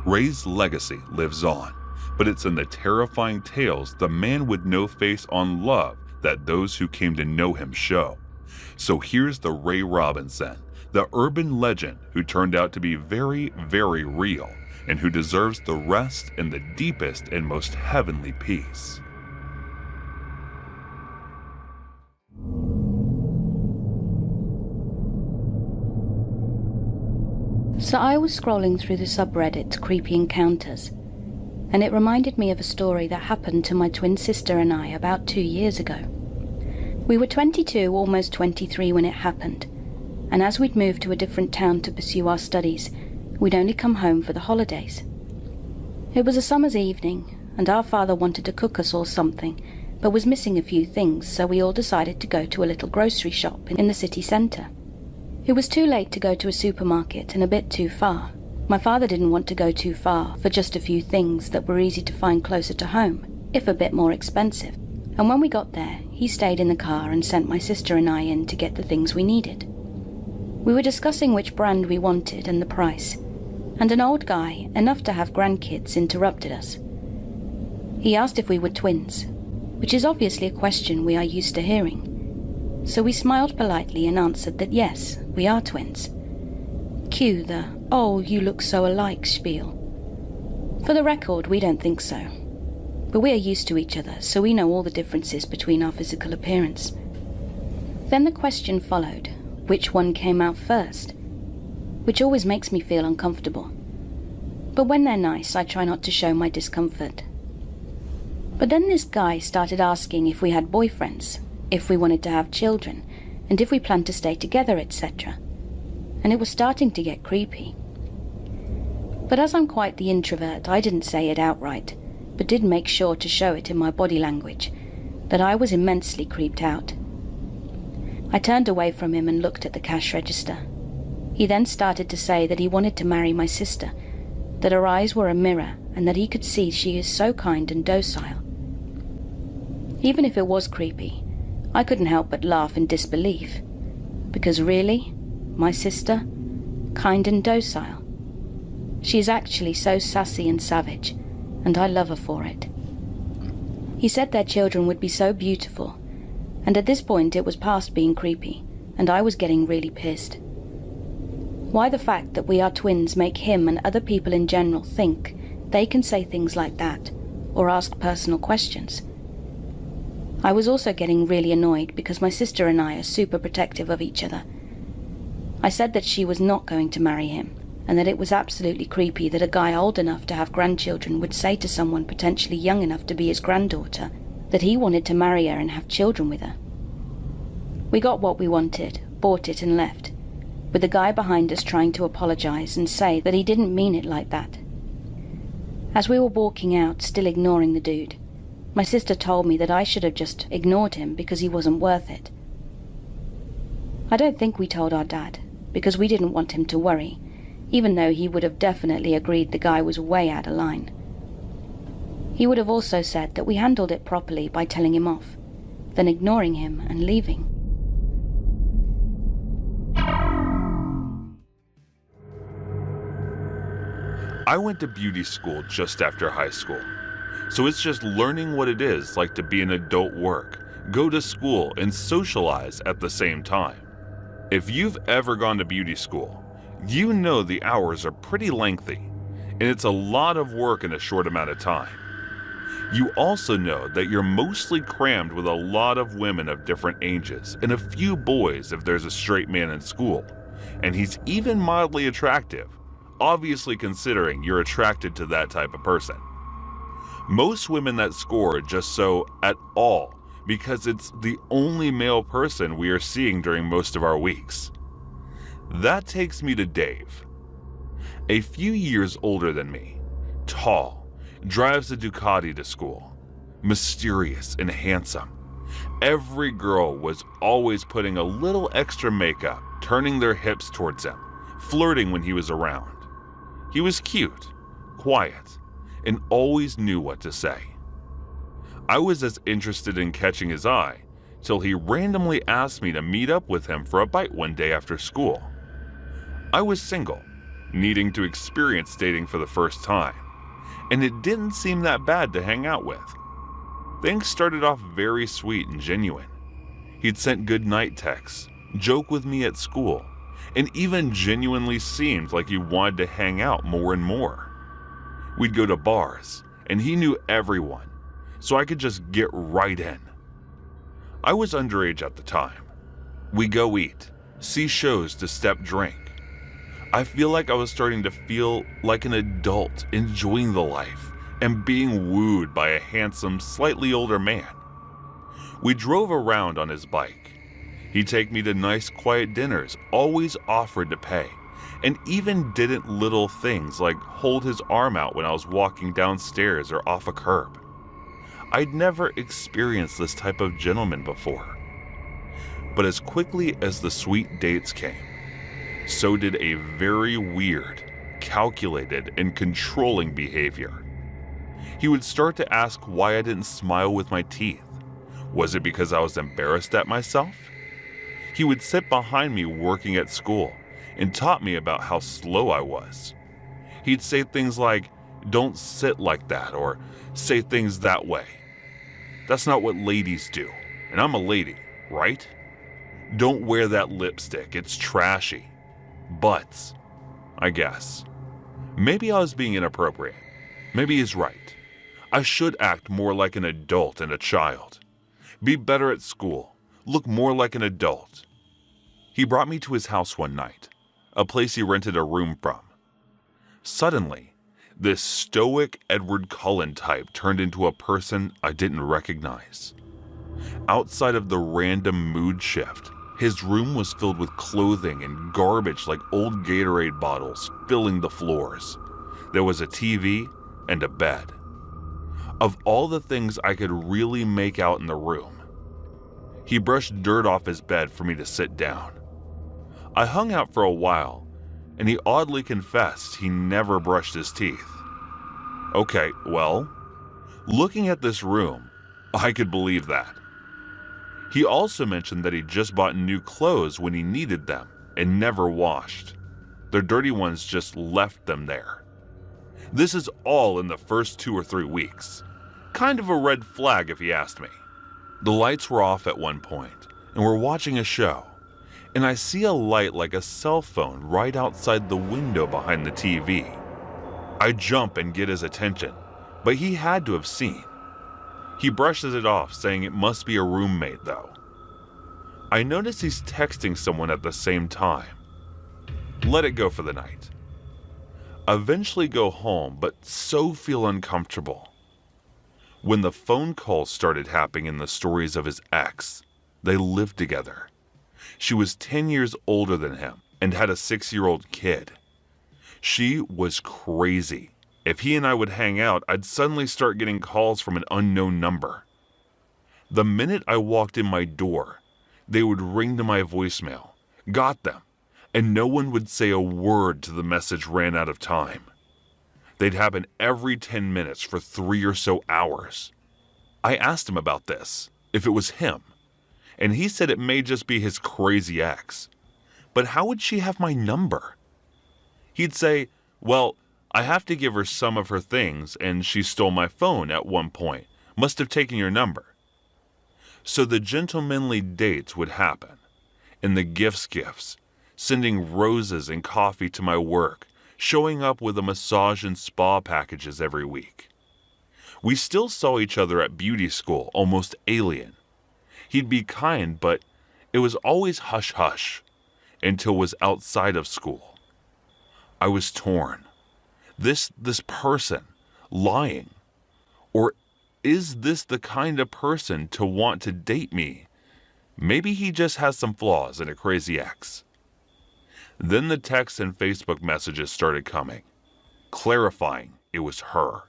Ray's legacy lives on, but it's in the terrifying tales the man with no face on love that those who came to know him show. So here's the Ray Robinson, the urban legend who turned out to be very, very real, and who deserves the rest in the deepest and most heavenly peace. So I was scrolling through the subreddit Creepy Encounters, and it reminded me of a story that happened to my twin sister and I about 2 years ago. We were 22, almost 23 when it happened, and as we'd moved to a different town to pursue our studies, we'd only come home for the holidays. It was a summer's evening, and our father wanted to cook us all something, but was missing a few things, so we all decided to go to a little grocery shop in the city centre. It was too late to go to a supermarket and a bit too far. My father didn't want to go too far for just a few things that were easy to find closer to home, if a bit more expensive. And when we got there, he stayed in the car and sent my sister and I in to get the things we needed. We were discussing which brand we wanted and the price, and an old guy, enough to have grandkids, interrupted us. He asked if we were twins, which is obviously a question we are used to hearing. So we smiled politely and answered that yes, we are twins. Cue the, "Oh, you look so alike" spiel. For the record, we don't think so. But we are used to each other, so we know all the differences between our physical appearance. Then the question followed, which one came out first? Which always makes me feel uncomfortable. But when they're nice, I try not to show my discomfort. But then this guy started asking if we had boyfriends, if we wanted to have children, and if we planned to stay together, etc. And it was starting to get creepy. But as I'm quite the introvert, I didn't say it outright, but did make sure to show it in my body language, that I was immensely creeped out. I turned away from him and looked at the cash register. He then started to say that he wanted to marry my sister, that her eyes were a mirror, and that he could see she is so kind and docile. Even if it was creepy, I couldn't help but laugh in disbelief, because really, my sister, kind and docile. She is actually so sassy and savage, and I love her for it. He said their children would be so beautiful, and at this point it was past being creepy, and I was getting really pissed. Why the fact that we are twins make him and other people in general think they can say things like that, or ask personal questions. I was also getting really annoyed because my sister and I are super protective of each other. I said that she was not going to marry him, and that it was absolutely creepy that a guy old enough to have grandchildren would say to someone potentially young enough to be his granddaughter that he wanted to marry her and have children with her. We got what we wanted, bought it and left, with the guy behind us trying to apologize and say that he didn't mean it like that. As we were walking out, still ignoring the dude, my sister told me that I should have just ignored him because he wasn't worth it. I don't think we told our dad, because we didn't want him to worry, even though he would have definitely agreed the guy was way out of line. He would have also said that we handled it properly by telling him off, then ignoring him and leaving. I went to beauty school just after high school. So it's just learning what it is like to be an adult work, go to school, and socialize at the same time. If you've ever gone to beauty school, you know the hours are pretty lengthy, and it's a lot of work in a short amount of time. You also know that you're mostly crammed with a lot of women of different ages and a few boys if there's a straight man in school, and he's even mildly attractive, obviously considering you're attracted to that type of person. Most women that score just so at all because it's the only male person we are seeing during most of our weeks. That takes me to Dave. A few years older than me, tall, drives a Ducati to school, mysterious and handsome. Every girl was always putting a little extra makeup, turning their hips towards him, flirting when he was around. He was cute, quiet, and always knew what to say. I was as interested in catching his eye till he randomly asked me to meet up with him for a bite one day after school. I was single, needing to experience dating for the first time, and it didn't seem that bad to hang out with. Things started off very sweet and genuine. He'd sent good night texts, joke with me at school, and even genuinely seemed like he wanted to hang out more and more. We'd go to bars, and he knew everyone, so I could just get right in. I was underage at the time. We go eat, see shows to step drink. I feel like I was starting to feel like an adult enjoying the life and being wooed by a handsome, slightly older man. We drove around on his bike. He'd take me to nice, quiet dinners, always offered to pay, and even didn't little things like hold his arm out when I was walking downstairs or off a curb. I'd never experienced this type of gentleman before. But as quickly as the sweet dates came, so did a very weird, calculated, and controlling behavior. He would start to ask why I didn't smile with my teeth. Was it because I was embarrassed at myself? He would sit behind me working at school and taught me about how slow I was. He'd say things like, "Don't sit like that," or "Say things that way. That's not what ladies do, and I'm a lady, right? Don't wear that lipstick, it's trashy." Butts, I guess. Maybe I was being inappropriate. Maybe he's right. I should act more like an adult and a child. Be better at school. Look more like an adult. He brought me to his house one night, a place he rented a room from. Suddenly, this stoic Edward Cullen type turned into a person I didn't recognize. Outside of the random mood shift, his room was filled with clothing and garbage like old Gatorade bottles filling the floors. There was a TV and a bed. Of all the things I could really make out in the room, he brushed dirt off his bed for me to sit down. I hung out for a while, and he oddly confessed he never brushed his teeth. Okay, well, looking at this room, I could believe that. He also mentioned that he just bought new clothes when he needed them and never washed. The dirty ones just left them there. This is all in the first 2 or 3 weeks. Kind of a red flag if you asked me. The lights were off at one point, and we're watching a show, and I see a light like a cell phone right outside the window behind the TV. I jump and get his attention, but he had to have seen. He brushes it off, saying it must be a roommate though. I notice he's texting someone at the same time. Let it go for the night. Eventually go home, but so feel uncomfortable. When the phone calls started happening in the stories of his ex, they lived together. She was 10 years older than him and had a 6-year-old kid. She was crazy. If he and I would hang out, I'd suddenly start getting calls from an unknown number. The minute I walked in my door, they would ring to my voicemail, got them, and no one would say a word till the message ran out of time. They'd happen every 10 minutes for 3 or so hours. I asked him about this, if it was him, and he said it may just be his crazy ex. But how would she have my number? He'd say, "Well, I have to give her some of her things, and she stole my phone at one point. Must have taken your number." So the gentlemanly dates would happen, and the gifts, sending roses and coffee to my work, showing up with a massage and spa packages every week. We still saw each other at beauty school, almost alien. He'd be kind, but it was always hush-hush until it was outside of school. I was torn. This person, lying. Or is this the kind of person to want to date me? Maybe he just has some flaws and a crazy ex. Then the texts and Facebook messages started coming, clarifying it was her.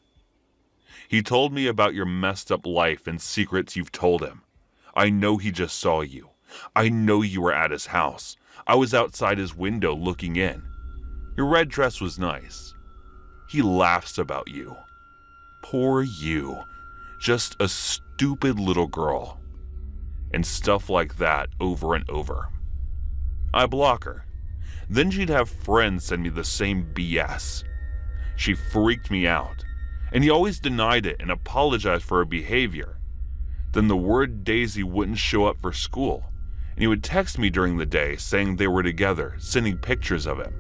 He told me about your messed up life and secrets you've told him. I know he just saw you. I know you were at his house. I was outside his window looking in. Your red dress was nice. He laughs about you. Poor you. Just a stupid little girl. And stuff like that over and over. I block her. Then she'd have friends send me the same BS. She freaked me out. And he always denied it and apologized for her behavior. Then the word Daisy wouldn't show up for school, and he would text me during the day saying they were together, sending pictures of him.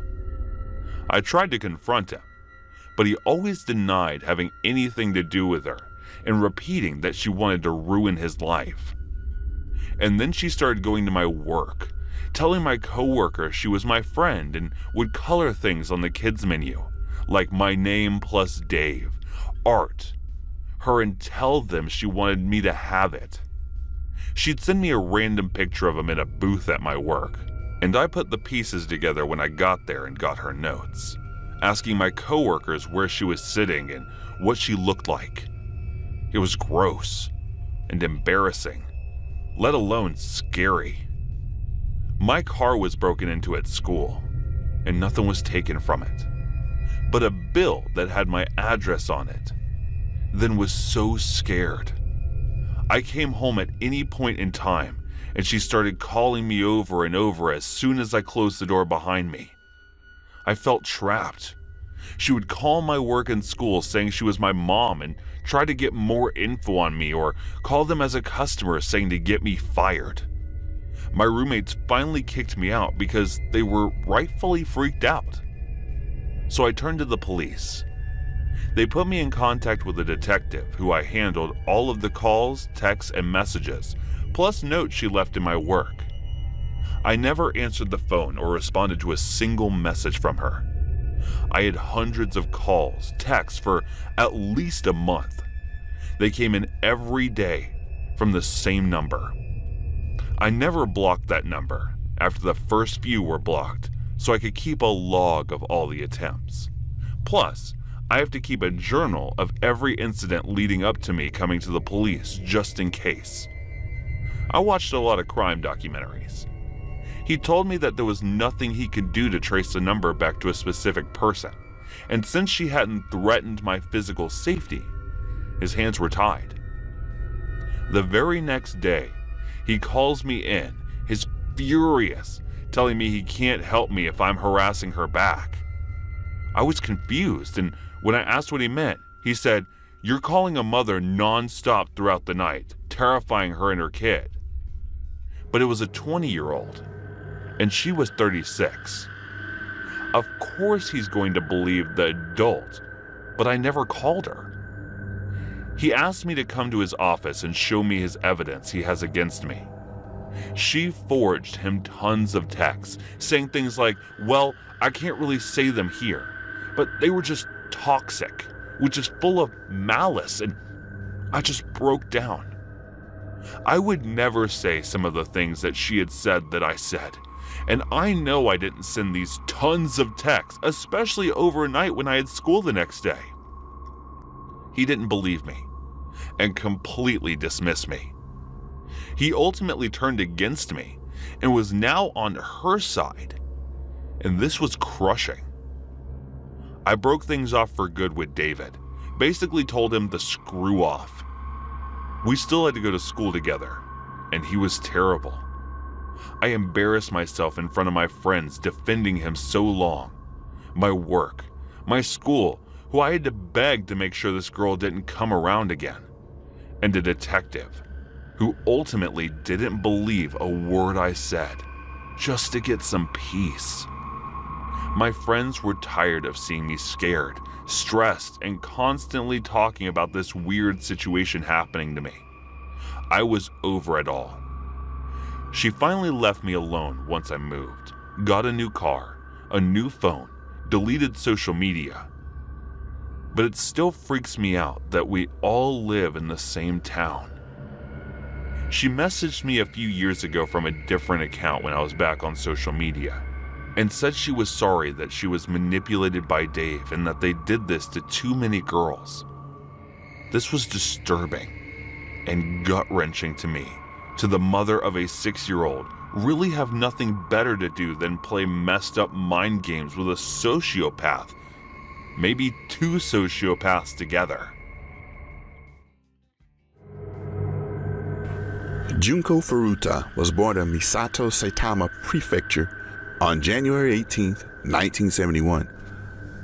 I tried to confront him, but he always denied having anything to do with her and repeating that she wanted to ruin his life. And then she started going to my work, telling my coworkers she was my friend and would color things on the kids menu, like my name plus Dave, art, her, and tell them she wanted me to have it. She'd send me a random picture of him in a booth at my work, and I put the pieces together when I got there and got her notes, asking my coworkers where she was sitting and what she looked like. It was gross and embarrassing, let alone scary. My car was broken into at school, and nothing was taken from it, but a bill that had my address on it. Then was so scared. I came home at any point in time, and she started calling me over and over as soon as I closed the door behind me. I felt trapped. She would call my work and school saying she was my mom and try to get more info on me, or call them as a customer saying to get me fired. My roommates finally kicked me out because they were rightfully freaked out. So I turned to the police. They put me in contact with a detective who I handled all of the calls, texts, and messages, plus notes she left in my work. I never answered the phone or responded to a single message from her. I had hundreds of calls, texts for at least a month. They came in every day from the same number. I never blocked that number after the first few were blocked, so I could keep a log of all the attempts. Plus, I have to keep a journal of every incident leading up to me coming to the police, just in case. I watched a lot of crime documentaries. He told me that there was nothing he could do to trace the number back to a specific person, and since she hadn't threatened my physical safety, his hands were tied. The very next day, he calls me in, he's furious, telling me he can't help me if I'm harassing her back. I was confused, and when I asked what he meant, he said, "You're calling a mother non-stop throughout the night, terrifying her and her kid." But it was a 20-year-old, and she was 36. Of course he's going to believe the adult, but I never called her. He asked me to come to his office and show me his evidence he has against me. She forged him tons of texts, saying things like, "Well, I can't really say them here, but they were just toxic, which is full of malice," and I just broke down. I would never say some of the things that she had said that I said, and I know I didn't send these tons of texts, especially overnight when I had school the next day. He didn't believe me and completely dismissed me. He ultimately turned against me and was now on her side, and this was crushing. I broke things off for good with David, basically told him to screw off. We still had to go to school together, and he was terrible. I embarrassed myself in front of my friends defending him so long. My work, my school, who I had to beg to make sure this girl didn't come around again, and a detective who ultimately didn't believe a word I said just to get some peace. My friends were tired of seeing me scared, stressed and constantly talking about this weird situation happening to me. I was over it all. She finally left me alone once I moved, got a new car, a new phone, deleted social media. But it still freaks me out that we all live in the same town. She messaged me a few years ago from a different account when I was back on social media, and said she was sorry that she was manipulated by Dave and that they did this to too many girls. This was disturbing and gut-wrenching to me, to the mother of a 6-year-old, really have nothing better to do than play messed up mind games with a sociopath, maybe 2 sociopaths together. Junko Furuta was born in Misato, Saitama Prefecture on January 18, 1971.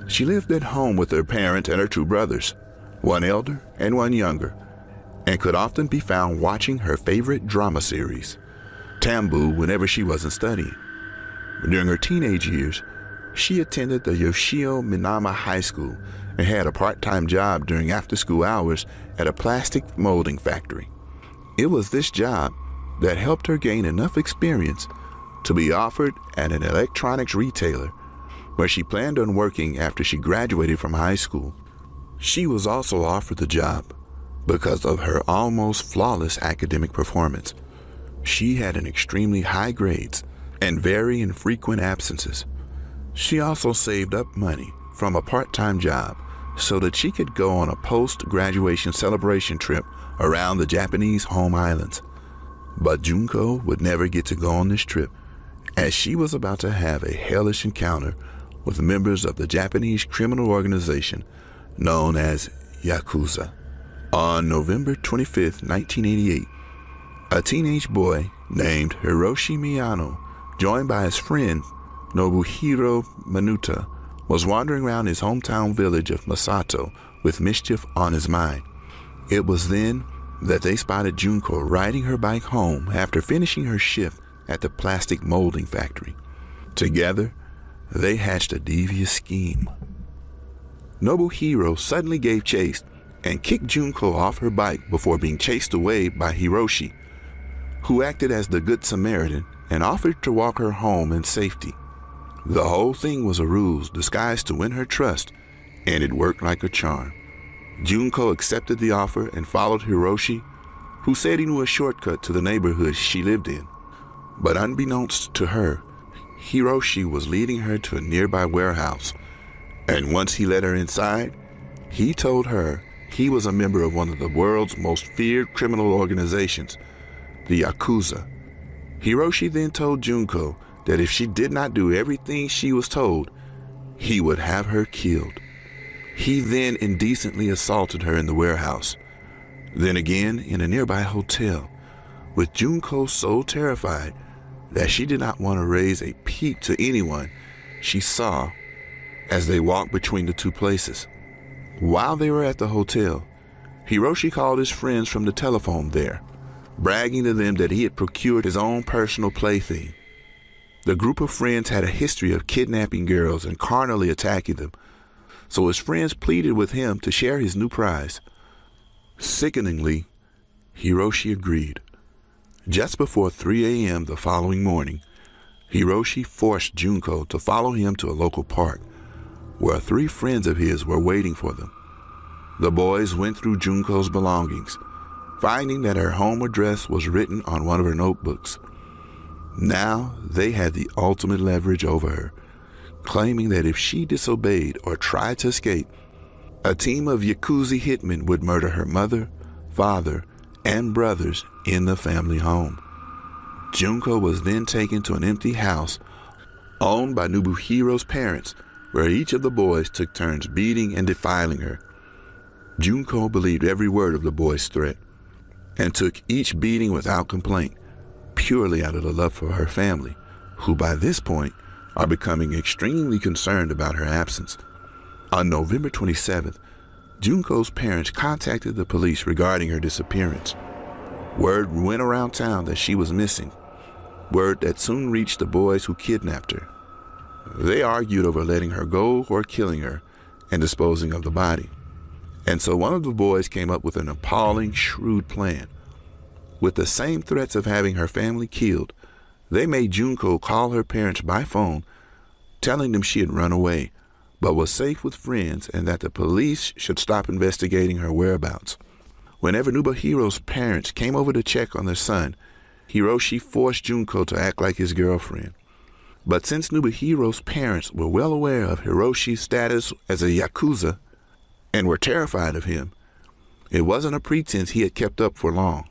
She lived at home with her parents and her 2 brothers, one elder and one younger, and could often be found watching her favorite drama series, Tambu, whenever she wasn't studying. During her teenage years, she attended the Yoshio Minama High School and had a part-time job during after-school hours at a plastic molding factory. It was this job that helped her gain enough experience to be offered at an electronics retailer where she planned on working after she graduated from high school. She was also offered the job because of her almost flawless academic performance. She had an extremely high grades and very infrequent absences. She also saved up money from a part-time job so that she could go on a post-graduation celebration trip around the Japanese home islands. But Junko would never get to go on this trip, as she was about to have a hellish encounter with members of the Japanese criminal organization known as Yakuza. On November 25, 1988, a teenage boy named Hiroshi Miyano, joined by his friend Nobuhiro Manuta, was wandering around his hometown village of Masato with mischief on his mind. It was then that they spotted Junko riding her bike home after finishing her shift at the plastic molding factory. Together, they hatched a devious scheme. Nobuhiro suddenly gave chase and kicked Junko off her bike before being chased away by Hiroshi, who acted as the Good Samaritan and offered to walk her home in safety. The whole thing was a ruse disguised to win her trust, and it worked like a charm. Junko accepted the offer and followed Hiroshi, who said he knew a shortcut to the neighborhood she lived in. But unbeknownst to her, Hiroshi was leading her to a nearby warehouse, and once he let her inside, he told her he was a member of one of the world's most feared criminal organizations, the Yakuza. Hiroshi then told Junko that if she did not do everything she was told, he would have her killed. He then indecently assaulted her in the warehouse, then again in a nearby hotel, with Junko so terrified that she did not want to raise a peep to anyone she saw as they walked between the 2 places. While they were at the hotel, Hiroshi called his friends from the telephone there, bragging to them that he had procured his own personal plaything. The group of friends had a history of kidnapping girls and carnally attacking them, so his friends pleaded with him to share his new prize. Sickeningly, Hiroshi agreed. Just before 3 a.m. the following morning, Hiroshi forced Junko to follow him to a local park, where 3 friends of his were waiting for them. The boys went through Junko's belongings, finding that her home address was written on one of her notebooks. Now they had the ultimate leverage over her, claiming that if she disobeyed or tried to escape, a team of Yakuza hitmen would murder her mother, father, and brothers in the family home. Junko was then taken to an empty house owned by Nobuhiro's parents, where each of the boys took turns beating and defiling her. Junko believed every word of the boys' threat and took each beating without complaint, purely out of the love for her family, who by this point are becoming extremely concerned about her absence. On November 27th, Junko's parents contacted the police regarding her disappearance. Word went around town that she was missing, word that soon reached the boys who kidnapped her. They argued over letting her go or killing her, and disposing of the body. And so one of the boys came up with an appalling, shrewd plan. With the same threats of having her family killed, they made Junko call her parents by phone, telling them she had run away, but was safe with friends and that the police should stop investigating her whereabouts. Whenever Nobuhiro's parents came over to check on their son, Hiroshi forced Junko to act like his girlfriend. But since Nobuhiro's parents were well aware of Hiroshi's status as a Yakuza and were terrified of him, it wasn't a pretense he had kept up for long.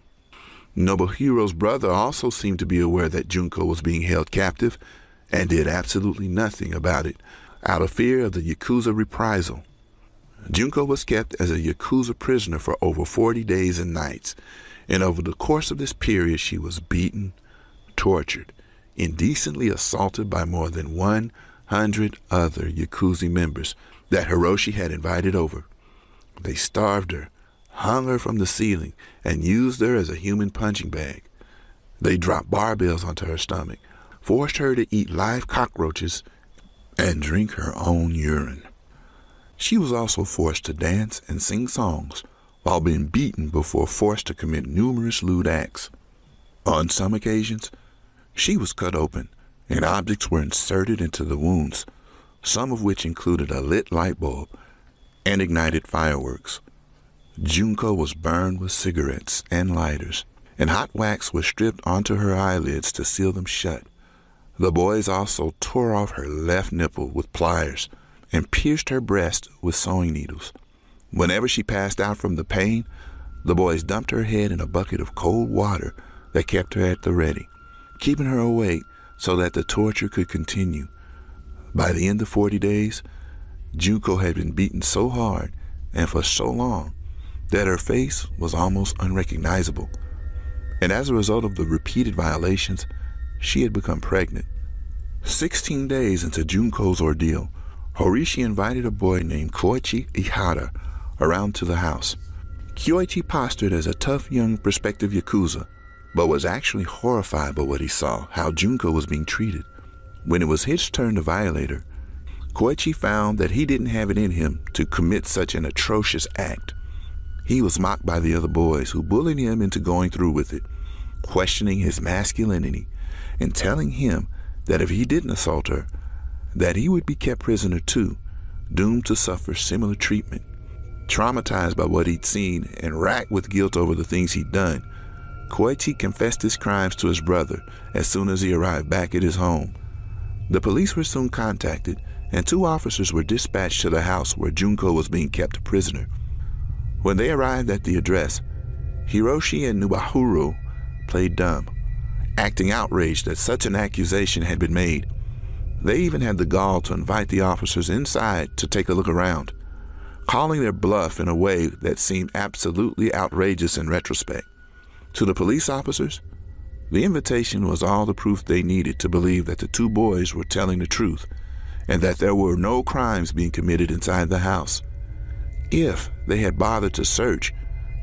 Nobuhiro's brother also seemed to be aware that Junko was being held captive and did absolutely nothing about it out of fear of the Yakuza reprisal. Junko was kept as a Yakuza prisoner for over 40 days and nights, and over the course of this period she was beaten, tortured, indecently assaulted by more than 100 other Yakuza members that Hiroshi had invited over. They starved her, hung her from the ceiling, and used her as a human punching bag. They dropped barbells onto her stomach, forced her to eat live cockroaches, and drink her own urine. She was also forced to dance and sing songs while being beaten before forced to commit numerous lewd acts. On some occasions, she was cut open and objects were inserted into the wounds, some of which included a lit light bulb and ignited fireworks. Junko was burned with cigarettes and lighters, and hot wax was stripped onto her eyelids to seal them shut. The boys also tore off her left nipple with pliers and pierced her breast with sewing needles. Whenever she passed out from the pain, the boys dumped her head in a bucket of cold water that kept her at the ready, keeping her awake so that the torture could continue. By the end of 40 days, Junko had been beaten so hard and for so long that her face was almost unrecognizable. And as a result of the repeated violations, she had become pregnant. 16 days into Junko's ordeal, Horishi invited a boy named Koichi Ihara around to the house. Koichi postured as a tough young prospective Yakuza, but was actually horrified by what he saw, how Junko was being treated. When it was his turn to violate her, Koichi found that he didn't have it in him to commit such an atrocious act. He was mocked by the other boys who bullied him into going through with it, questioning his masculinity and telling him that if he didn't assault her, that he would be kept prisoner too, doomed to suffer similar treatment. Traumatized by what he'd seen and racked with guilt over the things he'd done, Koichi confessed his crimes to his brother as soon as he arrived back at his home. The police were soon contacted, and 2 officers were dispatched to the house where Junko was being kept a prisoner. When they arrived at the address, Hiroshi and Nobuhiro played dumb, acting outraged that such an accusation had been made. They even had the gall to invite the officers inside to take a look around, calling their bluff in a way that seemed absolutely outrageous in retrospect. To the police officers, the invitation was all the proof they needed to believe that the 2 boys were telling the truth and that there were no crimes being committed inside the house. If they had bothered to search,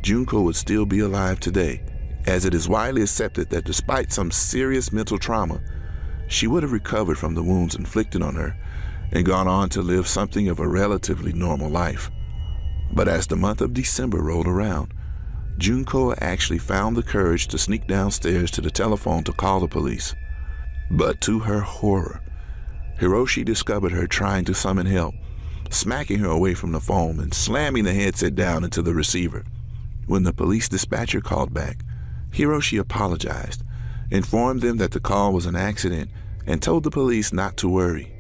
Junko would still be alive today, as it is widely accepted that despite some serious mental trauma, she would have recovered from the wounds inflicted on her and gone on to live something of a relatively normal life. But as the month of December rolled around, Junko actually found the courage to sneak downstairs to the telephone to call the police. But to her horror, Hiroshi discovered her trying to summon help, smacking her away from the phone and slamming the headset down into the receiver. When the police dispatcher called back, Hiroshi apologized, informed them that the call was an accident, and told the police not to worry.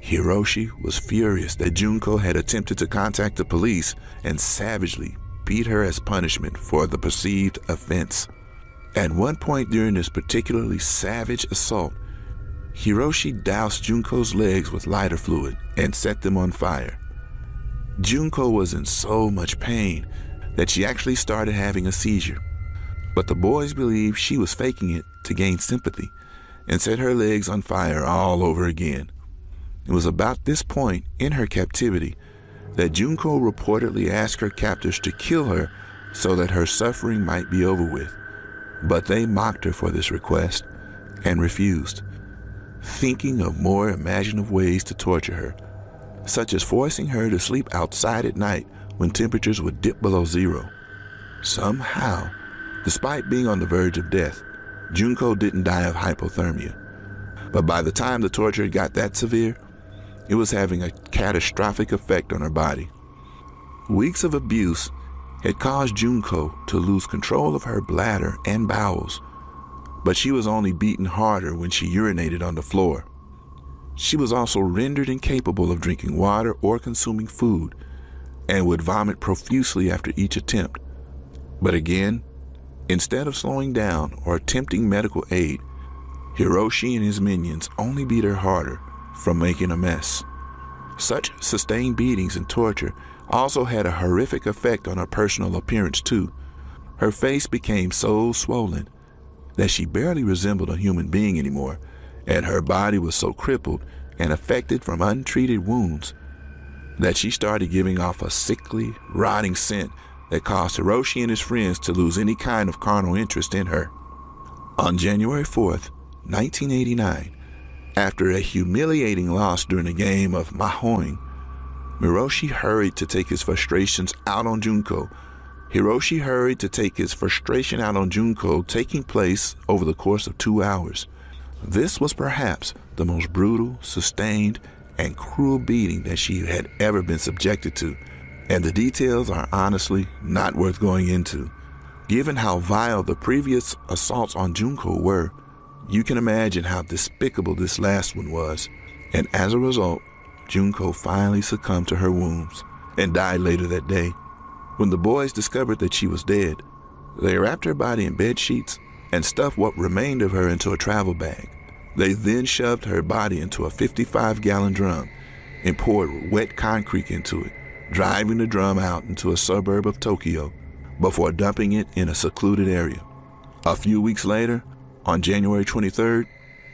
Hiroshi was furious that Junko had attempted to contact the police and savagely beat her as punishment for the perceived offense. At one point during this particularly savage assault, Hiroshi doused Junko's legs with lighter fluid and set them on fire. Junko was in so much pain that she actually started having a seizure, but the boys believed she was faking it to gain sympathy and set her legs on fire all over again. It was about this point in her captivity that Junko reportedly asked her captors to kill her so that her suffering might be over with, but they mocked her for this request and refused. Thinking of more imaginative ways to torture her, such as forcing her to sleep outside at night when temperatures would dip below zero. Somehow, despite being on the verge of death, Junko didn't die of hypothermia. But by the time the torture got that severe, it was having a catastrophic effect on her body. Weeks of abuse had caused Junko to lose control of her bladder and bowels, but she was only beaten harder when she urinated on the floor. She was also rendered incapable of drinking water or consuming food, and would vomit profusely after each attempt. But again, instead of slowing down or attempting medical aid, Hiroshi and his minions only beat her harder from making a mess. Such sustained beatings and torture also had a horrific effect on her personal appearance too. Her face became so swollen that she barely resembled a human being anymore, and her body was so crippled and affected from untreated wounds that she started giving off a sickly, rotting scent that caused Hiroshi and his friends to lose any kind of carnal interest in her. On January 4th, 1989, after a humiliating loss during a game of Mahjong, Hiroshi hurried to take his frustrations out on Junko. Taking place over the course of 2 hours. This was perhaps the most brutal, sustained, and cruel beating that she had ever been subjected to, and the details are honestly not worth going into. Given how vile the previous assaults on Junko were, you can imagine how despicable this last one was, and as a result, Junko finally succumbed to her wounds and died later that day. When the boys discovered that she was dead, they wrapped her body in bed sheets and stuffed what remained of her into a travel bag. They then shoved her body into a 55-gallon drum and poured wet concrete into it, driving the drum out into a suburb of Tokyo before dumping it in a secluded area. A few weeks later, on January 23rd,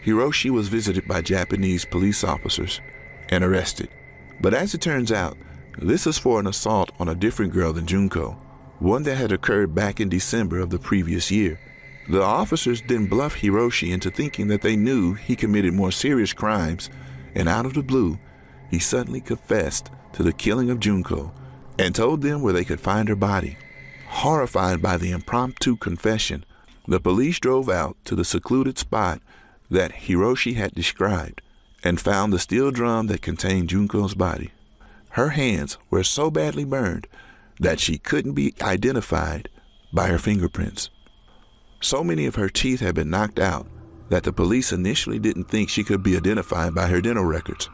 Hiroshi was visited by Japanese police officers and arrested. But as it turns out, this is for an assault on a different girl than Junko, one that had occurred back in December of the previous year. The officers then bluffed Hiroshi into thinking that they knew he committed more serious crimes, and out of the blue, he suddenly confessed to the killing of Junko and told them where they could find her body. Horrified by the impromptu confession, the police drove out to the secluded spot that Hiroshi had described and found the steel drum that contained Junko's body. Her hands were so badly burned that she couldn't be identified by her fingerprints. So many of her teeth had been knocked out that the police initially didn't think she could be identified by her dental records.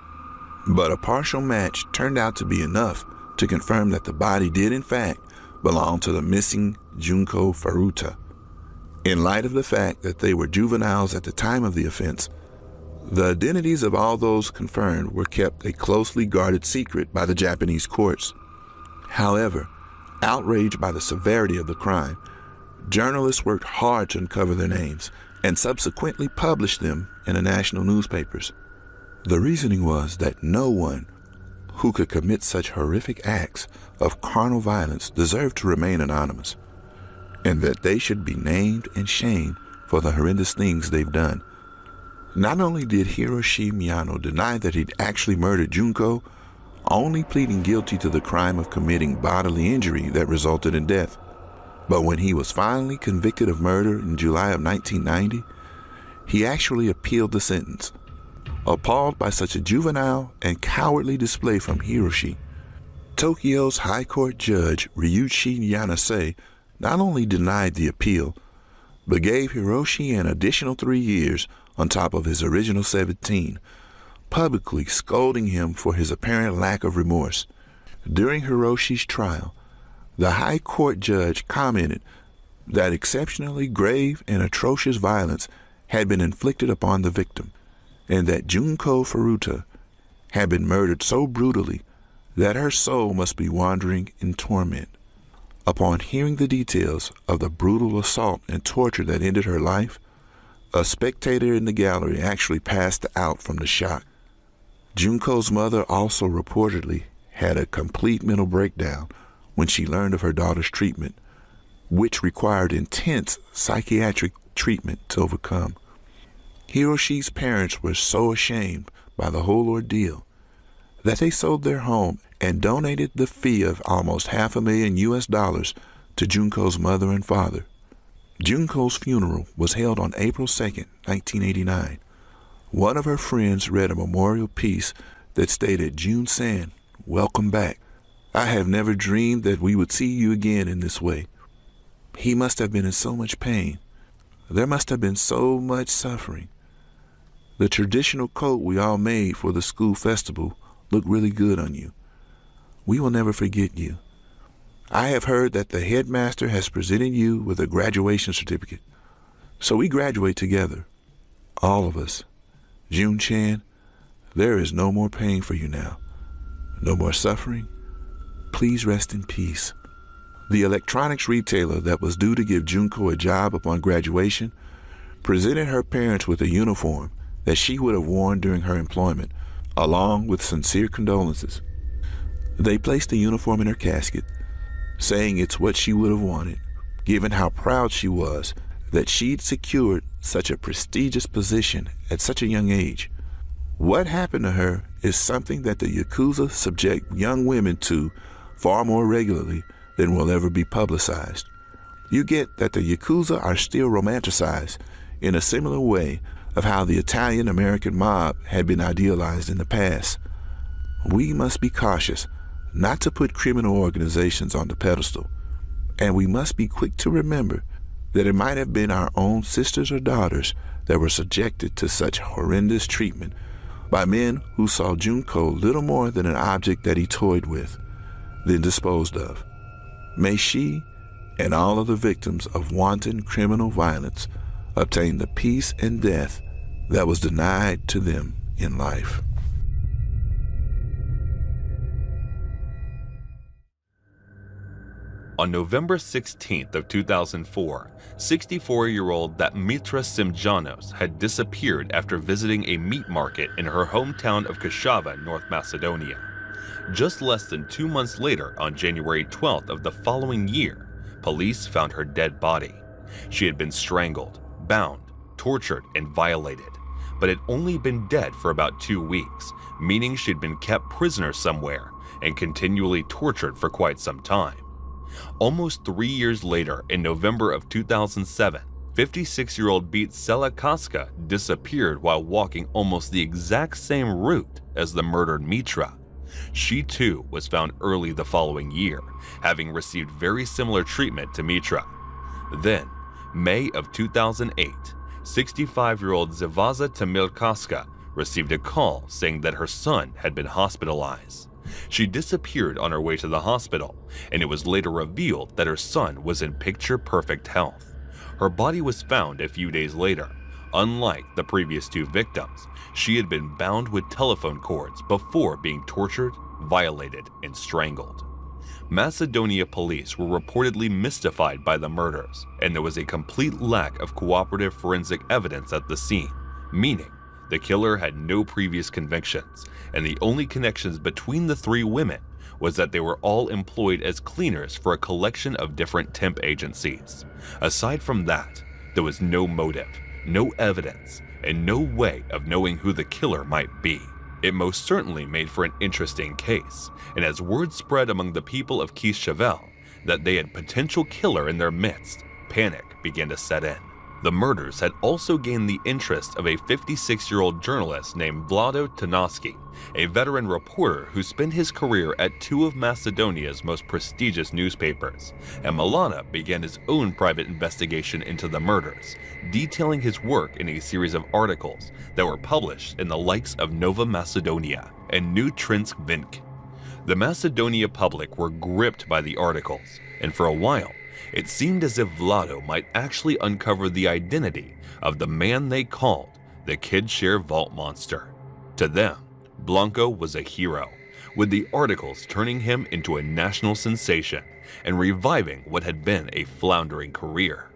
But a partial match turned out to be enough to confirm that the body did in fact belong to the missing Junko Furuta. In light of the fact that they were juveniles at the time of the offense, the identities of all those confirmed were kept a closely guarded secret by the Japanese courts. However, outraged by the severity of the crime, journalists worked hard to uncover their names and subsequently published them in the national newspapers. The reasoning was that no one who could commit such horrific acts of carnal violence deserved to remain anonymous, and that they should be named and shamed for the horrendous things they've done. Not only did Hiroshi Miyano deny that he'd actually murdered Junko, only pleading guilty to the crime of committing bodily injury that resulted in death, but when he was finally convicted of murder in July of 1990, he actually appealed the sentence. Appalled by such a juvenile and cowardly display from Hiroshi, Tokyo's High Court Judge Ryuichi Yanase not only denied the appeal, but gave Hiroshi an additional 3 years on top of his original 17, publicly scolding him for his apparent lack of remorse. During Hiroshi's trial, the High Court judge commented that exceptionally grave and atrocious violence had been inflicted upon the victim, and that Junko Furuta had been murdered so brutally that her soul must be wandering in torment. Upon hearing the details of the brutal assault and torture that ended her life, a spectator in the gallery actually passed out from the shock. Junko's mother also reportedly had a complete mental breakdown when she learned of her daughter's treatment, which required intense psychiatric treatment to overcome. Hiroshi's parents were so ashamed by the whole ordeal that they sold their home and donated the fee of almost $500,000 to Junko's mother and father. Junko's funeral was held on April 2nd, 1989. One of her friends read a memorial piece that stated, "Jun-san, welcome back. I have never dreamed that we would see you again in this way. He must have been in so much pain. There must have been so much suffering. The traditional coat we all made for the school festival looked really good on you. We will never forget you. I have heard that the headmaster has presented you with a graduation certificate. So we graduate together, all of us. Jun-chan, there is no more pain for you now. No more suffering. Please rest in peace." The electronics retailer that was due to give Junko a job upon graduation presented her parents with a uniform that she would have worn during her employment, along with sincere condolences. They placed the uniform in her casket, saying it's what she would have wanted, given how proud she was that she'd secured such a prestigious position at such a young age. What happened to her is something that the Yakuza subject young women to far more regularly than will ever be publicized. You get that the Yakuza are still romanticized in a similar way of how the Italian-American mob had been idealized in the past. We must be cautious not to put criminal organizations on the pedestal, and we must be quick to remember that it might have been our own sisters or daughters that were subjected to such horrendous treatment by men who saw Junko little more than an object that he toyed with, then disposed of. May she and all of the victims of wanton criminal violence obtain the peace and death that was denied to them in life. On November 16th of 2004, 64-year-old Mitra Simjanos had disappeared after visiting a meat market in her hometown of Kashava, North Macedonia. Just less than 2 months later, on January 12th of the following year, police found her dead body. She had been strangled, bound, tortured, and violated, but had only been dead for about 2 weeks, meaning she'd been kept prisoner somewhere and continually tortured for quite some time. Almost 3 years later, in November of 2007, 56-year-old Bitsela Kaska disappeared while walking almost the exact same route as the murdered Mitra. She too was found early the following year, having received very similar treatment to Mitra. Then, May of 2008, 65-year-old Zivaza Tamil Kaska received a call saying that her son had been hospitalized. She disappeared on her way to the hospital, and it was later revealed that her son was in picture-perfect health. Her body was found a few days later. Unlike the previous 2 victims, she had been bound with telephone cords before being tortured, violated, and strangled. Macedonia police were reportedly mystified by the murders, and there was a complete lack of cooperative forensic evidence at the scene, meaning the killer had no previous convictions, and the only connections between the 3 women was that they were all employed as cleaners for a collection of different temp agencies. Aside from that, there was no motive, no evidence, and no way of knowing who the killer might be. It most certainly made for an interesting case, and as word spread among the people of Kishavel that they had potential killer in their midst, panic began to set in. The murders had also gained the interest of a 56-year-old journalist named Vlado Tanaski, a veteran reporter who spent his career at 2 of Macedonia's most prestigious newspapers, and Milana began his own private investigation into the murders, detailing his work in a series of articles that were published in the likes of Nova Macedonia and New Trinsk Vink. The Macedonia public were gripped by the articles, and for a while, it seemed as if Vlado might actually uncover the identity of the man they called the Kidshare Vault Monster. To them, Blanco was a hero, with the articles turning him into a national sensation and reviving what had been a floundering career.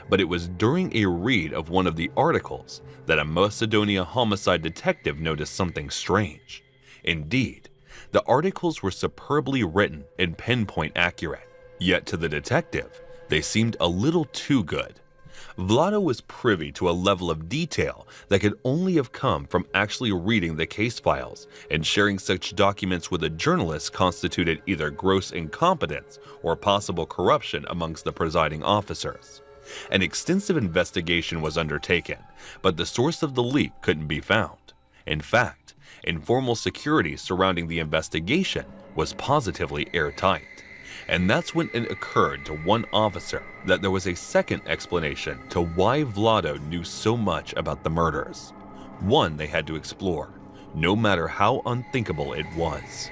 But it was during a read of one of the articles that a Macedonia homicide detective noticed something strange. Indeed, the articles were superbly written and pinpoint accurate. Yet to the detective, they seemed a little too good. Vlado was privy to a level of detail that could only have come from actually reading the case files, and sharing such documents with a journalist constituted either gross incompetence or possible corruption amongst the presiding officers. An extensive investigation was undertaken, but the source of the leak couldn't be found. In fact, informal security surrounding the investigation was positively airtight. And that's when it occurred to one officer that there was a second explanation to why Vlado knew so much about the murders. One they had to explore, no matter how unthinkable it was.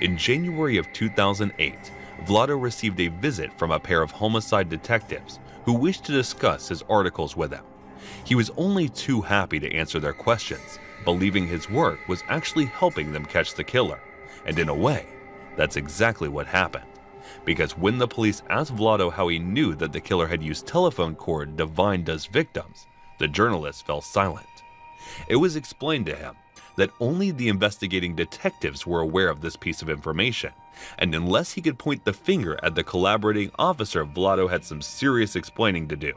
In January of 2008, Vlado received a visit from a pair of homicide detectives who wished to discuss his articles with him. He was only too happy to answer their questions, believing his work was actually helping them catch the killer. And in a way, that's exactly what happened. Because when the police asked Vlado how he knew that the killer had used telephone cord to find his victims, the journalist fell silent. It was explained to him that only the investigating detectives were aware of this piece of information, and unless he could point the finger at the collaborating officer, Vlado had some serious explaining to do.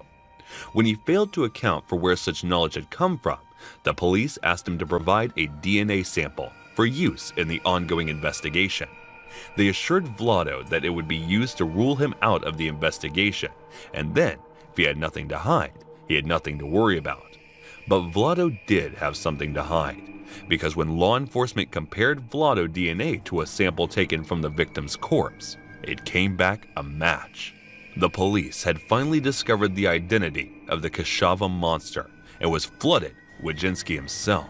When he failed to account for where such knowledge had come from, the police asked him to provide a DNA sample for use in the ongoing investigation. They assured Vlado that it would be used to rule him out of the investigation, and then, if he had nothing to hide, he had nothing to worry about. But Vlado did have something to hide, because when law enforcement compared Vlado DNA to a sample taken from the victim's corpse, it came back a match. The police had finally discovered the identity of the Kashava monster and was flooded with Jinsky himself.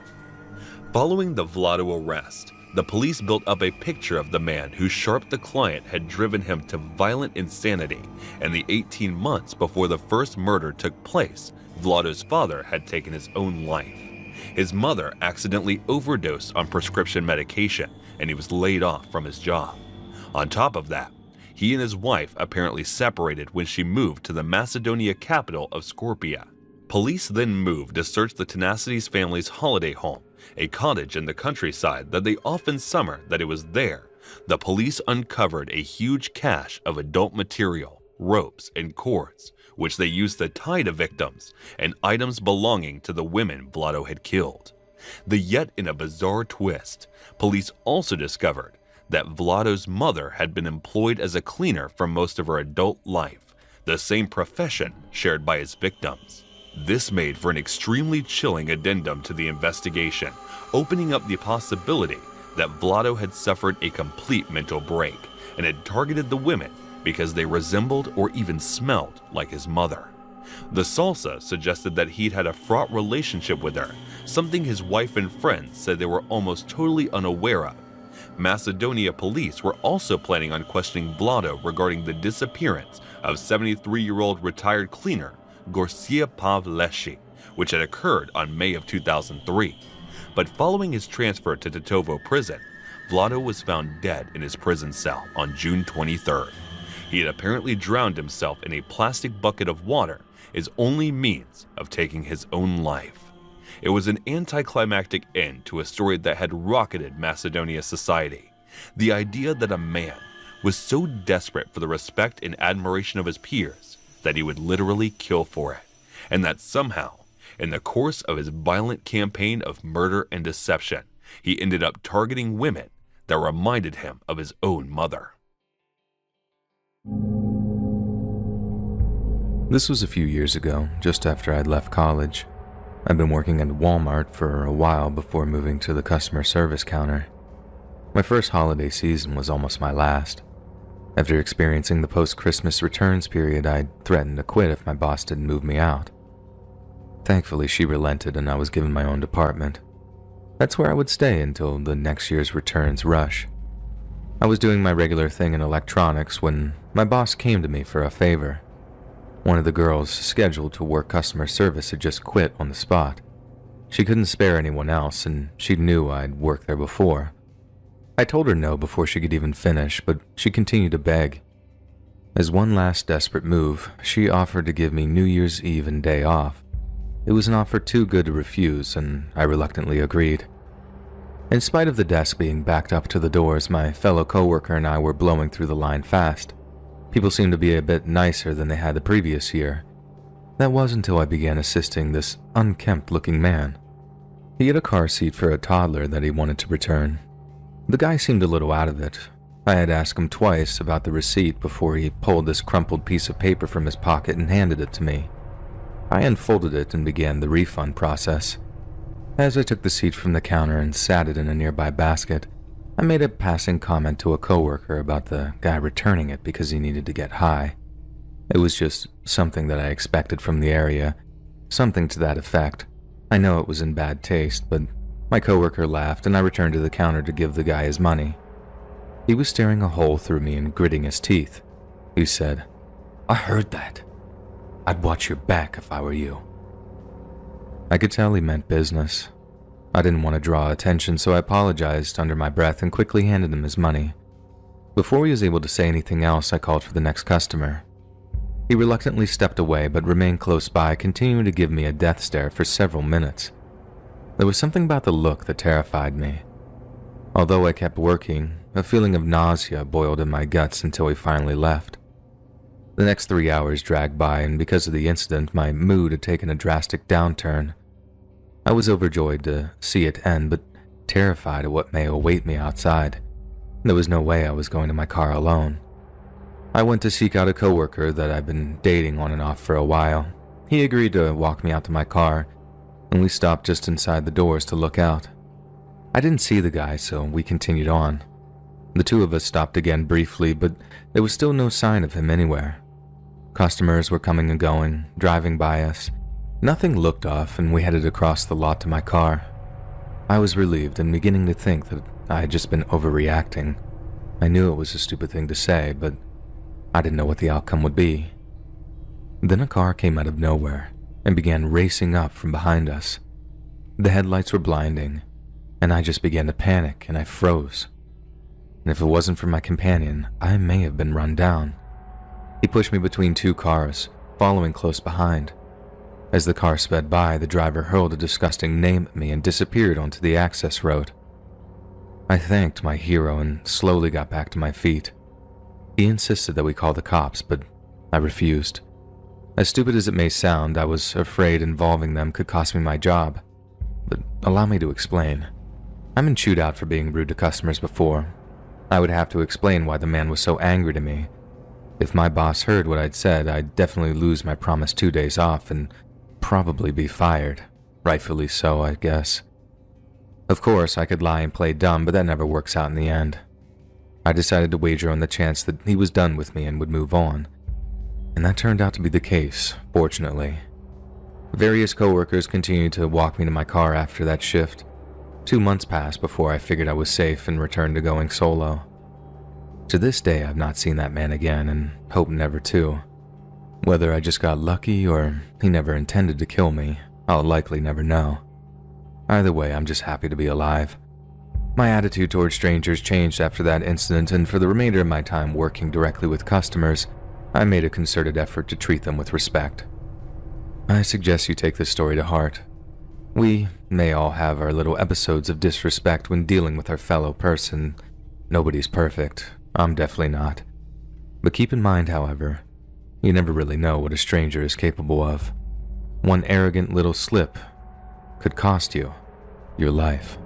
Following the Vlado arrest, the police built up a picture of the man who Sharp the client had driven him to violent insanity, and the 18 months before the first murder took place, Vlado's father had taken his own life. His mother accidentally overdosed on prescription medication, and he was laid off from his job. On top of that, he and his wife apparently separated when she moved to the Macedonia capital of Skopje. Police then moved to search the Tenacity's family's holiday home, a cottage in the countryside that they often summer. That it was there, the police uncovered a huge cache of adult material, ropes, and cords, which they used to tie to victims, and items belonging to the women Vlado had killed. Yet in a bizarre twist, police also discovered that Vlado's mother had been employed as a cleaner for most of her adult life, the same profession shared by his victims. This made for an extremely chilling addendum to the investigation, opening up the possibility that Vlado had suffered a complete mental break and had targeted the women because they resembled or even smelled like his mother. The salsa suggested that he'd had a fraught relationship with her, something his wife and friends said they were almost totally unaware of. Macedonia police were also planning on questioning Vlado regarding the disappearance of 73-year-old retired cleaner Gorsia Pavleshi, which had occurred on May of 2003. But following his transfer to Tetovo prison, Vlado was found dead in his prison cell on June 23rd. He had apparently drowned himself in a plastic bucket of water, his only means of taking his own life. It was an anticlimactic end to a story that had rocketed Macedonia society. The idea that a man was so desperate for the respect and admiration of his peers that he would literally kill for it, and that somehow, in the course of his violent campaign of murder and deception, he ended up targeting women that reminded him of his own mother. This was a few years ago, just after I'd left college. I'd been working at Walmart for a while before moving to the customer service counter. My first holiday season was almost my last. After experiencing the post-Christmas returns period, I'd threatened to quit if my boss didn't move me out. Thankfully, she relented and I was given my own department. That's where I would stay until the next year's returns rush. I was doing my regular thing in electronics when my boss came to me for a favor. One of the girls scheduled to work customer service had just quit on the spot. She couldn't spare anyone else, and she knew I'd worked there before. I told her no before she could even finish, but she continued to beg. As one last desperate move, she offered to give me New Year's Eve and day off. It was an offer too good to refuse, and I reluctantly agreed. In spite of the desk being backed up to the doors, my fellow coworker and I were blowing through the line fast. People seemed to be a bit nicer than they had the previous year. That was until I began assisting this unkempt-looking man. He had a car seat for a toddler that he wanted to return. The guy seemed a little out of it. I had asked him twice about the receipt before he pulled this crumpled piece of paper from his pocket and handed it to me. I unfolded it and began the refund process. As I took the seat from the counter and sat it in a nearby basket, I made a passing comment to a coworker about the guy returning it because he needed to get high. It was just something that I expected from the area, something to that effect. I know it was in bad taste, but my coworker laughed and I returned to the counter to give the guy his money. He was staring a hole through me and gritting his teeth. He said, "I heard that. I'd watch your back if I were you." I could tell he meant business. I didn't want to draw attention, so I apologized under my breath and quickly handed him his money. Before he was able to say anything else, I called for the next customer. He reluctantly stepped away but remained close by, continuing to give me a death stare for several minutes. There was something about the look that terrified me. Although I kept working, a feeling of nausea boiled in my guts until he finally left. The next 3 hours dragged by, and because of the incident, my mood had taken a drastic downturn. I was overjoyed to see it end, but terrified of what may await me outside. There was no way I was going to my car alone. I went to seek out a coworker that I'd been dating on and off for a while. He agreed to walk me out to my car, and we stopped just inside the doors to look out. I didn't see the guy, so we continued on. The two of us stopped again briefly, but there was still no sign of him anywhere. Customers were coming and going, driving by us. Nothing looked off, and we headed across the lot to my car. I was relieved and beginning to think that I had just been overreacting. I knew it was a stupid thing to say, but I didn't know what the outcome would be. Then a car came out of nowhere and began racing up from behind us. The headlights were blinding, and I just began to panic and I froze. And if it wasn't for my companion, I may have been run down. He pushed me between two cars, following close behind. As the car sped by, the driver hurled a disgusting name at me and disappeared onto the access road. I thanked my hero and slowly got back to my feet. He insisted that we call the cops, but I refused. As stupid as it may sound, I was afraid involving them could cost me my job. But allow me to explain. I've been chewed out for being rude to customers before. I would have to explain why the man was so angry to me. If my boss heard what I'd said, I'd definitely lose my promised 2 days off and probably be fired. Rightfully so, I guess. Of course, I could lie and play dumb, but that never works out in the end. I decided to wager on the chance that he was done with me and would move on. And that turned out to be the case, fortunately. Various coworkers continued to walk me to my car after that shift. 2 months passed before I figured I was safe and returned to going solo. To this day, I've not seen that man again and hope never to. Whether I just got lucky or he never intended to kill me, I'll likely never know. Either way, I'm just happy to be alive. My attitude towards strangers changed after that incident, and for the remainder of my time working directly with customers, I made a concerted effort to treat them with respect. I suggest you take this story to heart. We may all have our little episodes of disrespect when dealing with our fellow person. Nobody's perfect. I'm definitely not. But keep in mind, however, you never really know what a stranger is capable of. One arrogant little slip could cost you your life.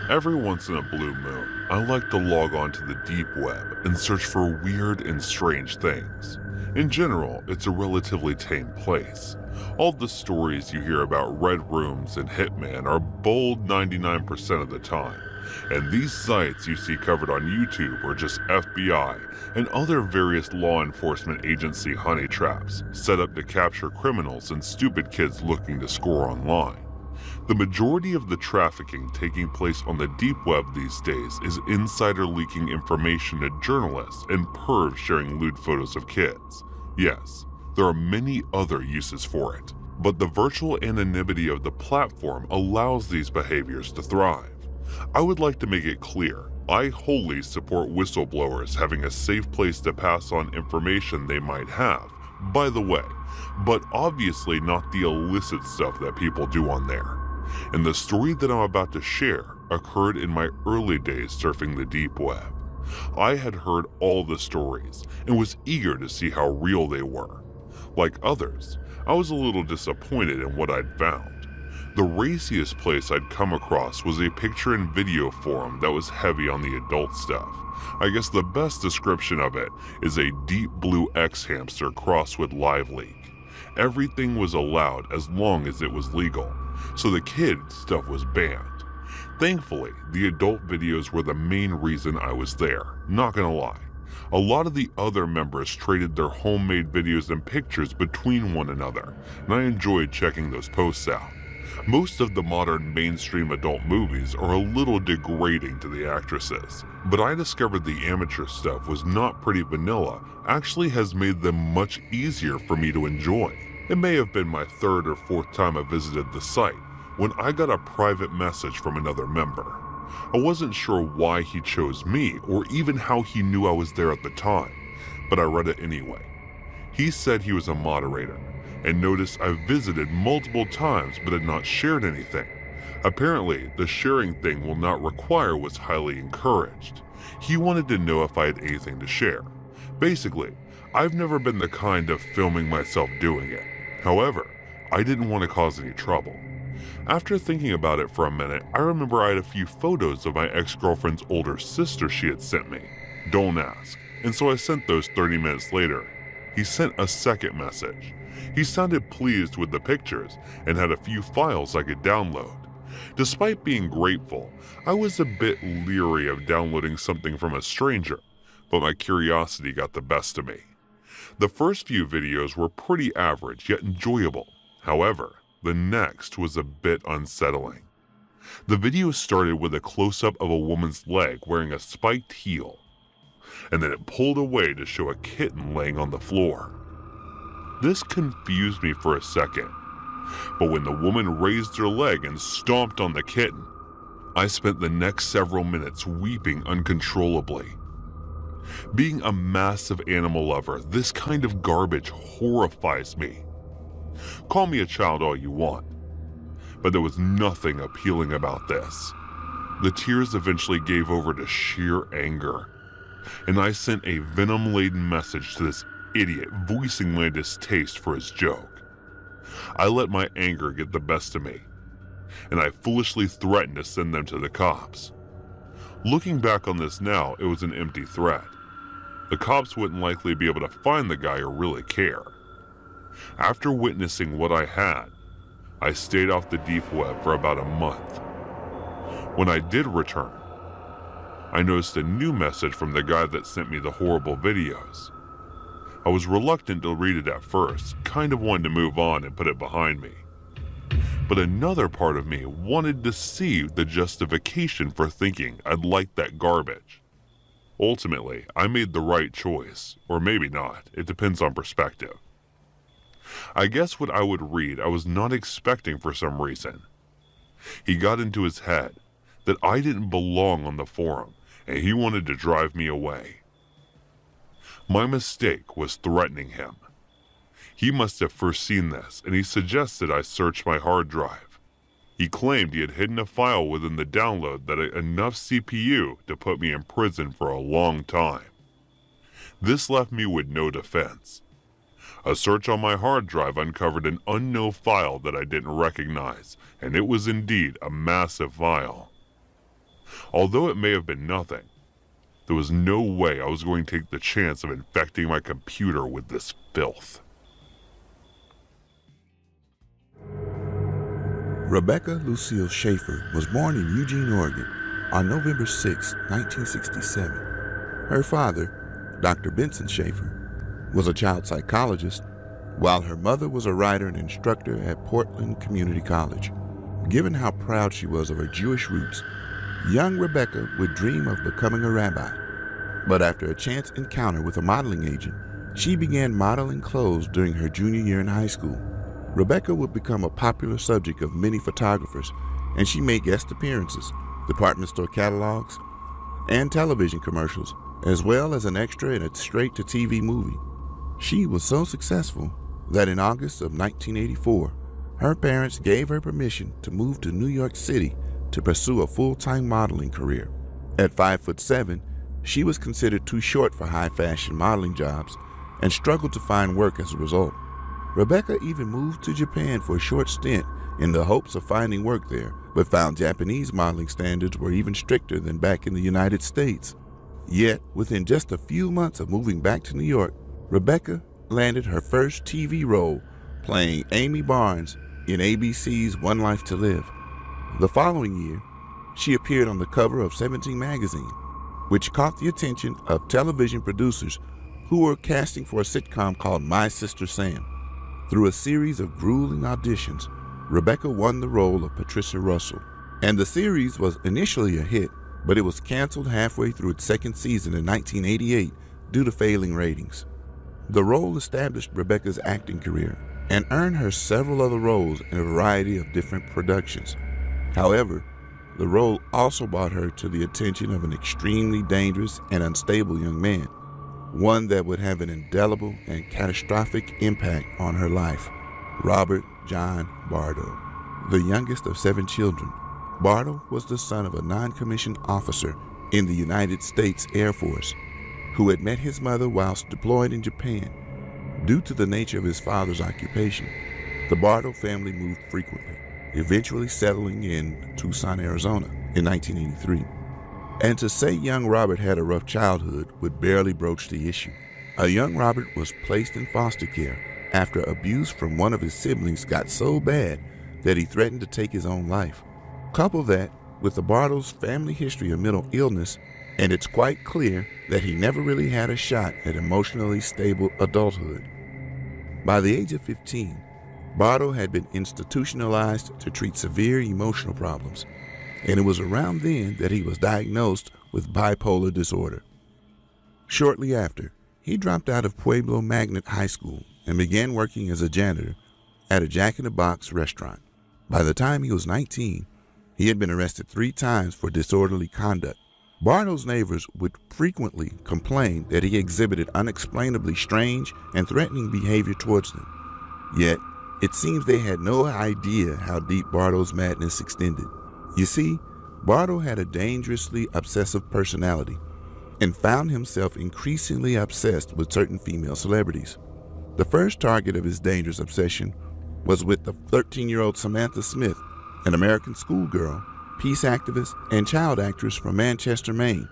Every once in a blue moon, I like to log on to the deep web and search for weird and strange things. In general, it's a relatively tame place. All the stories you hear about red rooms and hitmen are bold 99% of the time, and these sites you see covered on YouTube are just FBI and other various law enforcement agency honey traps set up to capture criminals and stupid kids looking to score online. The majority of the trafficking taking place on the deep web these days is insider leaking information to journalists and pervs sharing lewd photos of kids. Yes, there are many other uses for it, but the virtual anonymity of the platform allows these behaviors to thrive. I would like to make it clear, I wholly support whistleblowers having a safe place to pass on information they might have, by the way, but obviously not the illicit stuff that people do on there. And the story that I'm about to share occurred in my early days surfing the deep web. I had heard all the stories and was eager to see how real they were. Like others, I was a little disappointed in what I'd found. The raciest place I'd come across was a picture and video forum that was heavy on the adult stuff. I guess the best description of it is a deep blue X hamster crossed with live leak. Everything was allowed as long as it was legal, so the kid stuff was banned. Thankfully, the adult videos were the main reason I was there, not gonna lie. A lot of the other members traded their homemade videos and pictures between one another, and I enjoyed checking those posts out. Most of the modern mainstream adult movies are a little degrading to the actresses, but I discovered the amateur stuff was not pretty vanilla, actually has made them much easier for me to enjoy. It may have been my third or fourth time I visited the site when I got a private message from another member. I wasn't sure why he chose me or even how he knew I was there at the time, but I read it anyway. He said he was a moderator and noticed I visited multiple times but had not shared anything. Apparently, the sharing thing will not require was highly encouraged. He wanted to know if I had anything to share. Basically, I've never been the kind of filming myself doing it. However, I didn't want to cause any trouble. After thinking about it for a minute, I remember I had a few photos of my ex-girlfriend's older sister she had sent me. Don't ask. And so I sent those 30 minutes later. He sent a second message. He sounded pleased with the pictures and had a few files I could download. Despite being grateful, I was a bit leery of downloading something from a stranger, but my curiosity got the best of me. The first few videos were pretty average yet enjoyable. However, the next was a bit unsettling. The video started with a close-up of a woman's leg wearing a spiked heel, and then it pulled away to show a kitten laying on the floor. This confused me for a second, but when the woman raised her leg and stomped on the kitten, I spent the next several minutes weeping uncontrollably. Being a massive animal lover, this kind of garbage horrifies me. Call me a child all you want, but there was nothing appealing about this. The tears eventually gave over to sheer anger, and I sent a venom-laden message to this idiot voicing my distaste for his joke. I let my anger get the best of me, and I foolishly threatened to send them to the cops. Looking back on this now, it was an empty threat. The cops wouldn't likely be able to find the guy or really care. After witnessing what I had, I stayed off the deep web for about a month. When I did return, I noticed a new message from the guy that sent me the horrible videos. I was reluctant to read it at first, kind of wanted to move on and put it behind me. But another part of me wanted to see the justification for thinking I'd like that garbage. Ultimately, I made the right choice, or maybe not, it depends on perspective. I guess what I would read I was not expecting for some reason. He got into his head that I didn't belong on the forum, and he wanted to drive me away. My mistake was threatening him. He must have foreseen this, and he suggested I search my hard drive. He claimed he had hidden a file within the download that had enough CPU to put me in prison for a long time. This left me with no defense. A search on my hard drive uncovered an unknown file that I didn't recognize, and it was indeed a massive file. Although it may have been nothing, there was no way I was going to take the chance of infecting my computer with this filth. Rebecca Lucille Schaefer was born in Eugene, Oregon on November 6, 1967. Her father, Dr. Benson Schaefer, was a child psychologist, while her mother was a writer and instructor at Portland Community College. Given how proud she was of her Jewish roots, young Rebecca would dream of becoming a rabbi. But after a chance encounter with a modeling agent, she began modeling clothes during her junior year in high school. Rebecca would become a popular subject of many photographers, and she made guest appearances, department store catalogs, and television commercials, as well as an extra in a straight-to-TV movie. She was so successful that in August of 1984, her parents gave her permission to move to New York City to pursue a full-time modeling career. At 5'7", She was considered too short for high fashion modeling jobs and struggled to find work as a result. Rebecca even moved to Japan for a short stint in the hopes of finding work there, but found Japanese modeling standards were even stricter than back in the United States. Yet, within just a few months of moving back to New York, Rebecca landed her first TV role playing Amy Barnes in ABC's One Life to Live. The following year, she appeared on the cover of 17 magazine, which caught the attention of television producers who were casting for a sitcom called My Sister Sam. Through a series of grueling auditions, Rebecca won the role of Patricia Russell, and the series was initially a hit, but it was canceled halfway through its second season in 1988 due to failing ratings. The role established Rebecca's acting career and earned her several other roles in a variety of different productions. However, the role also brought her to the attention of an extremely dangerous and unstable young man, one that would have an indelible and catastrophic impact on her life, Robert John Bardo. The youngest of 7 children, Bardo was the son of a non-commissioned officer in the United States Air Force who had met his mother whilst deployed in Japan. Due to the nature of his father's occupation, the Bardo family moved frequently, eventually settling in Tucson, Arizona in 1983. And to say young Robert had a rough childhood would barely broach the issue. A young Robert was placed in foster care after abuse from one of his siblings got so bad that he threatened to take his own life. Couple that with the Bardo's family history of mental illness, and it's quite clear that he never really had a shot at emotionally stable adulthood. By the age of 15, Bardo had been institutionalized to treat severe emotional problems, and it was around then that he was diagnosed with bipolar disorder. Shortly after, he dropped out of Pueblo Magnet High School and began working as a janitor at a Jack-in-the-Box restaurant. By the time he was 19, he had been arrested 3 times for disorderly conduct. Bardo's neighbors would frequently complain that he exhibited unexplainably strange and threatening behavior towards them. Yet, it seems they had no idea how deep Bardo's madness extended. You see, Bardo had a dangerously obsessive personality and found himself increasingly obsessed with certain female celebrities. The first target of his dangerous obsession was with the 13-year-old Samantha Smith, an American schoolgirl, peace activist, and child actress from Manchester, Maine,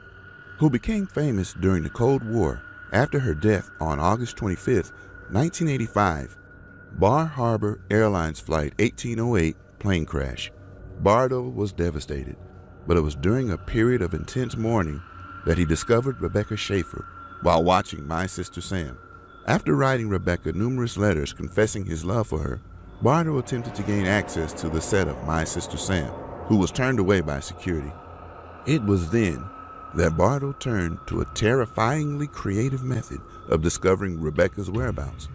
who became famous during the Cold War after her death on August 25, 1985, Bar Harbor Airlines Flight 1808 plane crash. Bardo was devastated, but it was during a period of intense mourning that he discovered Rebecca Schaefer while watching My Sister Sam. After writing Rebecca numerous letters confessing his love for her, Bardo attempted to gain access to the set of My Sister Sam, who was turned away by security. It was then that Bardo turned to a terrifyingly creative method of discovering Rebecca's whereabouts.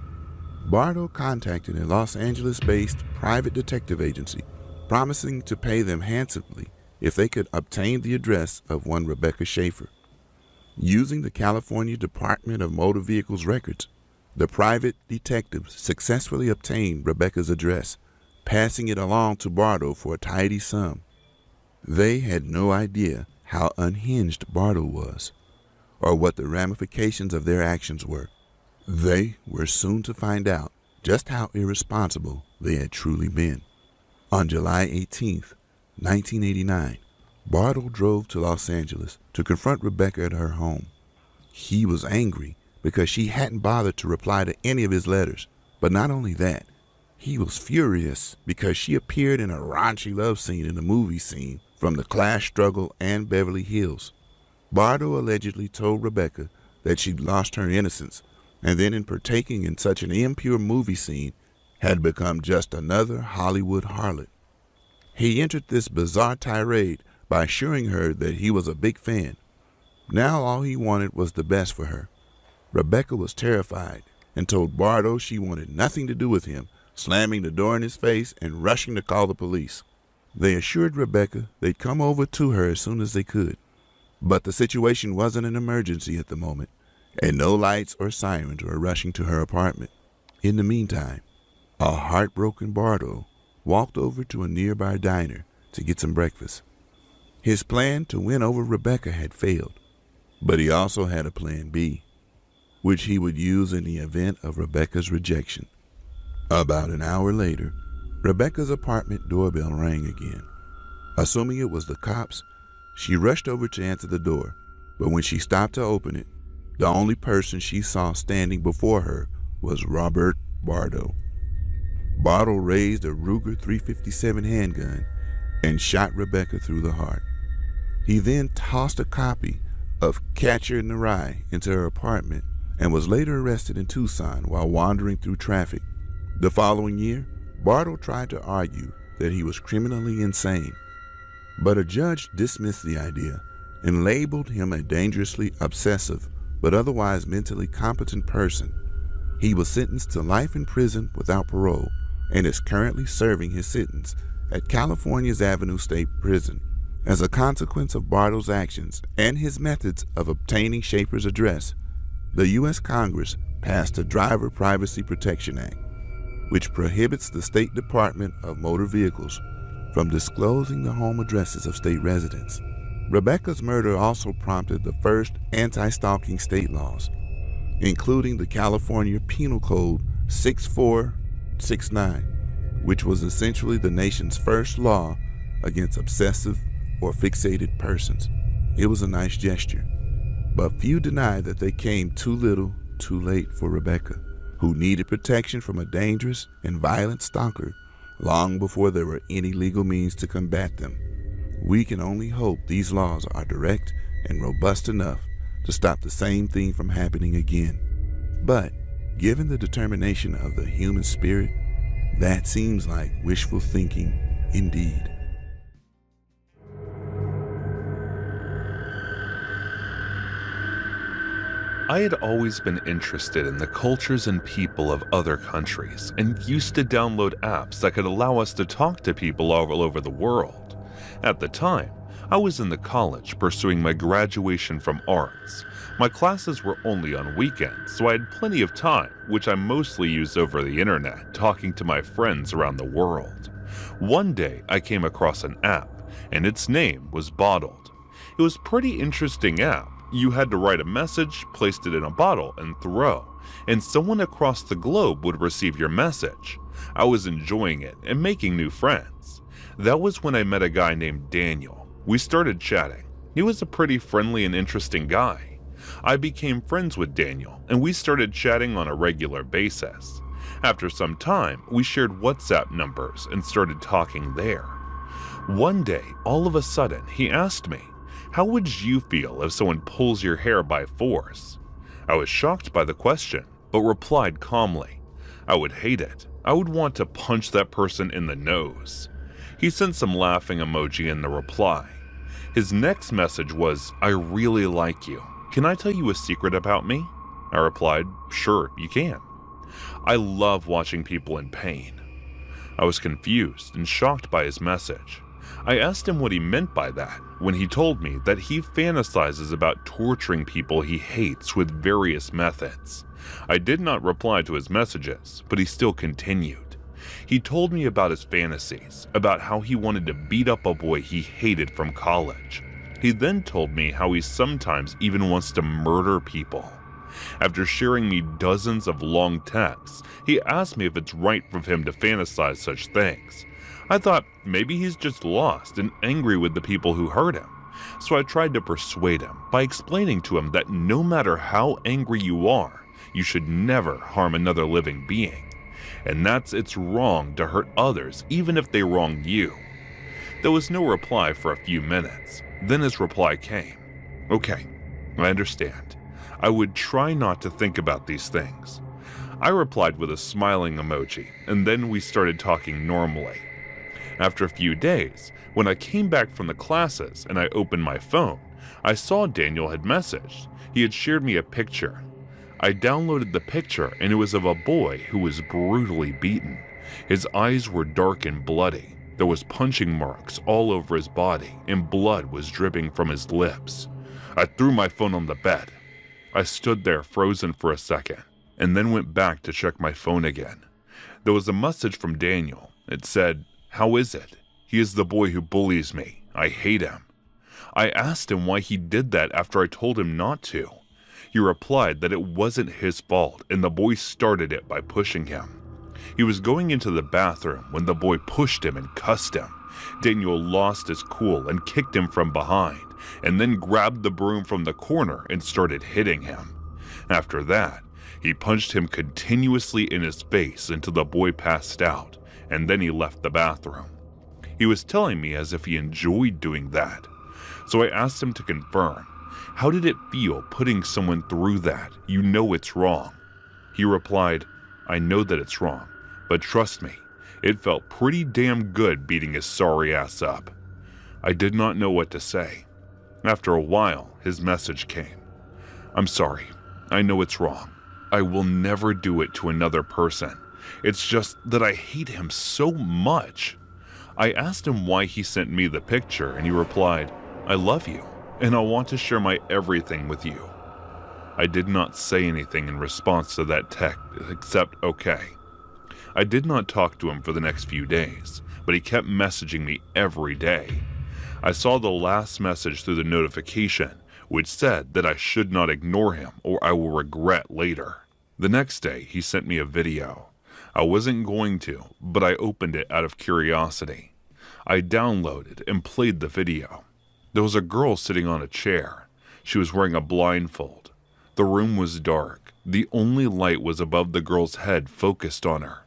Bardo contacted a Los Angeles-based private detective agency, promising to pay them handsomely if they could obtain the address of one Rebecca Schaefer. Using the California Department of Motor Vehicles records, the private detectives successfully obtained Rebecca's address, passing it along to Bardo for a tidy sum. They had no idea how unhinged Bardo was, or what the ramifications of their actions were. They were soon to find out just how irresponsible they had truly been. On July 18, 1989, Bardo drove to Los Angeles to confront Rebecca at her home. He was angry because she hadn't bothered to reply to any of his letters, but not only that, he was furious because she appeared in a raunchy love scene in the movie scene from The Class Struggle and Beverly Hills. Bardo allegedly told Rebecca that she'd lost her innocence, and then in partaking in such an impure movie scene, had become just another Hollywood harlot. He entered this bizarre tirade by assuring her that he was a big fan. Now all he wanted was the best for her. Rebecca was terrified and told Bardo she wanted nothing to do with him, slamming the door in his face and rushing to call the police. They assured Rebecca they'd come over to her as soon as they could, but the situation wasn't an emergency at the moment, and no lights or sirens were rushing to her apartment. In the meantime, a heartbroken Bardo walked over to a nearby diner to get some breakfast. His plan to win over Rebecca had failed. But he also had a plan B, which he would use in the event of Rebecca's rejection. About an hour later, Rebecca's apartment doorbell rang again. Assuming it was the cops, she rushed over to answer the door, but when she stopped to open it, the only person she saw standing before her was Robert Bardo. Bardo raised a Ruger 357 handgun and shot Rebecca through the heart. He then tossed a copy of Catcher in the Rye into her apartment and was later arrested in Tucson while wandering through traffic. The following year, Bardo tried to argue that he was criminally insane, but a judge dismissed the idea and labeled him a dangerously obsessive but otherwise mentally competent person. He was sentenced to life in prison without parole and is currently serving his sentence at California's Avenue State Prison. As a consequence of Bardo's actions and his methods of obtaining Schaefer's address, the U.S. Congress passed the Driver Privacy Protection Act, which prohibits the State Department of Motor Vehicles from disclosing the home addresses of state residents. Rebecca's murder also prompted the first anti-stalking state laws, including the California Penal Code 6469, which was essentially the nation's first law against obsessive or fixated persons. It was a nice gesture, but few deny that they came too little, too late for Rebecca, who needed protection from a dangerous and violent stalker long before there were any legal means to combat them. We can only hope these laws are direct and robust enough to stop the same thing from happening again. But given the determination of the human spirit, that seems like wishful thinking indeed. I had always been interested in the cultures and people of other countries and used to download apps that could allow us to talk to people all over the world. At the time, I was in the college pursuing my graduation from arts. My classes were only on weekends, so I had plenty of time, which I mostly used over the internet, talking to my friends around the world. One day, I came across an app, and its name was Bottled. It was a pretty interesting app. You had to write a message, placed it in a bottle, and throw, and someone across the globe would receive your message. I was enjoying it and making new friends. That was when I met a guy named Daniel. We started chatting. He was a pretty friendly and interesting guy. I became friends with Daniel, and we started chatting on a regular basis. After some time, we shared WhatsApp numbers and started talking there. One day, all of a sudden, he asked me, "How would you feel if someone pulls your hair by force?" I was shocked by the question, but replied calmly, "I would hate it. I would want to punch that person in the nose." He sent some laughing emoji in the reply. His next message was, "I really like you. Can I tell you a secret about me?" I replied, "Sure, you can." I love watching people in pain. I was confused and shocked by his message. I asked him what he meant by that, when he told me that he fantasizes about torturing people he hates with various methods. I did not reply to his messages, but he still continued. He told me about his fantasies, about how he wanted to beat up a boy he hated from college. He then told me how he sometimes even wants to murder people. After sharing me dozens of long texts, he asked me if it's right for him to fantasize such things. I thought maybe he's just lost and angry with the people who hurt him. So I tried to persuade him by explaining to him that no matter how angry you are, you should never harm another living being. And it's wrong to hurt others even if they wronged you. There was no reply for a few minutes. Then his reply came. "Okay, I understand. I would try not to think about these things." I replied with a smiling emoji, and then we started talking normally. After a few days, when I came back from the classes and I opened my phone, I saw Daniel had messaged. He had shared me a picture. I downloaded the picture, and it was of a boy who was brutally beaten. His eyes were dark and bloody. There was punching marks all over his body, and blood was dripping from his lips. I threw my phone on the bed. I stood there frozen for a second, and then went back to check my phone again. There was a message from Daniel. It said, "How is it? He is the boy who bullies me. I hate him." I asked him why he did that after I told him not to. He replied that it wasn't his fault and the boy started it by pushing him. He was going into the bathroom when the boy pushed him and cussed him. Daniel lost his cool and kicked him from behind, and then grabbed the broom from the corner and started hitting him. After that, he punched him continuously in his face until the boy passed out, and then he left the bathroom. He was telling me as if he enjoyed doing that. So I asked him to confirm. How did it feel putting someone through that? You know it's wrong. He replied, I know that it's wrong, but trust me, it felt pretty damn good beating his sorry ass up. I did not know what to say. After a while, his message came. I'm sorry, I know it's wrong. I will never do it to another person. It's just that I hate him so much. I asked him why he sent me the picture, and he replied, I love you, and I want to share my everything with you. I did not say anything in response to that text except okay. I did not talk to him for the next few days, but he kept messaging me every day. I saw the last message through the notification, which said that I should not ignore him or I will regret later. The next day, he sent me a video. I wasn't going to, but I opened it out of curiosity. I downloaded and played the video. There was a girl sitting on a chair. She was wearing a blindfold. The room was dark. The only light was above the girl's head focused on her.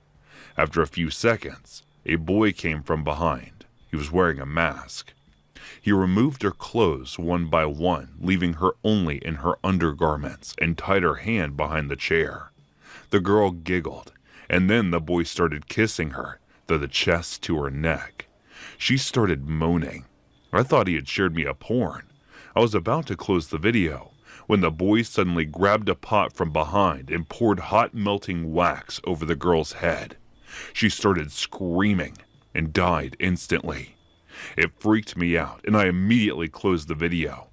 After a few seconds, a boy came from behind. He was wearing a mask. He removed her clothes one by one, leaving her only in her undergarments, and tied her hand behind the chair. The girl giggled, and then the boy started kissing her, through the chest to her neck. She started moaning. I thought he had shared me a porn. I was about to close the video, when the boy suddenly grabbed a pot from behind and poured hot melting wax over the girl's head. She started screaming and died instantly. It freaked me out, and I immediately closed the video.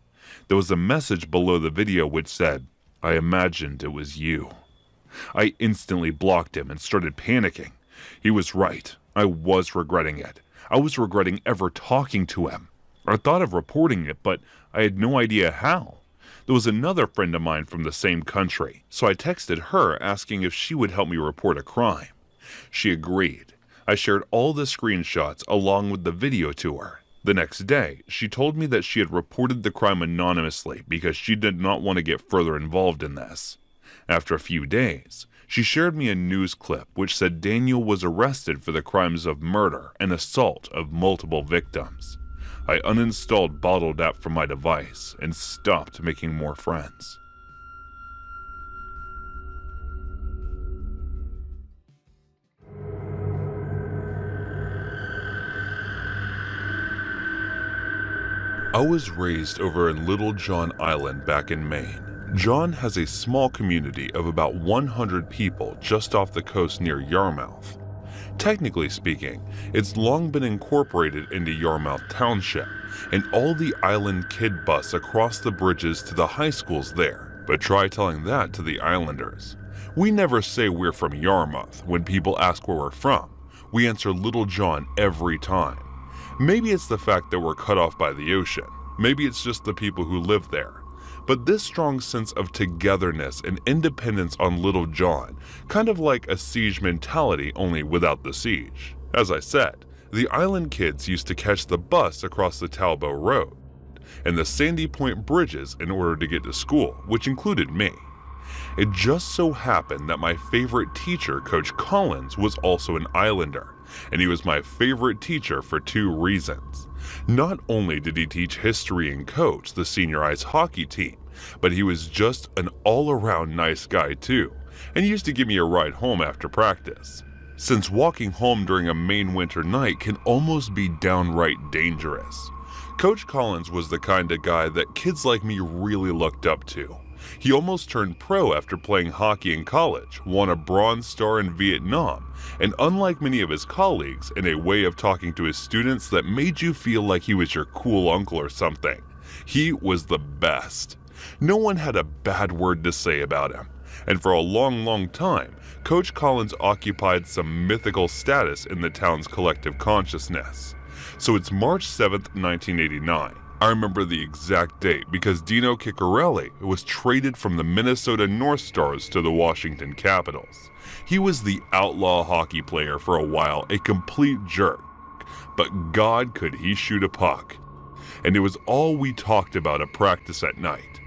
There was a message below the video which said, I imagined it was you. I instantly blocked him and started panicking. He was right. I was regretting it. I was regretting ever talking to him. I thought of reporting it, but I had no idea how. There was another friend of mine from the same country, so I texted her asking if she would help me report a crime. She agreed. I shared all the screenshots along with the video to her. The next day, she told me that she had reported the crime anonymously because she did not want to get further involved in this. After a few days, she shared me a news clip which said Daniel was arrested for the crimes of murder and assault of multiple victims. I uninstalled Bottled app from my device and stopped making more friends. I was raised over in Little John Island back in Maine. John has a small community of about 100 people just off the coast near Yarmouth. Technically speaking, it's long been incorporated into Yarmouth Township, and all the island kid bus across the bridges to the high schools there. But try telling that to the islanders. We never say we're from Yarmouth when people ask where we're from. We answer Little John every time. Maybe it's the fact that we're cut off by the ocean. Maybe it's just the people who live there. But this strong sense of togetherness and independence on Little John, kind of like a siege mentality only without the siege. As I said, the island kids used to catch the bus across the Talbot Road and the Sandy Point bridges in order to get to school, which included me. It just so happened that my favorite teacher, Coach Collins, was also an islander, and he was my favorite teacher for two reasons. Not only did he teach history and coach the senior ice hockey team, but he was just an all-around nice guy too, and used to give me a ride home after practice. Since walking home during a Maine winter night can almost be downright dangerous. Coach Collins was the kind of guy that kids like me really looked up to. He almost turned pro after playing hockey in college, won a Bronze Star in Vietnam, and unlike many of his colleagues, in a way of talking to his students that made you feel like he was your cool uncle or something. He was the best. No one had a bad word to say about him, and for a long time, Coach Collins occupied some mythical status in the town's collective consciousness. So it's March 7th, 1989, I remember the exact date because Dino Ciccarelli was traded from the Minnesota North Stars to the Washington Capitals. He was the outlaw hockey player for a while, a complete jerk, but God could he shoot a puck. And it was all we talked about at practice at night.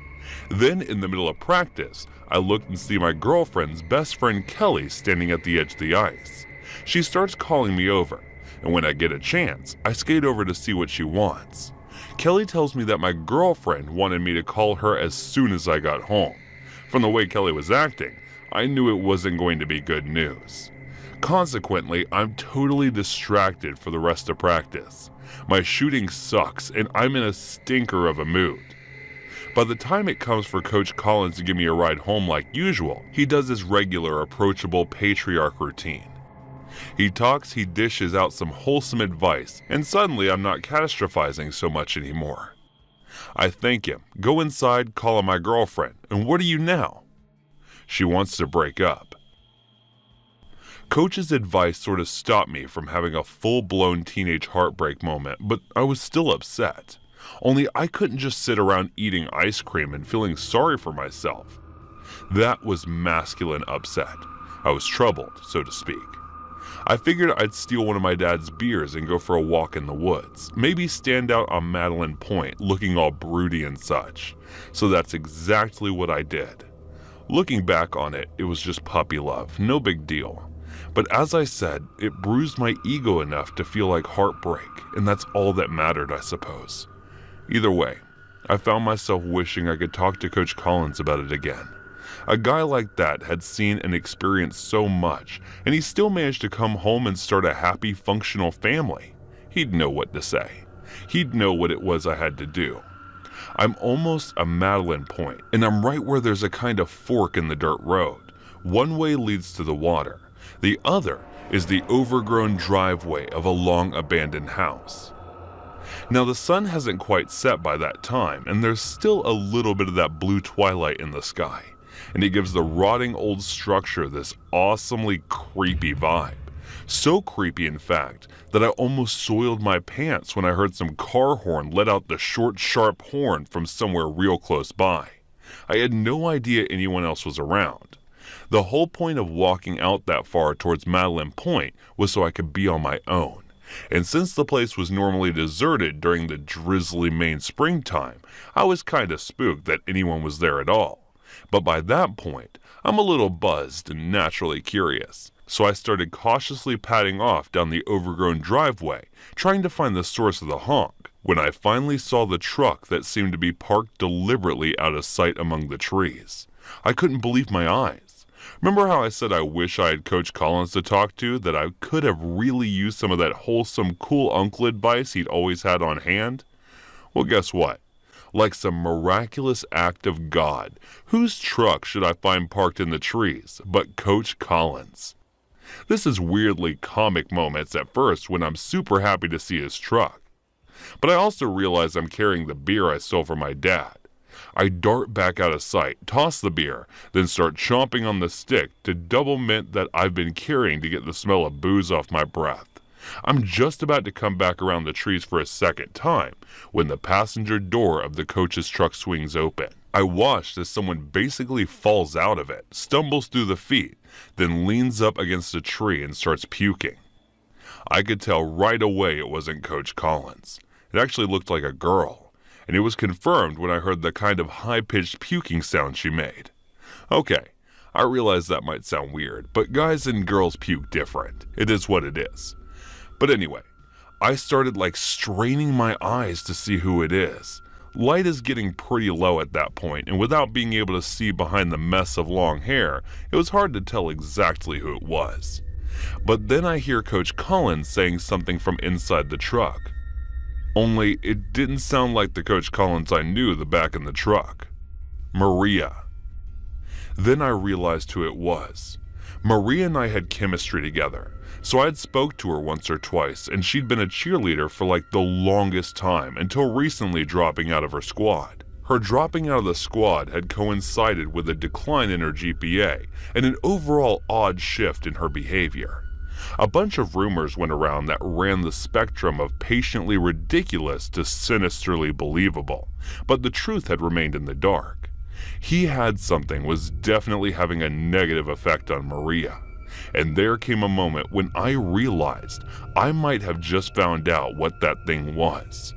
Then in the middle of practice, I looked and see my girlfriend's best friend Kelly standing at the edge of the ice. She starts calling me over, and when I get a chance, I skate over to see what she wants. Kelly tells me that my girlfriend wanted me to call her as soon as I got home. From the way Kelly was acting, I knew it wasn't going to be good news. Consequently, I'm totally distracted for the rest of practice. My shooting sucks, and I'm in a stinker of a mood. By the time it comes for Coach Collins to give me a ride home like usual, he does his regular approachable patriarch routine. He talks, he dishes out some wholesome advice, and suddenly I'm not catastrophizing so much anymore. I thank him, go inside, call on my girlfriend, and what are you now? She wants to break up. Coach's advice sort of stopped me from having a full-blown teenage heartbreak moment, but I was still upset. Only I couldn't just sit around eating ice cream and feeling sorry for myself. That was masculine upset. I was troubled, so to speak. I figured I'd steal one of my dad's beers and go for a walk in the woods, maybe stand out on Madeline Point looking all broody and such. So that's exactly what I did. Looking back on it, it was just puppy love, no big deal. But as I said, it bruised my ego enough to feel like heartbreak, and that's all that mattered, I suppose. Either way, I found myself wishing I could talk to Coach Collins about it again. A guy like that had seen and experienced so much, and he still managed to come home and start a happy, functional family. He'd know what to say. He'd know what it was I had to do. I'm almost a Madeline Point, and I'm right where there's a kind of fork in the dirt road. One way leads to the water. The other is the overgrown driveway of a long-abandoned house. Now the sun hasn't quite set by that time, and there's still a little bit of that blue twilight in the sky, and it gives the rotting old structure this awesomely creepy vibe. So creepy, in fact, that I almost soiled my pants when I heard some car horn let out the short, sharp horn from somewhere real close by. I had no idea anyone else was around. The whole point of walking out that far towards Madeline Point was so I could be on my own. And since the place was normally deserted during the drizzly Maine springtime, I was kind of spooked that anyone was there at all. But by that point, I'm a little buzzed and naturally curious, so I started cautiously padding off down the overgrown driveway, trying to find the source of the honk, when I finally saw the truck that seemed to be parked deliberately out of sight among the trees. I couldn't believe my eyes. Remember how I said I wish I had Coach Collins to talk to, that I could have really used some of that wholesome, cool uncle advice he'd always had on hand? Well, guess what? Like some miraculous act of God, whose truck should I find parked in the trees but Coach Collins? This is weirdly comic moments at first when I'm super happy to see his truck. But I also realize I'm carrying the beer I stole from my dad. I dart back out of sight, toss the beer, then start chomping on the stick to double mint that I've been carrying to get the smell of booze off my breath. I'm just about to come back around the trees for a second time when the passenger door of the coach's truck swings open. I watched as someone basically falls out of it, stumbles through the feet, then leans up against a tree and starts puking. I could tell right away it wasn't Coach Collins. It actually looked like a girl. And it was confirmed when I heard the kind of high-pitched puking sound she made. Okay, I realize that might sound weird, but guys and girls puke different. It is what it is. But anyway, I started straining my eyes to see who it is. Light is getting pretty low at that point, and without being able to see behind the mess of long hair, it was hard to tell exactly who it was. But then I hear Coach Collins saying something from inside the truck. Only it didn't sound like the Coach Collins I knew the back in the truck. Maria. Then I realized who it was. Maria and I had chemistry together, so I had spoke to her once or twice, and she'd been a cheerleader for the longest time until recently dropping out of her squad. Her dropping out of the squad had coincided with a decline in her GPA and an overall odd shift in her behavior. A bunch of rumors went around that ran the spectrum of patiently ridiculous to sinisterly believable, but the truth had remained in the dark. He had something was definitely having a negative effect on Maria. And there came a moment when I realized I might have just found out what that thing was.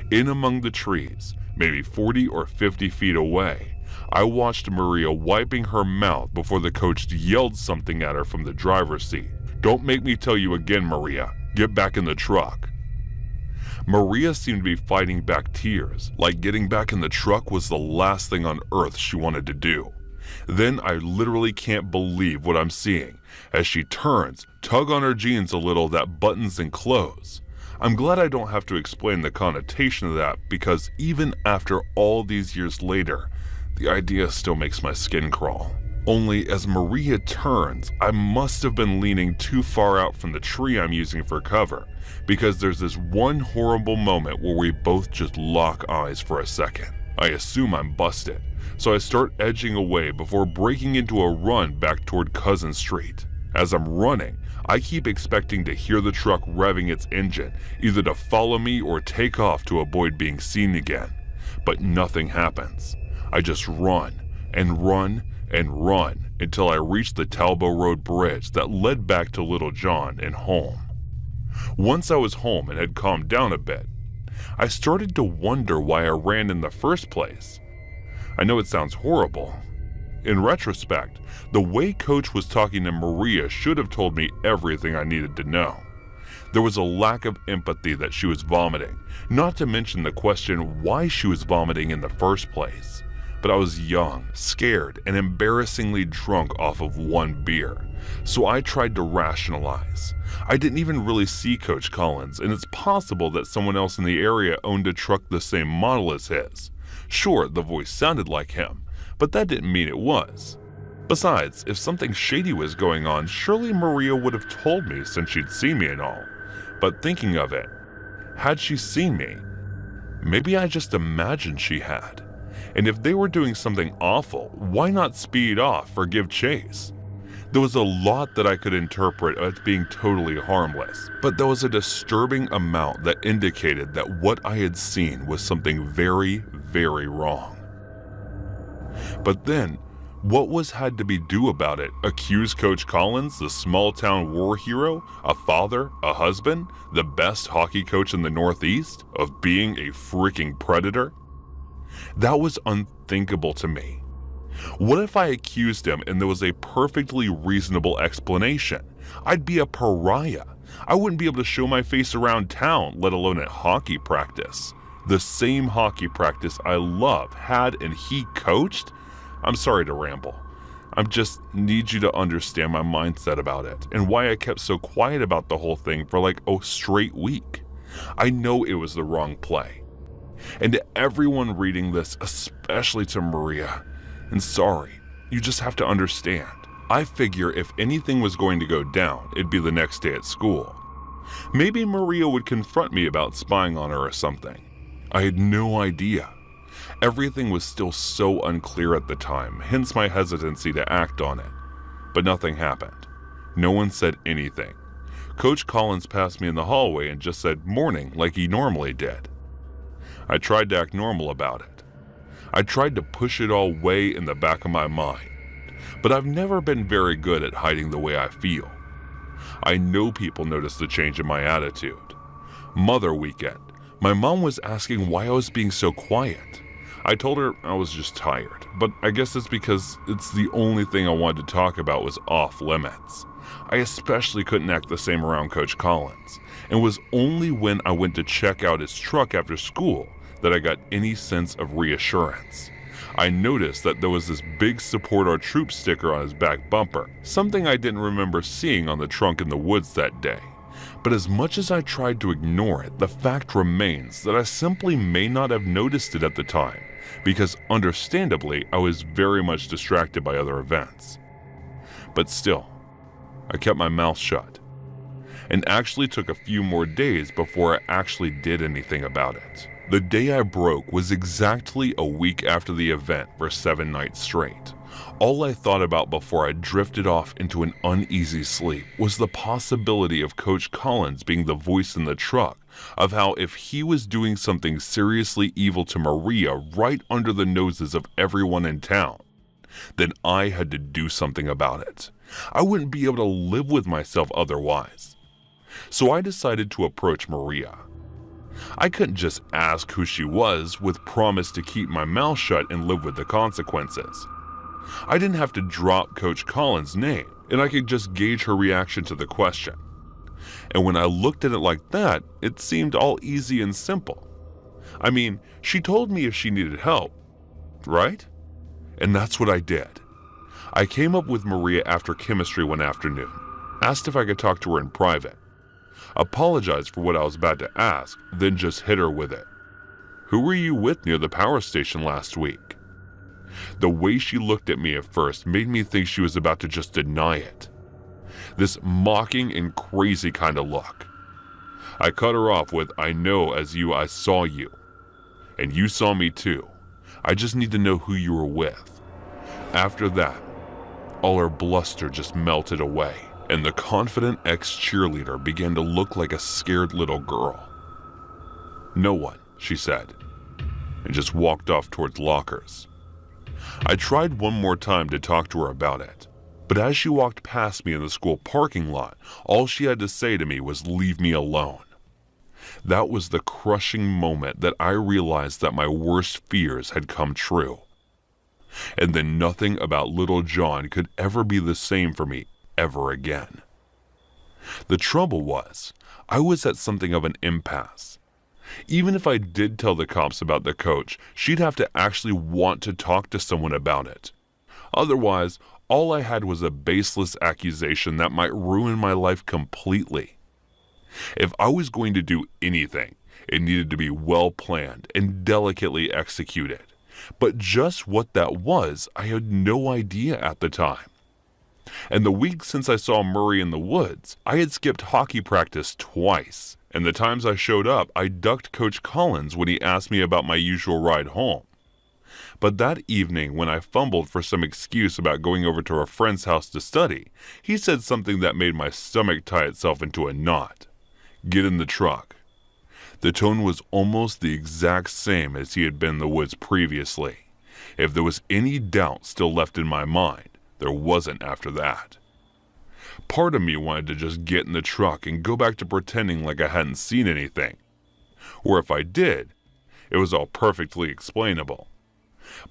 In among the trees, maybe 40 or 50 feet away, I watched Maria wiping her mouth before the coach yelled something at her from the driver's seat. "Don't make me tell you again, Maria. Get back in the truck." Maria seemed to be fighting back tears, like getting back in the truck was the last thing on earth she wanted to do. Then I literally can't believe what I'm seeing as she turns, tug on her jeans a little that buttons and close. I'm glad I don't have to explain the connotation of that because even after all these years later, the idea still makes my skin crawl. Only as Maria turns, I must have been leaning too far out from the tree I'm using for cover because there's this one horrible moment where we both just lock eyes for a second. I assume I'm busted, so I start edging away before breaking into a run back toward Cousin Street. As I'm running, I keep expecting to hear the truck revving its engine, either to follow me or take off to avoid being seen again. But nothing happens. I just run and run and run until I reach the Talbot Road bridge that led back to Little John and home. Once I was home and had calmed down a bit, I started to wonder why I ran in the first place. I know it sounds horrible. In retrospect, the way Coach was talking to Maria should have told me everything I needed to know. There was a lack of empathy that she was vomiting, not to mention the question why she was vomiting in the first place. But I was young, scared, and embarrassingly drunk off of one beer, so I tried to rationalize. I didn't even really see Coach Collins, and it's possible that someone else in the area owned a truck the same model as his. Sure, the voice sounded like him, but that didn't mean it was. Besides, if something shady was going on, surely Maria would have told me since she'd seen me and all. But thinking of it, had she seen me? Maybe I just imagined she had. And if they were doing something awful, why not speed off or give chase? There was a lot that I could interpret as being totally harmless, but there was a disturbing amount that indicated that what I had seen was something very, very wrong. But then, what was had to be do about it? Accuse Coach Collins, the small-town war hero, a father, a husband, the best hockey coach in the Northeast, of being a freaking predator? That was unthinkable to me. What if I accused him and there was a perfectly reasonable explanation? I'd be a pariah. I wouldn't be able to show my face around town, let alone at hockey practice. The same hockey practice I love had and he coached? I'm sorry to ramble. I just need you to understand my mindset about it and why I kept so quiet about the whole thing for like a straight week. I know it was the wrong play. And to everyone reading this, especially to Maria, and sorry, you just have to understand. I figure if anything was going to go down, it'd be the next day at school. Maybe Maria would confront me about spying on her or something. I had no idea. Everything was still so unclear at the time, hence my hesitancy to act on it. But nothing happened. No one said anything. Coach Collins passed me in the hallway and just said morning like he normally did. I tried to act normal about it. I tried to push it all way in the back of my mind, but I've never been very good at hiding the way I feel. I know people noticed the change in my attitude. Mother weekend, my mom was asking why I was being so quiet. I told her I was just tired, but I guess it's because it's the only thing I wanted to talk about was off limits. I especially couldn't act the same around Coach Collins, and it was only when I went to check out his truck after school that I got any sense of reassurance. I noticed that there was this big support our troops sticker on his back bumper, something I didn't remember seeing on the trunk in the woods that day. But as much as I tried to ignore it, the fact remains that I simply may not have noticed it at the time, because understandably I was very much distracted by other events. But still, I kept my mouth shut, and actually took a few more days before I actually did anything about it. The day I broke was exactly a week after the event for 7 nights straight. All I thought about before I drifted off into an uneasy sleep was the possibility of Coach Collins being the voice in the truck, of how if he was doing something seriously evil to Maria right under the noses of everyone in town, then I had to do something about it. I wouldn't be able to live with myself otherwise. So I decided to approach Maria. I couldn't just ask who she was with promise to keep my mouth shut and live with the consequences. I didn't have to drop Coach Collins' name, and I could just gauge her reaction to the question. And when I looked at it like that, it seemed all easy and simple. I mean, she told me if she needed help, right? And that's what I did. I came up with Maria after chemistry one afternoon, asked if I could talk to her in private, apologized for what I was about to ask, then just hit her with it. Who were you with near the power station last week? The way she looked at me at first made me think she was about to just deny it. This mocking and crazy kind of look. I cut her off with, I know as you I saw you. And you saw me too. I just need to know who you were with. After that, all her bluster just melted away, and the confident ex-cheerleader began to look like a scared little girl. No one, she said, and just walked off towards lockers. I tried one more time to talk to her about it, but as she walked past me in the school parking lot, all she had to say to me was, leave me alone. That was the crushing moment that I realized that my worst fears had come true. And then nothing about little John could ever be the same for me ever again. The trouble was, I was at something of an impasse. Even if I did tell the cops about the coach, she'd have to actually want to talk to someone about it. Otherwise, all I had was a baseless accusation that might ruin my life completely. If I was going to do anything, it needed to be well planned and delicately executed. But just what that was, I had no idea at the time. And the week since I saw Murray in the woods, I had skipped hockey practice twice. And the times I showed up, I ducked Coach Collins when he asked me about my usual ride home. But that evening, when I fumbled for some excuse about going over to a friend's house to study, he said something that made my stomach tie itself into a knot. Get in the truck. The tone was almost the exact same as he had been in the woods previously. If there was any doubt still left in my mind, there wasn't after that. Part of me wanted to just get in the truck and go back to pretending like I hadn't seen anything. Or if I did, it was all perfectly explainable.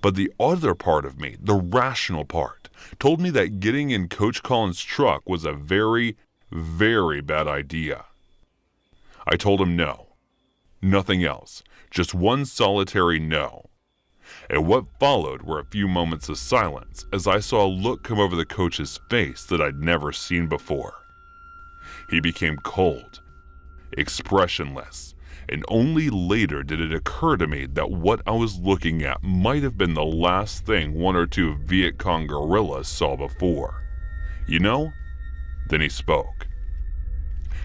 But the other part of me, the rational part, told me that getting in Coach Collins' truck was a very, very bad idea. I told him no. Nothing else. Just one solitary no. And what followed were a few moments of silence as I saw a look come over the coach's face that I'd never seen before. He became cold, expressionless, and only later did it occur to me that what I was looking at might have been the last thing one or two Viet Cong guerrillas saw before. You know? Then he spoke.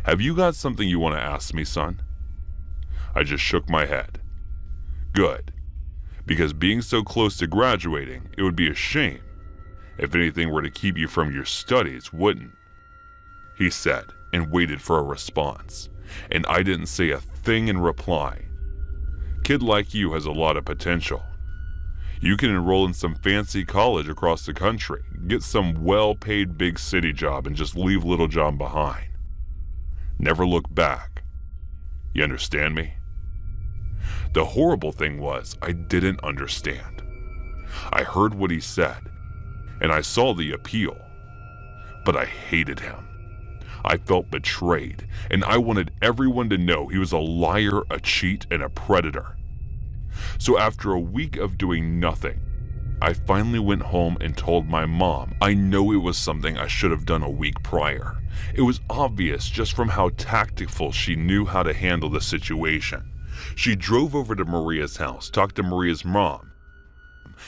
Have you got something you want to ask me, son? I just shook my head. Good. Because being so close to graduating, it would be a shame if anything were to keep you from your studies, wouldn't? He said, and waited for a response, and I didn't say a thing in reply. Kid like you has a lot of potential. You can enroll in some fancy college across the country, get some well-paid big city job, and just leave little John behind. Never look back. You understand me? The horrible thing was, I didn't understand. I heard what he said, and I saw the appeal, but I hated him. I felt betrayed, and I wanted everyone to know he was a liar, a cheat, and a predator. So after a week of doing nothing, I finally went home and told my mom I know it was something I should have done a week prior. It was obvious just from how tactful she knew how to handle the situation. She drove over to Maria's house, talked to Maria's mom,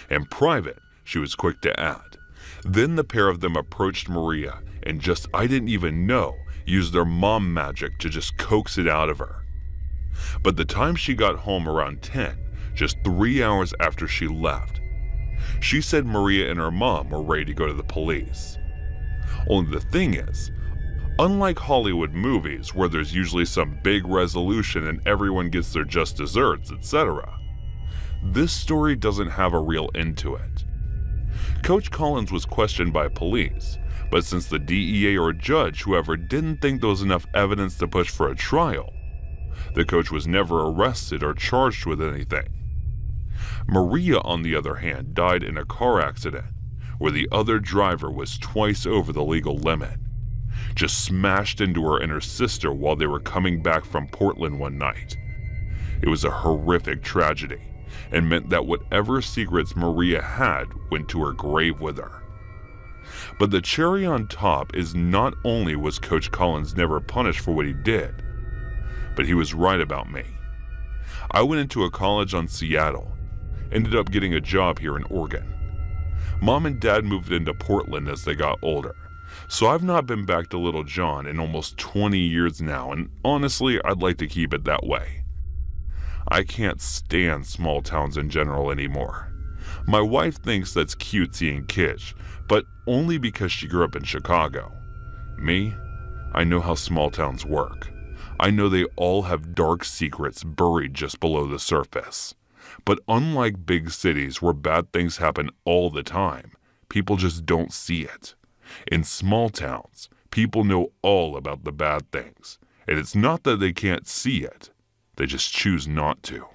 and private, she was quick to add. Then the pair of them approached Maria and just, I didn't even know, used their mom magic to just coax it out of her. But the time she got home around 10, just 3 hours after she left, She said Maria and her mom were ready to go to the police. Only the thing is, unlike Hollywood movies where there's usually some big resolution and everyone gets their just desserts, etc., this story doesn't have a real end to it. Coach Collins was questioned by police, but since the DEA or judge, whoever, didn't think there was enough evidence to push for a trial, the coach was never arrested or charged with anything. Maria, on the other hand, died in a car accident where the other driver was twice over the legal limit, just smashed into her and her sister while they were coming back from Portland one night. It was a horrific tragedy and meant that whatever secrets Maria had went to her grave with her. But the cherry on top is not only was Coach Collins never punished for what he did, but he was right about me. I went into a college on Seattle, ended up getting a job here in Oregon. Mom and Dad moved into Portland as they got older, so I've not been back to Little John in almost 20 years now, and honestly, I'd like to keep it that way. I can't stand small towns in general anymore. My wife thinks that's cutesy and kitsch, but only because she grew up in Chicago. Me, I know how small towns work. I know they all have dark secrets buried just below the surface. But unlike big cities where bad things happen all the time, people just don't see it. In small towns, people know all about the bad things, and it's not that they can't see it, they just choose not to.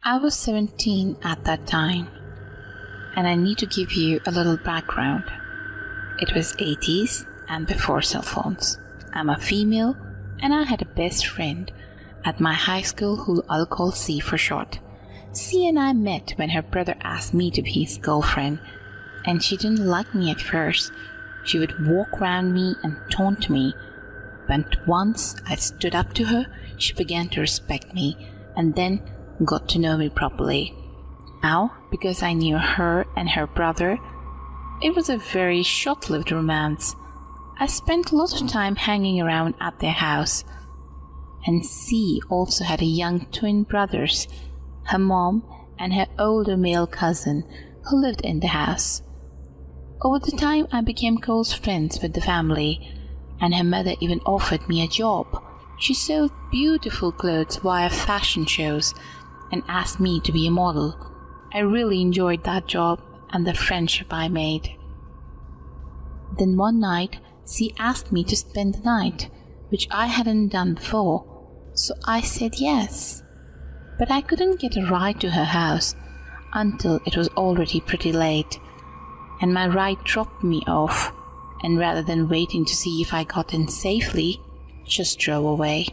I was 17 at that time, and I need to give you a little background. It was 80s and before cell phones. I'm a female, and I had a best friend at my high school who I'll call C for short. C and I met when her brother asked me to be his girlfriend, and she didn't like me at first. She would walk around me and taunt me, but once I stood up to her, she began to respect me and then got to know me properly. Now, because I knew her and her brother, it was a very short-lived romance. I spent a lot of time hanging around at their house. And C also had a young twin brothers, her mom and her older male cousin who lived in the house. Over the time I became close friends with the family, and her mother even offered me a job. She sold beautiful clothes via fashion shows and asked me to be a model. I really enjoyed that job and the friendship I made. Then one night, she asked me to spend the night, which I hadn't done before, so I said yes. But I couldn't get a ride to her house until it was already pretty late, and my ride dropped me off, and rather than waiting to see if I got in safely, just drove away.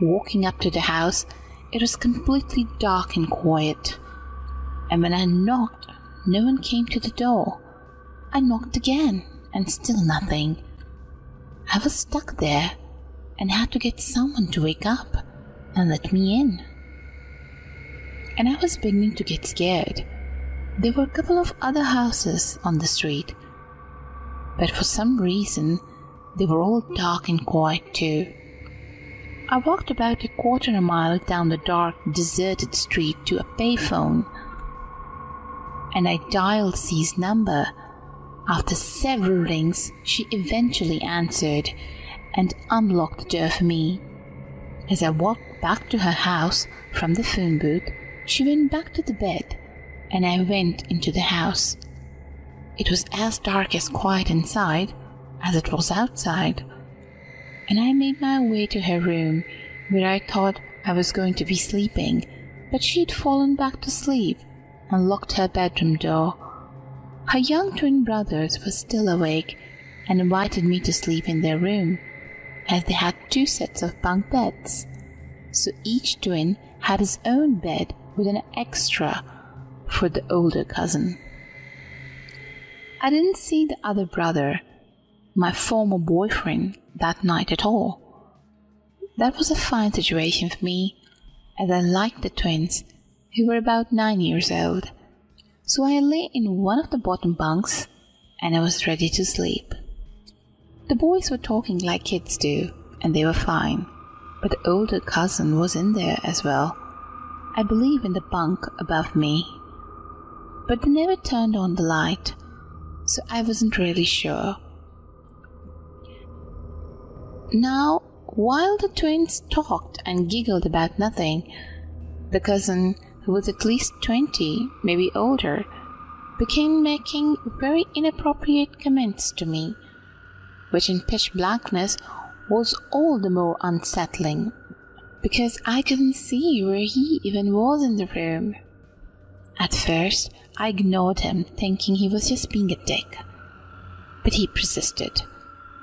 Walking up to the house, it was completely dark and quiet, and when I knocked, no one came to the door. I knocked again, and still nothing. I was stuck there and had to get someone to wake up and let me in. And I was beginning to get scared. There were a couple of other houses on the street, but for some reason, they were all dark and quiet too. I walked about a quarter of a mile down the dark, deserted street to a payphone, and I dialed C's number. After several rings, she eventually answered and unlocked the door for me. As I walked back to her house from the phone booth, she went back to the bed, and I went into the house. It was as dark and quiet inside as it was outside, and I made my way to her room, where I thought I was going to be sleeping, but she had fallen back to sleep and locked her bedroom door. Her young twin brothers were still awake and invited me to sleep in their room, as they had 2 sets of bunk beds, so each twin had his own bed with an extra for the older cousin. I didn't see the other brother, my former boyfriend, that night at all. That was a fine situation for me, as I liked the twins, who were about 9 years old. So I lay in one of the bottom bunks, and I was ready to sleep. The boys were talking like kids do, and they were fine, but the older cousin was in there as well, I believe, in the bunk above me. But they never turned on the light, so I wasn't really sure. Now, while the twins talked and giggled about nothing, the cousin, who was at least 20, maybe older, began making very inappropriate comments to me, which in pitch blackness was all the more unsettling, because I couldn't see where he even was in the room. At first, I ignored him, thinking he was just being a dick. But he persisted.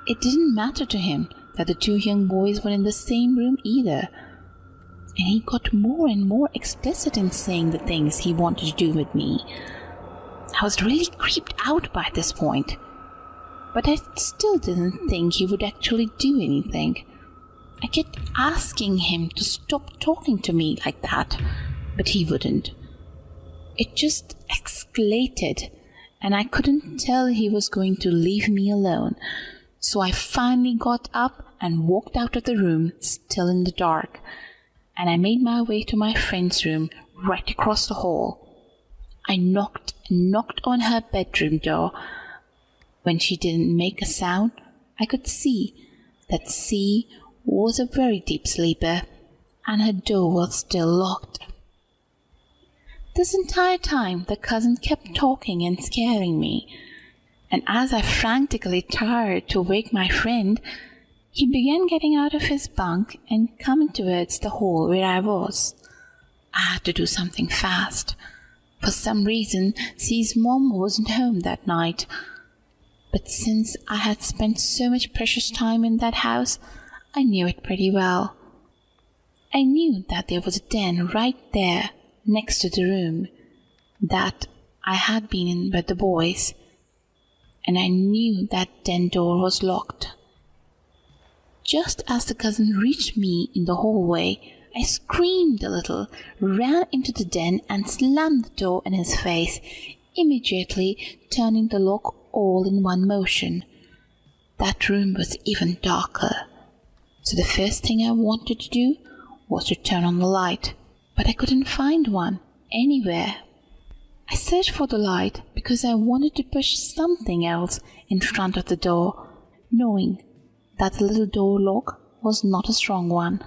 It didn't matter to him that the two young boys were in the same room either, and he got more and more explicit in saying the things he wanted to do with me. I was really creeped out by this point, but I still didn't think he would actually do anything. I kept asking him to stop talking to me like that, but he wouldn't. It just escalated, and I couldn't tell he was going to leave me alone, so I finally got up and walked out of the room, still in the dark, and I made my way to my friend's room right across the hall. I knocked and knocked on her bedroom door. When she didn't make a sound, I could see that C was a very deep sleeper, and her door was still locked. This entire time, the cousin kept talking and scaring me, and as I frantically tried to wake my friend, he began getting out of his bunk and coming towards the hall where I was. I had to do something fast. For some reason, C's mom wasn't home that night. But since I had spent so much precious time in that house, I knew it pretty well. I knew that there was a den right there, next to the room that I had been in with the boys, and I knew that den door was locked. Just as the cousin reached me in the hallway, I screamed a little, ran into the den and slammed the door in his face, immediately turning the lock all in one motion. That room was even darker, so the first thing I wanted to do was to turn on the light, but I couldn't find one anywhere. I searched for the light because I wanted to push something else in front of the door, knowing that the little door lock was not a strong one.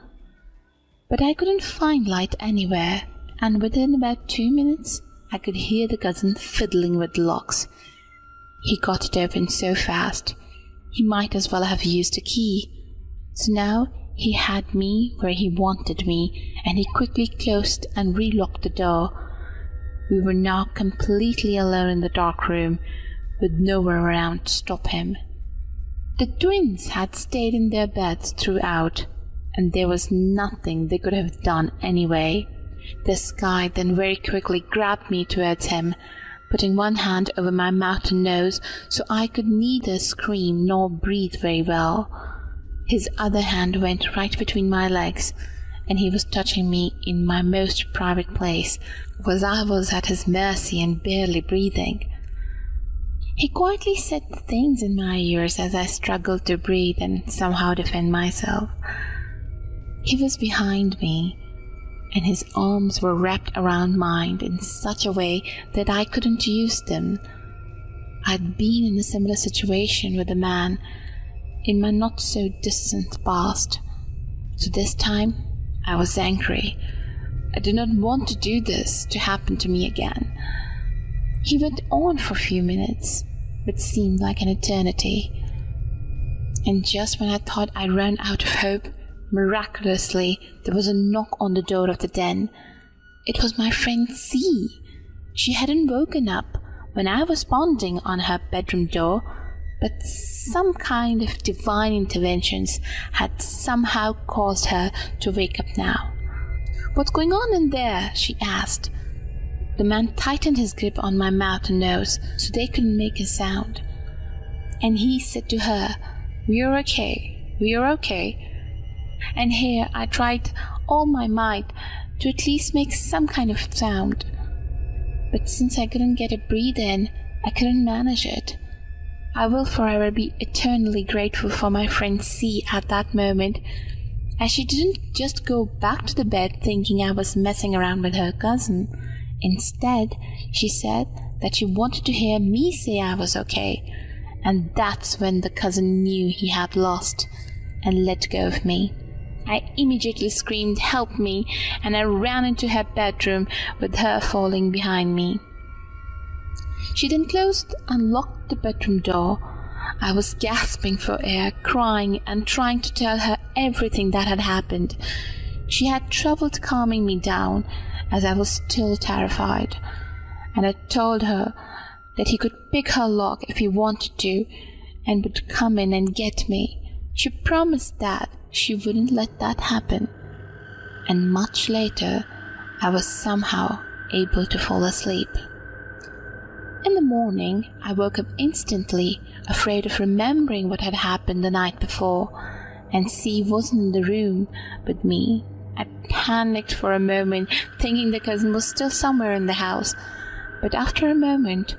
But I couldn't find light anywhere, and within about 2 minutes, I could hear the cousin fiddling with the locks. He got it open so fast, he might as well have used a key. So now he had me where he wanted me, and he quickly closed and relocked the door. We were now completely alone in the dark room, with nowhere around to stop him. The twins had stayed in their beds throughout, and there was nothing they could have done anyway. This guy then very quickly grabbed me towards him, putting one hand over my mouth and nose so I could neither scream nor breathe very well. His other hand went right between my legs, and he was touching me in my most private place, as I was at his mercy and barely breathing. He quietly said things in my ears as I struggled to breathe and somehow defend myself. He was behind me, and his arms were wrapped around mine in such a way that I couldn't use them. I'd been in a similar situation with a man in my not-so-distant past, so this time I was angry. I did not want to do this to happen to me again. He went on for a few minutes, which seemed like an eternity, and just when I thought I'd run out of hope, miraculously, there was a knock on the door of the den. It was my friend C. She hadn't woken up when I was pounding on her bedroom door, but some kind of divine interventions had somehow caused her to wake up now. "What's going on in there?" she asked. The man tightened his grip on my mouth and nose so they couldn't make a sound. And he said to her, "We're okay, we're okay." And here I tried all my might to at least make some kind of sound. But since I couldn't get a breath in, I couldn't manage it. I will forever be eternally grateful for my friend C at that moment. as she didn't just go back to the bed thinking I was messing around with her cousin. Instead, she said that she wanted to hear me say I was okay, and that's when the cousin knew he had lost and let go of me. I immediately screamed, "Help me!" and I ran into her bedroom with her falling behind me. She then closed and locked the bedroom door. I was gasping for air, crying and trying to tell her everything that had happened. She had trouble calming me down as I was still terrified, and I told her that he could pick her lock if he wanted to and would come in and get me. She promised that she wouldn't let that happen, and much later I was somehow able to fall asleep. In the morning, I woke up instantly, afraid of remembering what had happened the night before, and C wasn't in the room with me. I panicked for a moment, thinking the cousin was still somewhere in the house, but after a moment,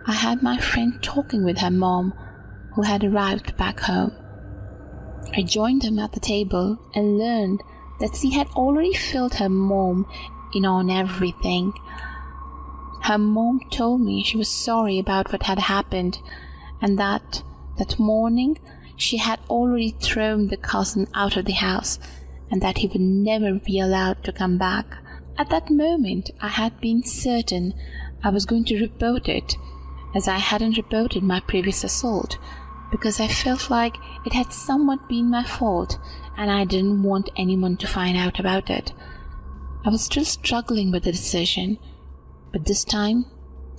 I had my friend talking with her mom, who had arrived back home. I joined them at the table and learned that C had already filled her mom in on everything. Her mom told me she was sorry about what had happened, and that morning she had already thrown the cousin out of the house, and that he would never be allowed to come back. At that moment, I had been certain I was going to report it, as I hadn't reported my previous assault, because I felt like it had somewhat been my fault, and I didn't want anyone to find out about it. I was still struggling with the decision, but this time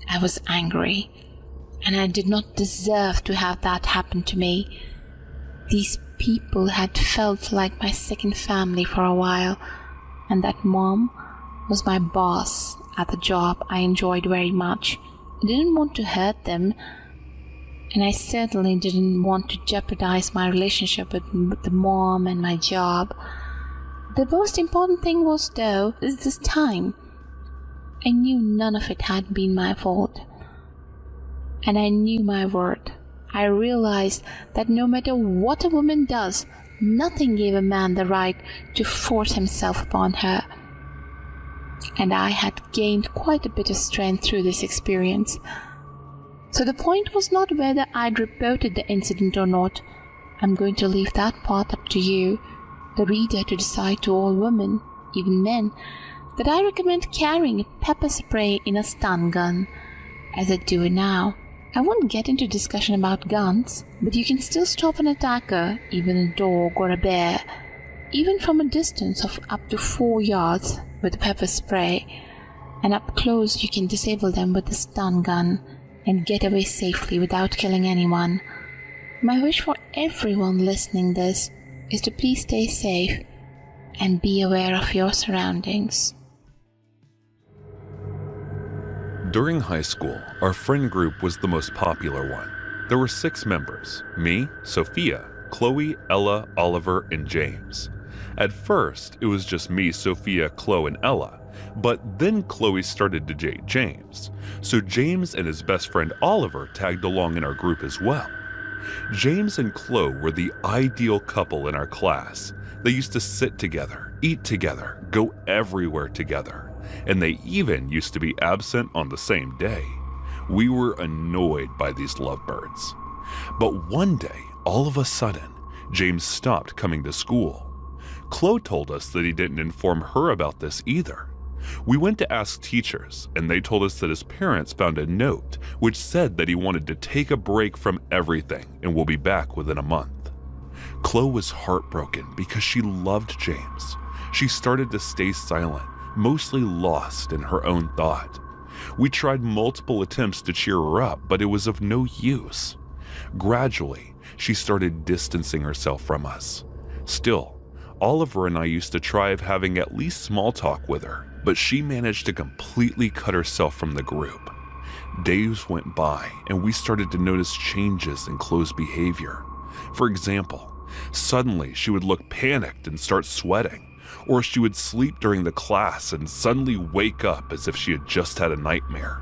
I was angry, and I did not deserve to have that happen to me. These people had felt like my second family for a while, and that mom was my boss at the job I enjoyed very much. I didn't want to hurt them, and I certainly didn't want to jeopardize my relationship with the mom and my job. The most important thing was, though, is this time. I knew none of it had been my fault, and I knew my worth. I realized that no matter what a woman does, nothing gave a man the right to force himself upon her. And I had gained quite a bit of strength through this experience. So the point was not whether I'd reported the incident or not. I'm going to leave that part up to you, the reader, to decide. To all women, even men, that I recommend carrying a pepper spray in a stun gun, as I do now. I won't get into discussion about guns, but you can still stop an attacker, even a dog or a bear, even from a distance of up to 4 yards with a pepper spray, and up close you can disable them with a stun gun and get away safely without killing anyone. My wish for everyone listening this is to please stay safe and be aware of your surroundings. During high school, our friend group was the most popular one. There were 6 members: me, Sophia, Chloe, Ella, Oliver, and James. At first, it was just me, Sophia, Chloe, and Ella, but then Chloe started to date James, so James and his best friend Oliver tagged along in our group as well. James and Chloe were the ideal couple in our class. They used to sit together, eat together, go everywhere together, and they even used to be absent on the same day. We were annoyed by these lovebirds. But one day, all of a sudden, James stopped coming to school. Chloe told us that he didn't inform her about this either. We went to ask teachers, and they told us that his parents found a note which said that he wanted to take a break from everything and will be back within a month. Chloe was heartbroken because she loved James. She started to stay silent, mostly lost in her own thought. We tried multiple attempts to cheer her up, but it was of no use. Gradually, she started distancing herself from us. Still, Oliver and I used to try of having at least small talk with her, but she managed to completely cut herself from the group. Days went by, and we started to notice changes in Chloe's behavior. For example, suddenly she would look panicked and start sweating, or she would sleep during the class and suddenly wake up as if she had just had a nightmare.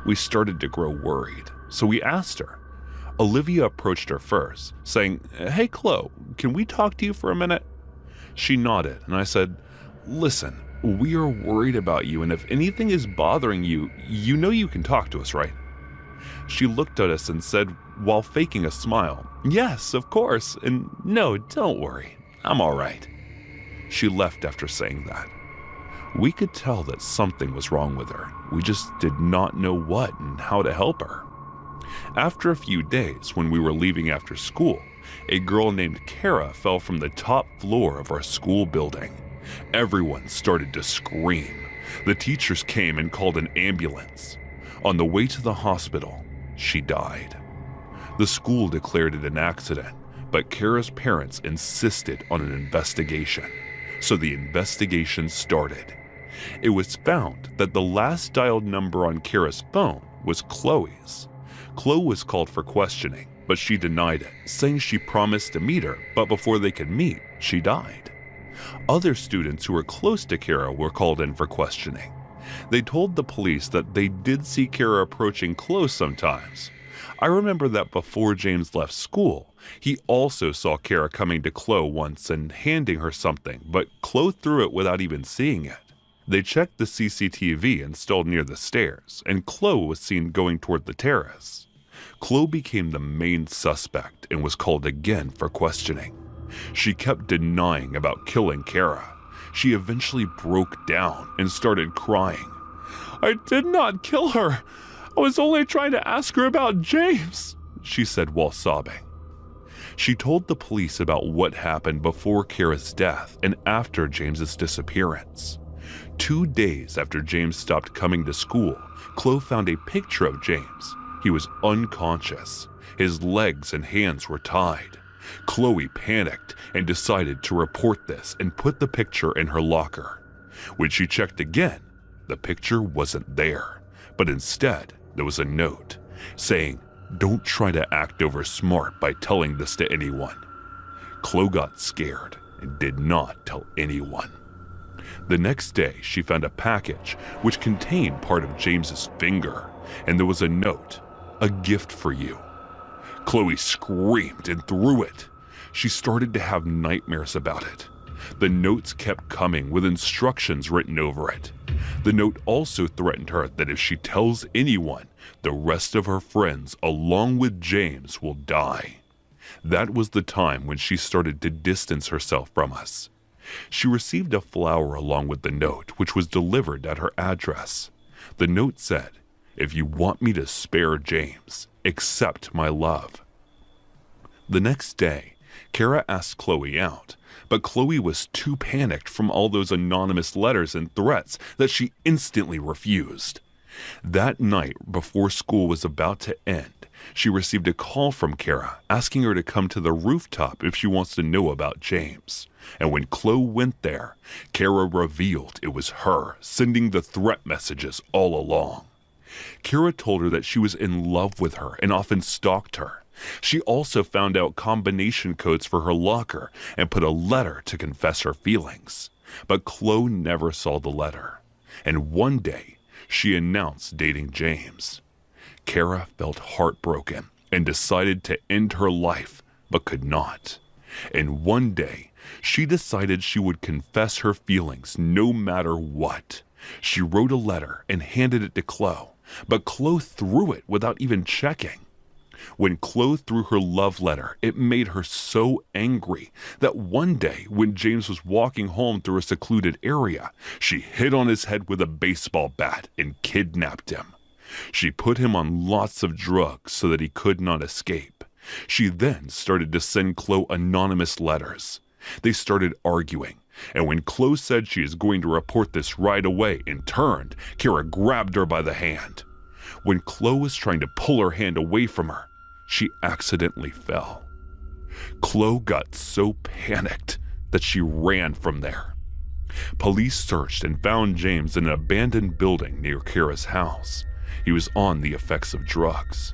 We started to grow worried, so we asked her. Olivia approached her first, saying, "Hey Chloe, can we talk to you for a minute?" She nodded, and I said, "Listen, we are worried about you, and if anything is bothering you, you know you can talk to us, right?" She looked at us and said, while faking a smile, "Yes, of course, and no, don't worry, I'm all right." She left after saying that. We could tell that something was wrong with her. We just did not know what and how to help her. After a few days, when we were leaving after school, a girl named Kara fell from the top floor of our school building. Everyone started to scream. The teachers came and called an ambulance. On the way to the hospital, she died. The school declared it an accident, but Kara's parents insisted on an investigation. So the investigation started. It was found that the last dialed number on Kara's phone was Chloe's. Chloe was called for questioning, but she denied it, saying she promised to meet her, but before they could meet, she died. Other students who were close to Kara were called in for questioning. They told the police that they did see Kara approaching Chloe sometimes. I remember that before James left school, he also saw Kara coming to Chloe once and handing her something, but Chloe threw it without even seeing it. They checked the CCTV installed near the stairs, and Chloe was seen going toward the terrace. Chloe became the main suspect and was called again for questioning. She kept denying about killing Kara. She eventually broke down and started crying. "I did not kill her. I was only trying to ask her about James," she said while sobbing. She told the police about what happened before Kara's death and after James's disappearance. 2 days after James stopped coming to school, Chloe found a picture of James. He was unconscious. His legs and hands were tied. Chloe panicked and decided to report this and put the picture in her locker. When she checked again, the picture wasn't there, but instead there was a note saying, "Don't try to act over smart by telling this to anyone." Chloe got scared and did not tell anyone. The next day, she found a package which contained part of James's finger, and there was a note, "A gift for you." Chloe screamed and threw it. She started to have nightmares about it. The notes kept coming with instructions written over it. The note also threatened her that if she tells anyone, the rest of her friends, along with James, will die. That was the time when she started to distance herself from us. She received a flower along with the note, which was delivered at her address. The note said, "If you want me to spare James, accept my love." The next day, Kara asked Chloe out, but Chloe was too panicked from all those anonymous letters and threats that she instantly refused. That night, before school was about to end, she received a call from Kara asking her to come to the rooftop if she wants to know about James. And when Chloe went there, Kara revealed it was her sending the threat messages all along. Kara told her that she was in love with her and often stalked her. She also found out combination codes for her locker and put a letter to confess her feelings. But Chloe never saw the letter. And one day, she announced dating James. Kara felt heartbroken and decided to end her life, but could not. And one day, she decided she would confess her feelings no matter what. She wrote a letter and handed it to Chloe, but Chloe threw it without even checking. When Chloe threw her love letter, it made her so angry that one day when James was walking home through a secluded area, she hit on his head with a baseball bat and kidnapped him. She put him on lots of drugs so that he could not escape. She then started to send Chloe anonymous letters. They started arguing, and when Chloe said she is going to report this right away and turned, Kara grabbed her by the hand. When Chloe was trying to pull her hand away from her, she accidentally fell. Chloe got so panicked that she ran from there. Police searched and found James in an abandoned building near Kara's house. He was on the effects of drugs.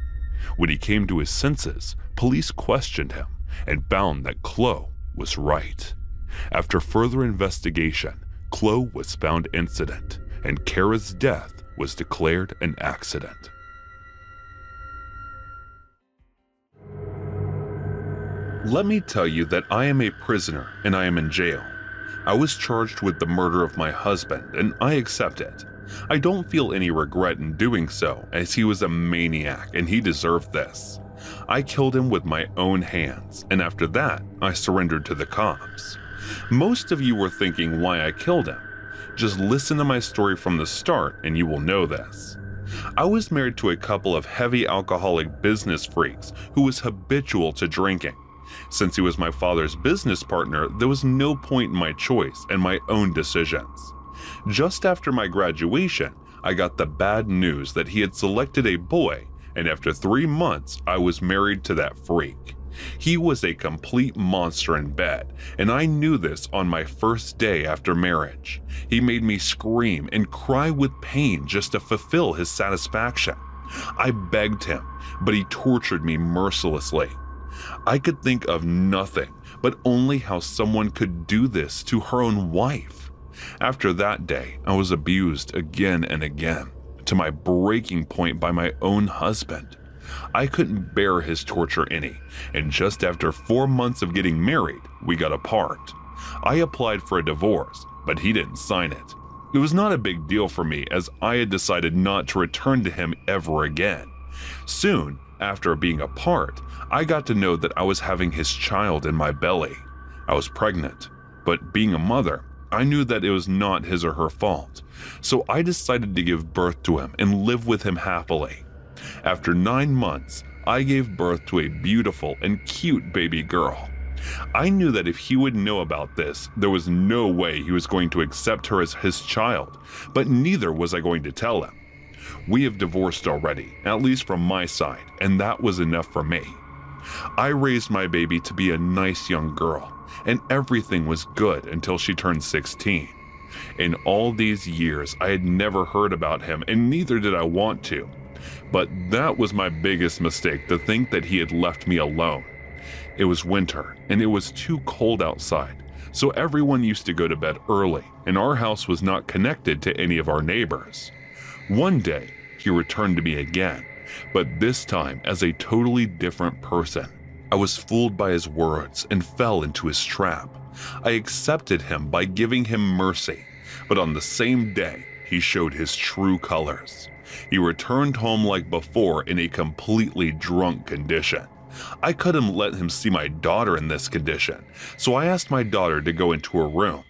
When he came to his senses, police questioned him and found that Chloe was right. After further investigation, Chloe was found innocent, and Kara's death was declared an accident. Let me tell you that I am a prisoner and I am in jail. I was charged with the murder of my husband, and I accept it. I don't feel any regret in doing so, as he was a maniac and he deserved this. I killed him with my own hands, and after that, I surrendered to the cops. Most of you were thinking why I killed him. Just listen to my story from the start and you will know this. I was married to a couple of heavy alcoholic business freaks who was habitual to drinking. Since he was my father's business partner, there was no point in my choice and my own decisions. Just after my graduation, I got the bad news that he had selected a boy, and after 3 months, I was married to that freak. He was a complete monster in bed, and I knew this on my first day after marriage. He made me scream and cry with pain just to fulfill his satisfaction. I begged him, but he tortured me mercilessly. I could think of nothing but only how someone could do this to her own wife. After that day, I was abused again and again, to my breaking point by my own husband. I couldn't bear his torture any, and just after 4 months of getting married, we got apart. I applied for a divorce, but he didn't sign it. It was not a big deal for me, as I had decided not to return to him ever again. Soon, after being apart, I got to know that I was having his child in my belly. I was pregnant, but being a mother, I knew that it was not his or her fault, so I decided to give birth to him and live with him happily. After 9 months, I gave birth to a beautiful and cute baby girl. I knew that if he would know about this, there was no way he was going to accept her as his child, but neither was I going to tell him. We have divorced already, at least from my side, and that was enough for me. I raised my baby to be a nice young girl, and everything was good until she turned 16. In all these years, I had never heard about him, and neither did I want to. But that was my biggest mistake, to think that he had left me alone. It was winter, and it was too cold outside, so everyone used to go to bed early, and our house was not connected to any of our neighbors. One day, he returned to me again, but this time as a totally different person. I was fooled by his words and fell into his trap. I accepted him by giving him mercy, but on the same day, he showed his true colors. He returned home like before in a completely drunk condition. I couldn't let him see my daughter in this condition, so I asked my daughter to go into her room.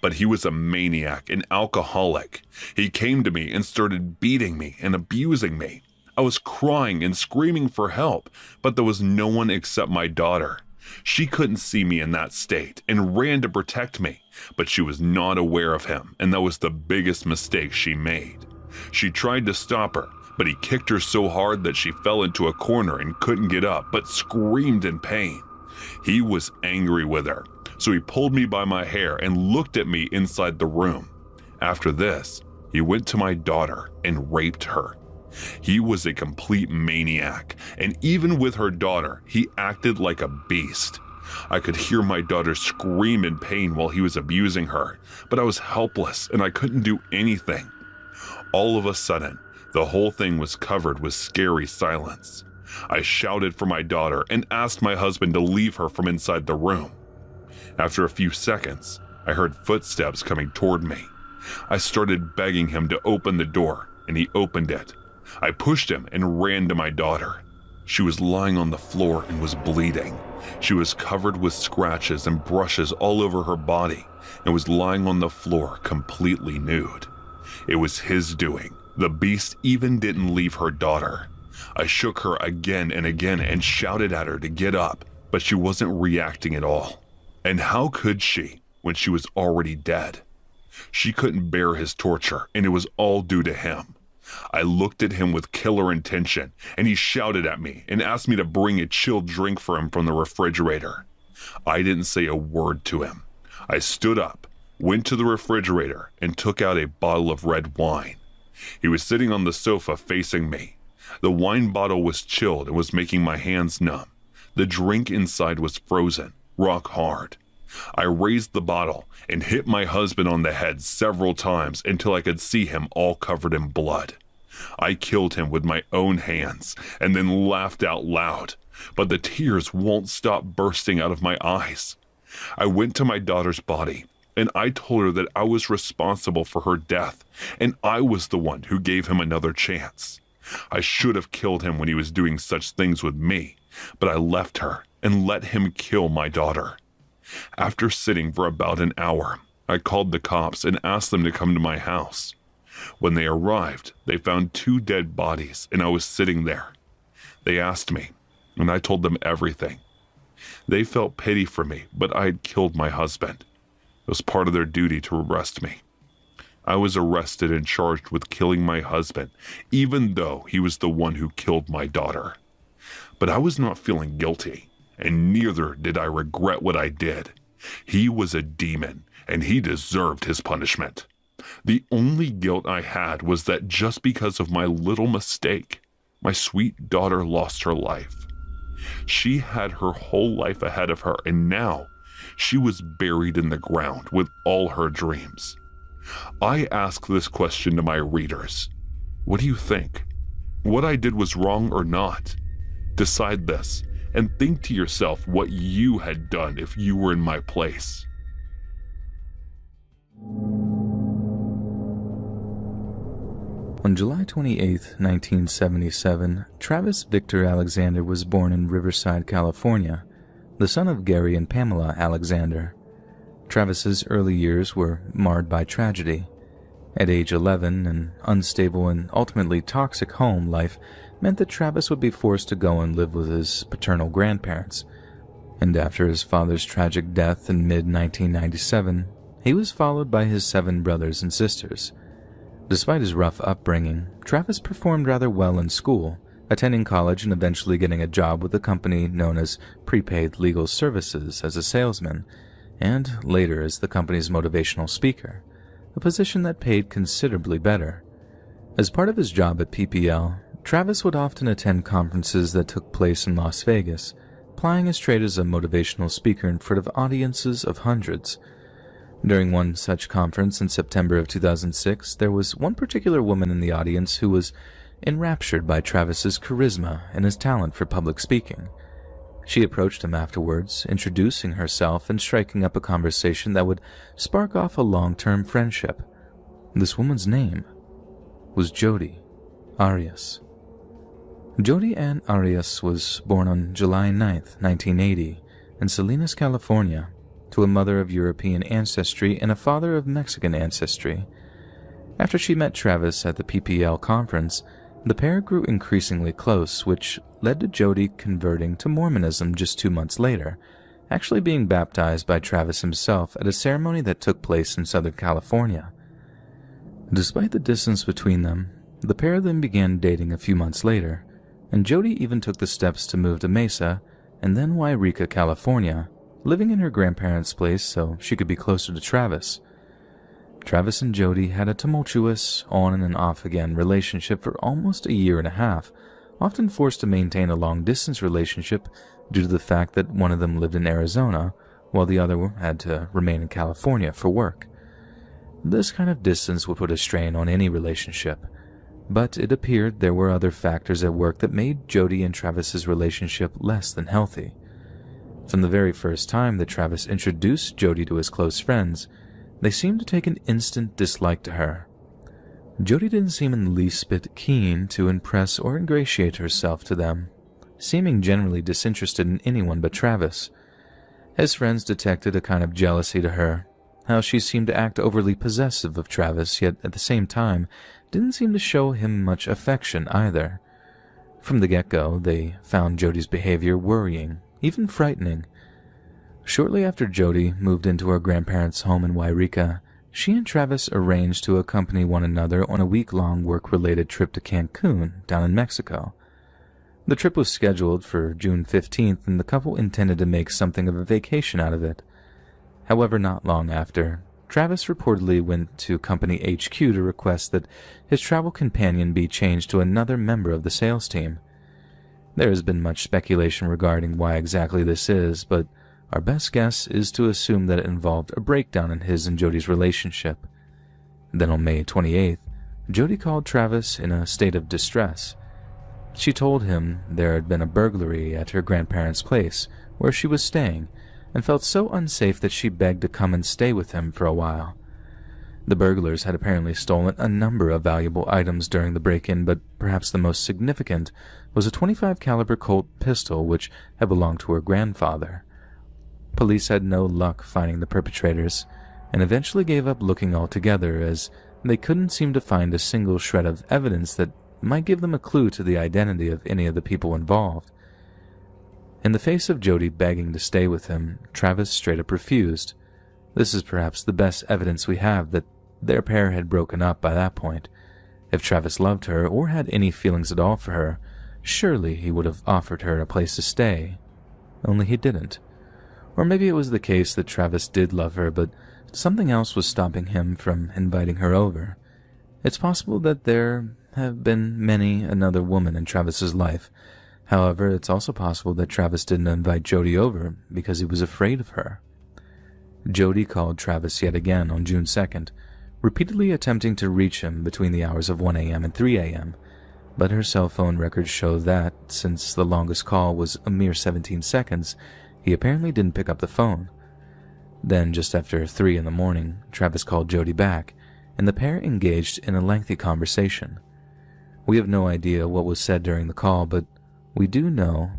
But he was a maniac and alcoholic. He came to me and started beating me and abusing me. I was crying and screaming for help, but there was no one except my daughter. She couldn't see me in that state and ran to protect me, but she was not aware of him, and that was the biggest mistake she made. She tried to stop her, but he kicked her so hard that she fell into a corner and couldn't get up, but screamed in pain. He was angry with her, so he pulled me by my hair and looked at me inside the room. After this, he went to my daughter and raped her. He was a complete maniac, and even with her daughter, he acted like a beast. I could hear my daughter scream in pain while he was abusing her, but I was helpless and I couldn't do anything. All of a sudden, the whole thing was covered with scary silence. I shouted for my daughter and asked my husband to leave her from inside the room. After a few seconds, I heard footsteps coming toward me. I started begging him to open the door, and he opened it. I pushed him and ran to my daughter. She was lying on the floor and was bleeding. She was covered with scratches and brushes all over her body and was lying on the floor completely nude. It was his doing. The beast even didn't leave her daughter. I shook her again and again and shouted at her to get up, but she wasn't reacting at all. And how could she when she was already dead? She couldn't bear his torture, and it was all due to him. I looked at him with killer intention, and he shouted at me and asked me to bring a chilled drink for him from the refrigerator. I didn't say a word to him. I stood up, went to the refrigerator, and took out a bottle of red wine. He was sitting on the sofa facing me. The wine bottle was chilled and was making my hands numb. The drink inside was frozen, rock hard. I raised the bottle and hit my husband on the head several times until I could see him all covered in blood. I killed him with my own hands and then laughed out loud, but the tears won't stop bursting out of my eyes. I went to my daughter's body and I told her that I was responsible for her death, and I was the one who gave him another chance. I should have killed him when he was doing such things with me, but I left her and let him kill my daughter. After sitting for about an hour, I called the cops and asked them to come to my house. When they arrived, they found 2 dead bodies, and I was sitting there. They asked me, and I told them everything. They felt pity for me, but I had killed my husband. It was part of their duty to arrest me. I was arrested and charged with killing my husband, even though he was the one who killed my daughter. But I was not feeling guilty, and neither did I regret what I did. He was a demon, and he deserved his punishment. The only guilt I had was that just because of my little mistake, my sweet daughter lost her life. She had her whole life ahead of her, and now she was buried in the ground with all her dreams. I ask this question to my readers. What do you think? What I did was wrong or not? Decide this, and think to yourself what you had done if you were in my place. On July 28, 1977, Travis Victor Alexander was born in Riverside, California, the son of Gary and Pamela Alexander. Travis's early years were marred by tragedy. At age 11, an unstable and ultimately toxic home life meant that Travis would be forced to go and live with his paternal grandparents. And after his father's tragic death in mid-1997, he was followed by his 7 brothers and sisters. Despite his rough upbringing, Travis performed rather well in school, attending college and eventually getting a job with a company known as Prepaid Legal Services as a salesman, and later as the company's motivational speaker, a position that paid considerably better. As part of his job at PPL, Travis would often attend conferences that took place in Las Vegas, plying his trade as a motivational speaker in front of audiences of hundreds. During one such conference in September of 2006, there was one particular woman in the audience who was enraptured by Travis's charisma and his talent for public speaking. She approached him afterwards, introducing herself and striking up a conversation that would spark off a long-term friendship. This woman's name was Jodi Arias. Jodi Ann Arias was born on July 9, 1980, in Salinas, California, to a mother of European ancestry and a father of Mexican ancestry. After she met Travis at the PPL conference, the pair grew increasingly close, which led to Jodi converting to Mormonism just 2 months later, actually being baptized by Travis himself at a ceremony that took place in Southern California. Despite the distance between them, the pair then began dating a few months later, and Jodi even took the steps to move to Mesa and then Wairika, California, living in her grandparents' place so she could be closer to Travis. Travis and Jodi had a tumultuous, on and off again relationship for almost a year and a half, often forced to maintain a long-distance relationship due to the fact that one of them lived in Arizona, while the other had to remain in California for work. This kind of distance would put a strain on any relationship, but it appeared there were other factors at work that made Jodi and Travis's relationship less than healthy. From the very first time that Travis introduced Jodi to his close friends, they seemed to take an instant dislike to her. Jodi didn't seem in the least bit keen to impress or ingratiate herself to them, seeming generally disinterested in anyone but Travis. His friends detected a kind of jealousy to her, how she seemed to act overly possessive of Travis, yet at the same time didn't seem to show him much affection either. From the get-go, they found Jodi's behavior worrying, even frightening. Shortly after Jodi moved into her grandparents' home in Wairika, she and Travis arranged to accompany one another on a week-long work-related trip to Cancun, down in Mexico. The trip was scheduled for June 15th, and the couple intended to make something of a vacation out of it. However, not long after, Travis reportedly went to company HQ to request that his travel companion be changed to another member of the sales team. There has been much speculation regarding why exactly this is, but our best guess is to assume that it involved a breakdown in his and Jodi's relationship. Then on May 28th, Jodi called Travis in a state of distress. She told him there had been a burglary at her grandparents' place, where she was staying, and felt so unsafe that she begged to come and stay with him for a while. The burglars had apparently stolen a number of valuable items during the break-in, but perhaps the most significant was a .25 caliber Colt pistol which had belonged to her grandfather. Police had no luck finding the perpetrators, and eventually gave up looking altogether, as they couldn't seem to find a single shred of evidence that might give them a clue to the identity of any of the people involved. In the face of Jody begging to stay with him, Travis straight up refused. This is perhaps the best evidence we have that their pair had broken up by that point. If Travis loved her, or had any feelings at all for her, surely he would have offered her a place to stay. Only he didn't. Or maybe it was the case that Travis did love her, but something else was stopping him from inviting her over. It's possible that there have been many another woman in Travis's life. However, it's also possible that Travis didn't invite Jody over because he was afraid of her. Jody called Travis yet again on June 2nd, repeatedly attempting to reach him between the hours of 1 a.m. and 3 a.m., but her cell phone records show that, since the longest call was a mere 17 seconds, he apparently didn't pick up the phone. Then, just after 3 in the morning, Travis called Jody back, and the pair engaged in a lengthy conversation. We have no idea what was said during the call, but we do know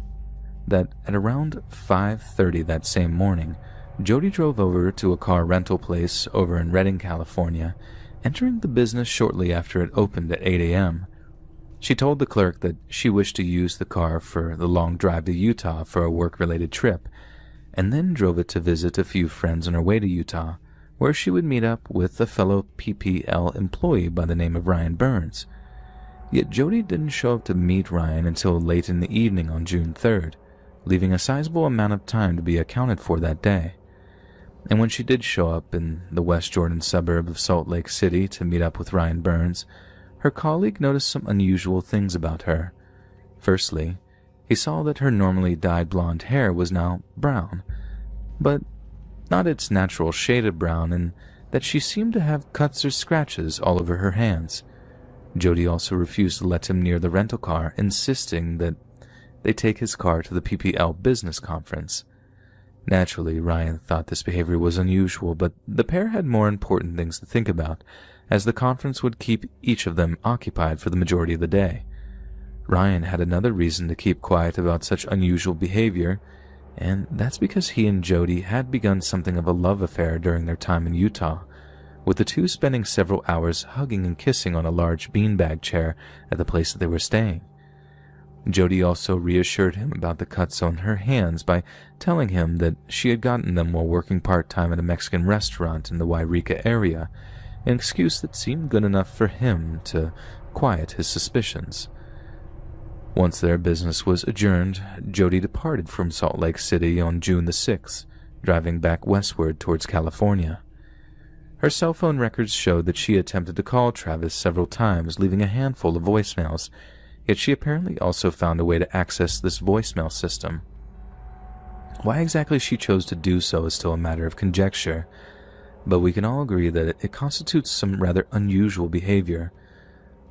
that at around 5:30 that same morning, Jody drove over to a car rental place over in Redding, California, entering the business shortly after it opened at 8 a.m. She told the clerk that she wished to use the car for the long drive to Utah for a work-related trip, and then drove it to visit a few friends on her way to Utah, where she would meet up with a fellow PPL employee by the name of Ryan Burns. Yet Jody didn't show up to meet Ryan until late in the evening on June 3rd, leaving a sizable amount of time to be accounted for that day. And when she did show up in the West Jordan suburb of Salt Lake City to meet up with Ryan Burns, her colleague noticed some unusual things about her. Firstly, he saw that her normally dyed blonde hair was now brown, but not its natural shade of brown, and that she seemed to have cuts or scratches all over her hands. Jody also refused to let him near the rental car, insisting that they take his car to the PPL business conference. Naturally, Ryan thought this behavior was unusual, but the pair had more important things to think about, as the conference would keep each of them occupied for the majority of the day. Ryan had another reason to keep quiet about such unusual behavior, and that's because he and Jody had begun something of a love affair during their time in Utah, with the two spending several hours hugging and kissing on a large beanbag chair at the place that they were staying. Jody also reassured him about the cuts on her hands by telling him that she had gotten them while working part-time at a Mexican restaurant in the Wairika area, an excuse that seemed good enough for him to quiet his suspicions. Once their business was adjourned, Jody departed from Salt Lake City on June the 6th, driving back westward towards California. Her cell phone records showed that she attempted to call Travis several times, leaving a handful of voicemails, yet she apparently also found a way to access this voicemail system. Why exactly she chose to do so is still a matter of conjecture, but we can all agree that it constitutes some rather unusual behavior.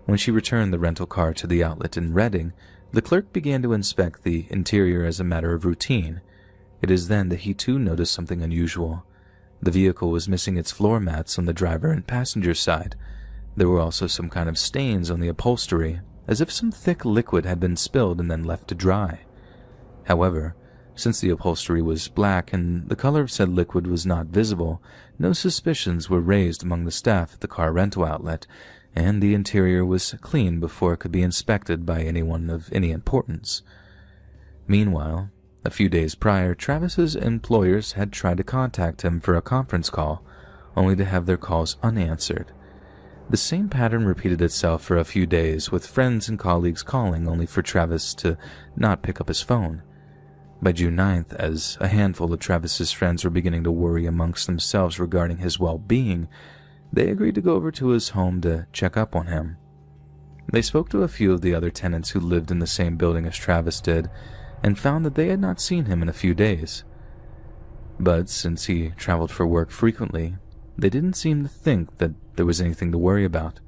When she returned the rental car to the outlet in Redding, the clerk began to inspect the interior as a matter of routine. It is then that he too noticed something unusual. The vehicle was missing its floor mats on the driver and passenger side. There were also some kind of stains on the upholstery, as if some thick liquid had been spilled and then left to dry. However, since the upholstery was black and the color of said liquid was not visible, no suspicions were raised among the staff at the car rental outlet, and the interior was clean before it could be inspected by anyone of any importance. Meanwhile, a few days prior, Travis's employers had tried to contact him for a conference call, only to have their calls unanswered. The same pattern repeated itself for a few days, with friends and colleagues calling only for Travis to not pick up his phone. By June 9th, as a handful of Travis's friends were beginning to worry amongst themselves regarding his well-being, they agreed to go over to his home to check up on him. They spoke to a few of the other tenants who lived in the same building as Travis did, and found that they had not seen him in a few days. But since he traveled for work frequently, they didn't seem to think that there was anything to worry about.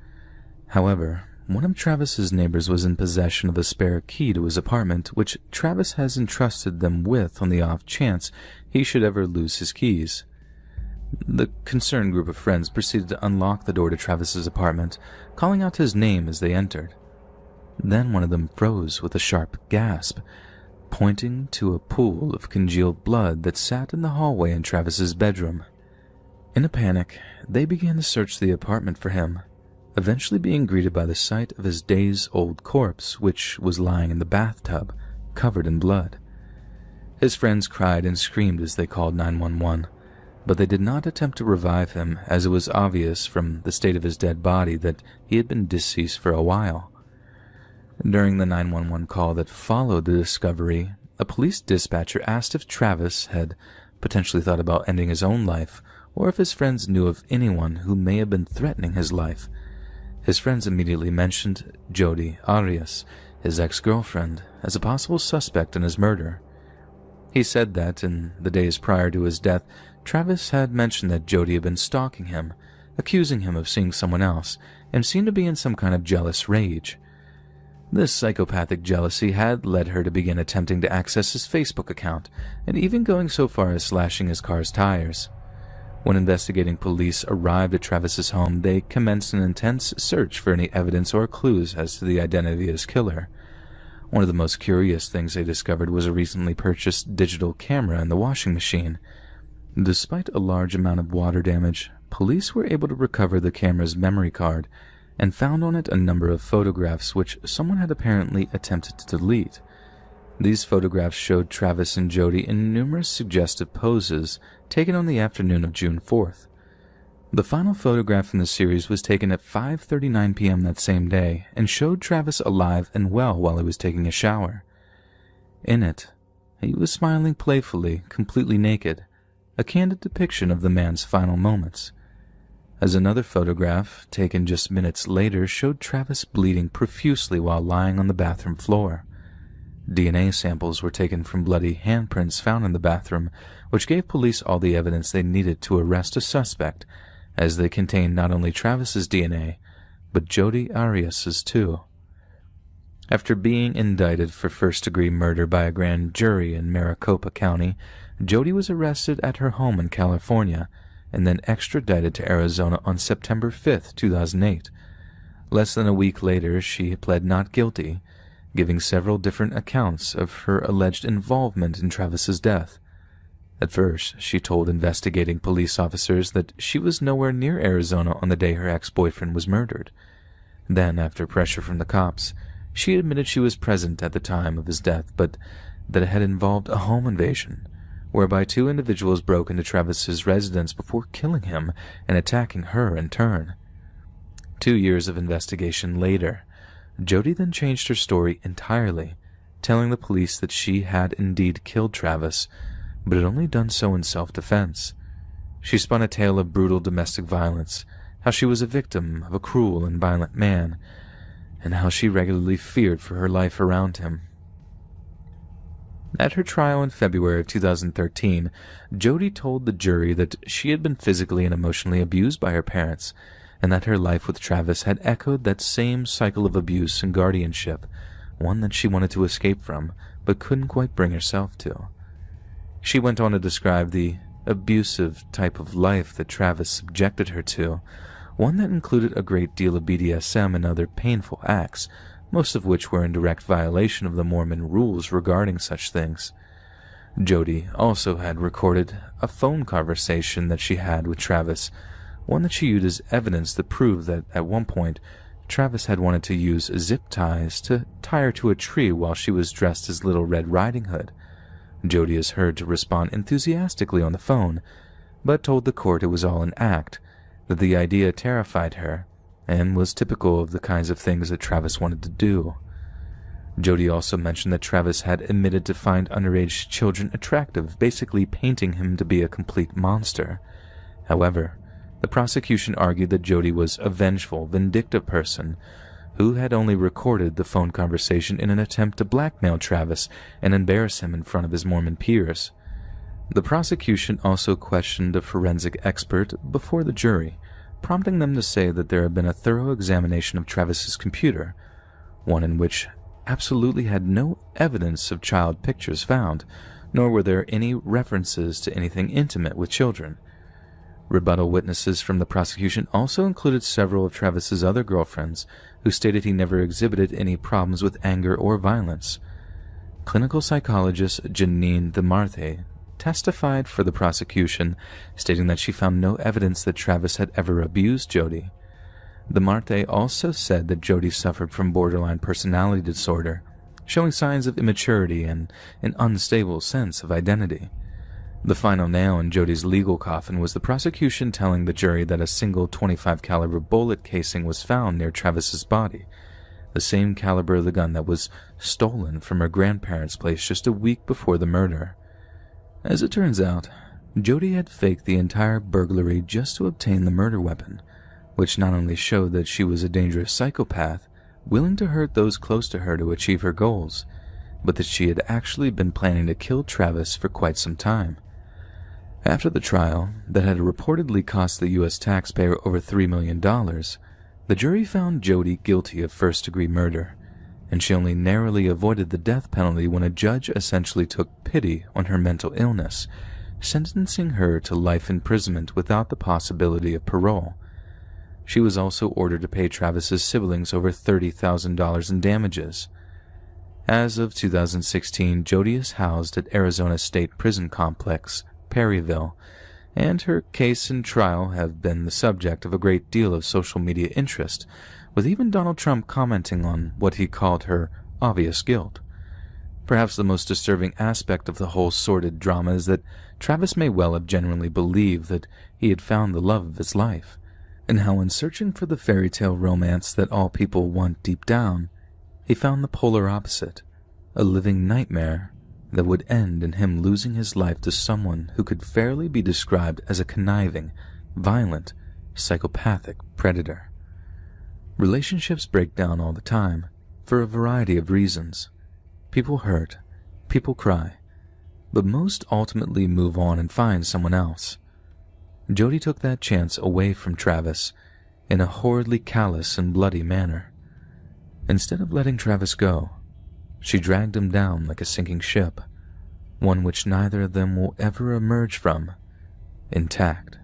However, one of Travis's neighbors was in possession of a spare key to his apartment, which Travis has entrusted them with on the off chance he should ever lose his keys. The concerned group of friends proceeded to unlock the door to Travis's apartment, calling out his name as they entered. Then one of them froze with a sharp gasp, pointing to a pool of congealed blood that sat in the hallway in Travis's bedroom. In a panic, they began to search the apartment for him, eventually being greeted by the sight of his days-old corpse, which was lying in the bathtub, covered in blood. His friends cried and screamed as they called 911, but they did not attempt to revive him, as it was obvious from the state of his dead body that he had been deceased for a while. During the 911 call that followed the discovery, a police dispatcher asked if Travis had potentially thought about ending his own life, or if his friends knew of anyone who may have been threatening his life. His friends immediately mentioned Jodi Arias, his ex-girlfriend, as a possible suspect in his murder. He said that, in the days prior to his death, Travis had mentioned that Jodi had been stalking him, accusing him of seeing someone else, and seemed to be in some kind of jealous rage. This psychopathic jealousy had led her to begin attempting to access his Facebook account, and even going so far as slashing his car's tires. When investigating police arrived at Travis's home, they commenced an intense search for any evidence or clues as to the identity of his killer. One of the most curious things they discovered was a recently purchased digital camera in the washing machine. Despite a large amount of water damage, police were able to recover the camera's memory card and found on it a number of photographs which someone had apparently attempted to delete. These photographs showed Travis and Jodi in numerous suggestive poses taken on the afternoon of June 4th. The final photograph in the series was taken at 5:39 p.m. that same day and showed Travis alive and well while he was taking a shower. In it, he was smiling playfully, completely naked, a candid depiction of the man's final moments. As another photograph, taken just minutes later, showed Travis bleeding profusely while lying on the bathroom floor. DNA samples were taken from bloody handprints found in the bathroom, which gave police all the evidence they needed to arrest a suspect, as they contained not only Travis's DNA, but Jodi Arias's too. After being indicted for first-degree murder by a grand jury in Maricopa County, Jodi was arrested at her home in California and then extradited to Arizona on September 5, 2008. Less than a week later, she pled not guilty, giving several different accounts of her alleged involvement in Travis's death. At first, she told investigating police officers that she was nowhere near Arizona on the day her ex-boyfriend was murdered. Then, after pressure from the cops, she admitted she was present at the time of his death, but that it had involved a home invasion, whereby two individuals broke into Travis's residence before killing him and attacking her in turn. 2 years of investigation later, Jodi then changed her story entirely, telling the police that she had indeed killed Travis, but had only done so in self-defense. She spun a tale of brutal domestic violence, how she was a victim of a cruel and violent man, and how she regularly feared for her life around him. At her trial in February of 2013, Jodi told the jury that she had been physically and emotionally abused by her parents, and that her life with Travis had echoed that same cycle of abuse and guardianship, one that she wanted to escape from, but couldn't quite bring herself to. She went on to describe the abusive type of life that Travis subjected her to, one that included a great deal of BDSM and other painful acts, most of which were in direct violation of the Mormon rules regarding such things. Jodi also had recorded a phone conversation that she had with Travis, one that she used as evidence to prove that at one point Travis had wanted to use zip ties to tie her to a tree while she was dressed as Little Red Riding Hood. Jodi is heard to respond enthusiastically on the phone, but told the court it was all an act, that the idea terrified her, and was typical of the kinds of things that Travis wanted to do. Jodi also mentioned that Travis had admitted to find underage children attractive, basically painting him to be a complete monster. However, the prosecution argued that Jodi was a vengeful, vindictive person who had only recorded the phone conversation in an attempt to blackmail Travis and embarrass him in front of his Mormon peers. The prosecution also questioned a forensic expert before the jury, prompting them to say that there had been a thorough examination of Travis's computer, one in which absolutely had no evidence of child pictures found, nor were there any references to anything intimate with children. Rebuttal witnesses from the prosecution also included several of Travis's other girlfriends who stated he never exhibited any problems with anger or violence. Clinical psychologist Janine Demarthe testified for the prosecution, stating that she found no evidence that Travis had ever abused Jody. Demarthe also said that Jody suffered from borderline personality disorder, showing signs of immaturity and an unstable sense of identity. The final nail in Jody's legal coffin was the prosecution telling the jury that a single .25 caliber bullet casing was found near Travis's body, the same caliber of the gun that was stolen from her grandparents' place just a week before the murder. As it turns out, Jody had faked the entire burglary just to obtain the murder weapon, which not only showed that she was a dangerous psychopath, willing to hurt those close to her to achieve her goals, but that she had actually been planning to kill Travis for quite some time. After the trial, that had reportedly cost the U.S. taxpayer over $3 million, the jury found Jody guilty of first-degree murder, and she only narrowly avoided the death penalty when a judge essentially took pity on her mental illness, sentencing her to life imprisonment without the possibility of parole. She was also ordered to pay Travis's siblings over $30,000 in damages. As of 2016, Jody is housed at Arizona State Prison Complex, Perryville, and her case and trial have been the subject of a great deal of social media interest, with even Donald Trump commenting on what he called her obvious guilt. Perhaps the most disturbing aspect of the whole sordid drama is that Travis may well have genuinely believed that he had found the love of his life, and how in searching for the fairy tale romance that all people want deep down, he found the polar opposite, a living nightmare that would end in him losing his life to someone who could fairly be described as a conniving, violent, psychopathic predator. Relationships break down all the time, for a variety of reasons. People hurt, people cry, but most ultimately move on and find someone else. Jody took that chance away from Travis in a horridly callous and bloody manner. Instead of letting Travis go, she dragged him down like a sinking ship, one which neither of them will ever emerge from intact.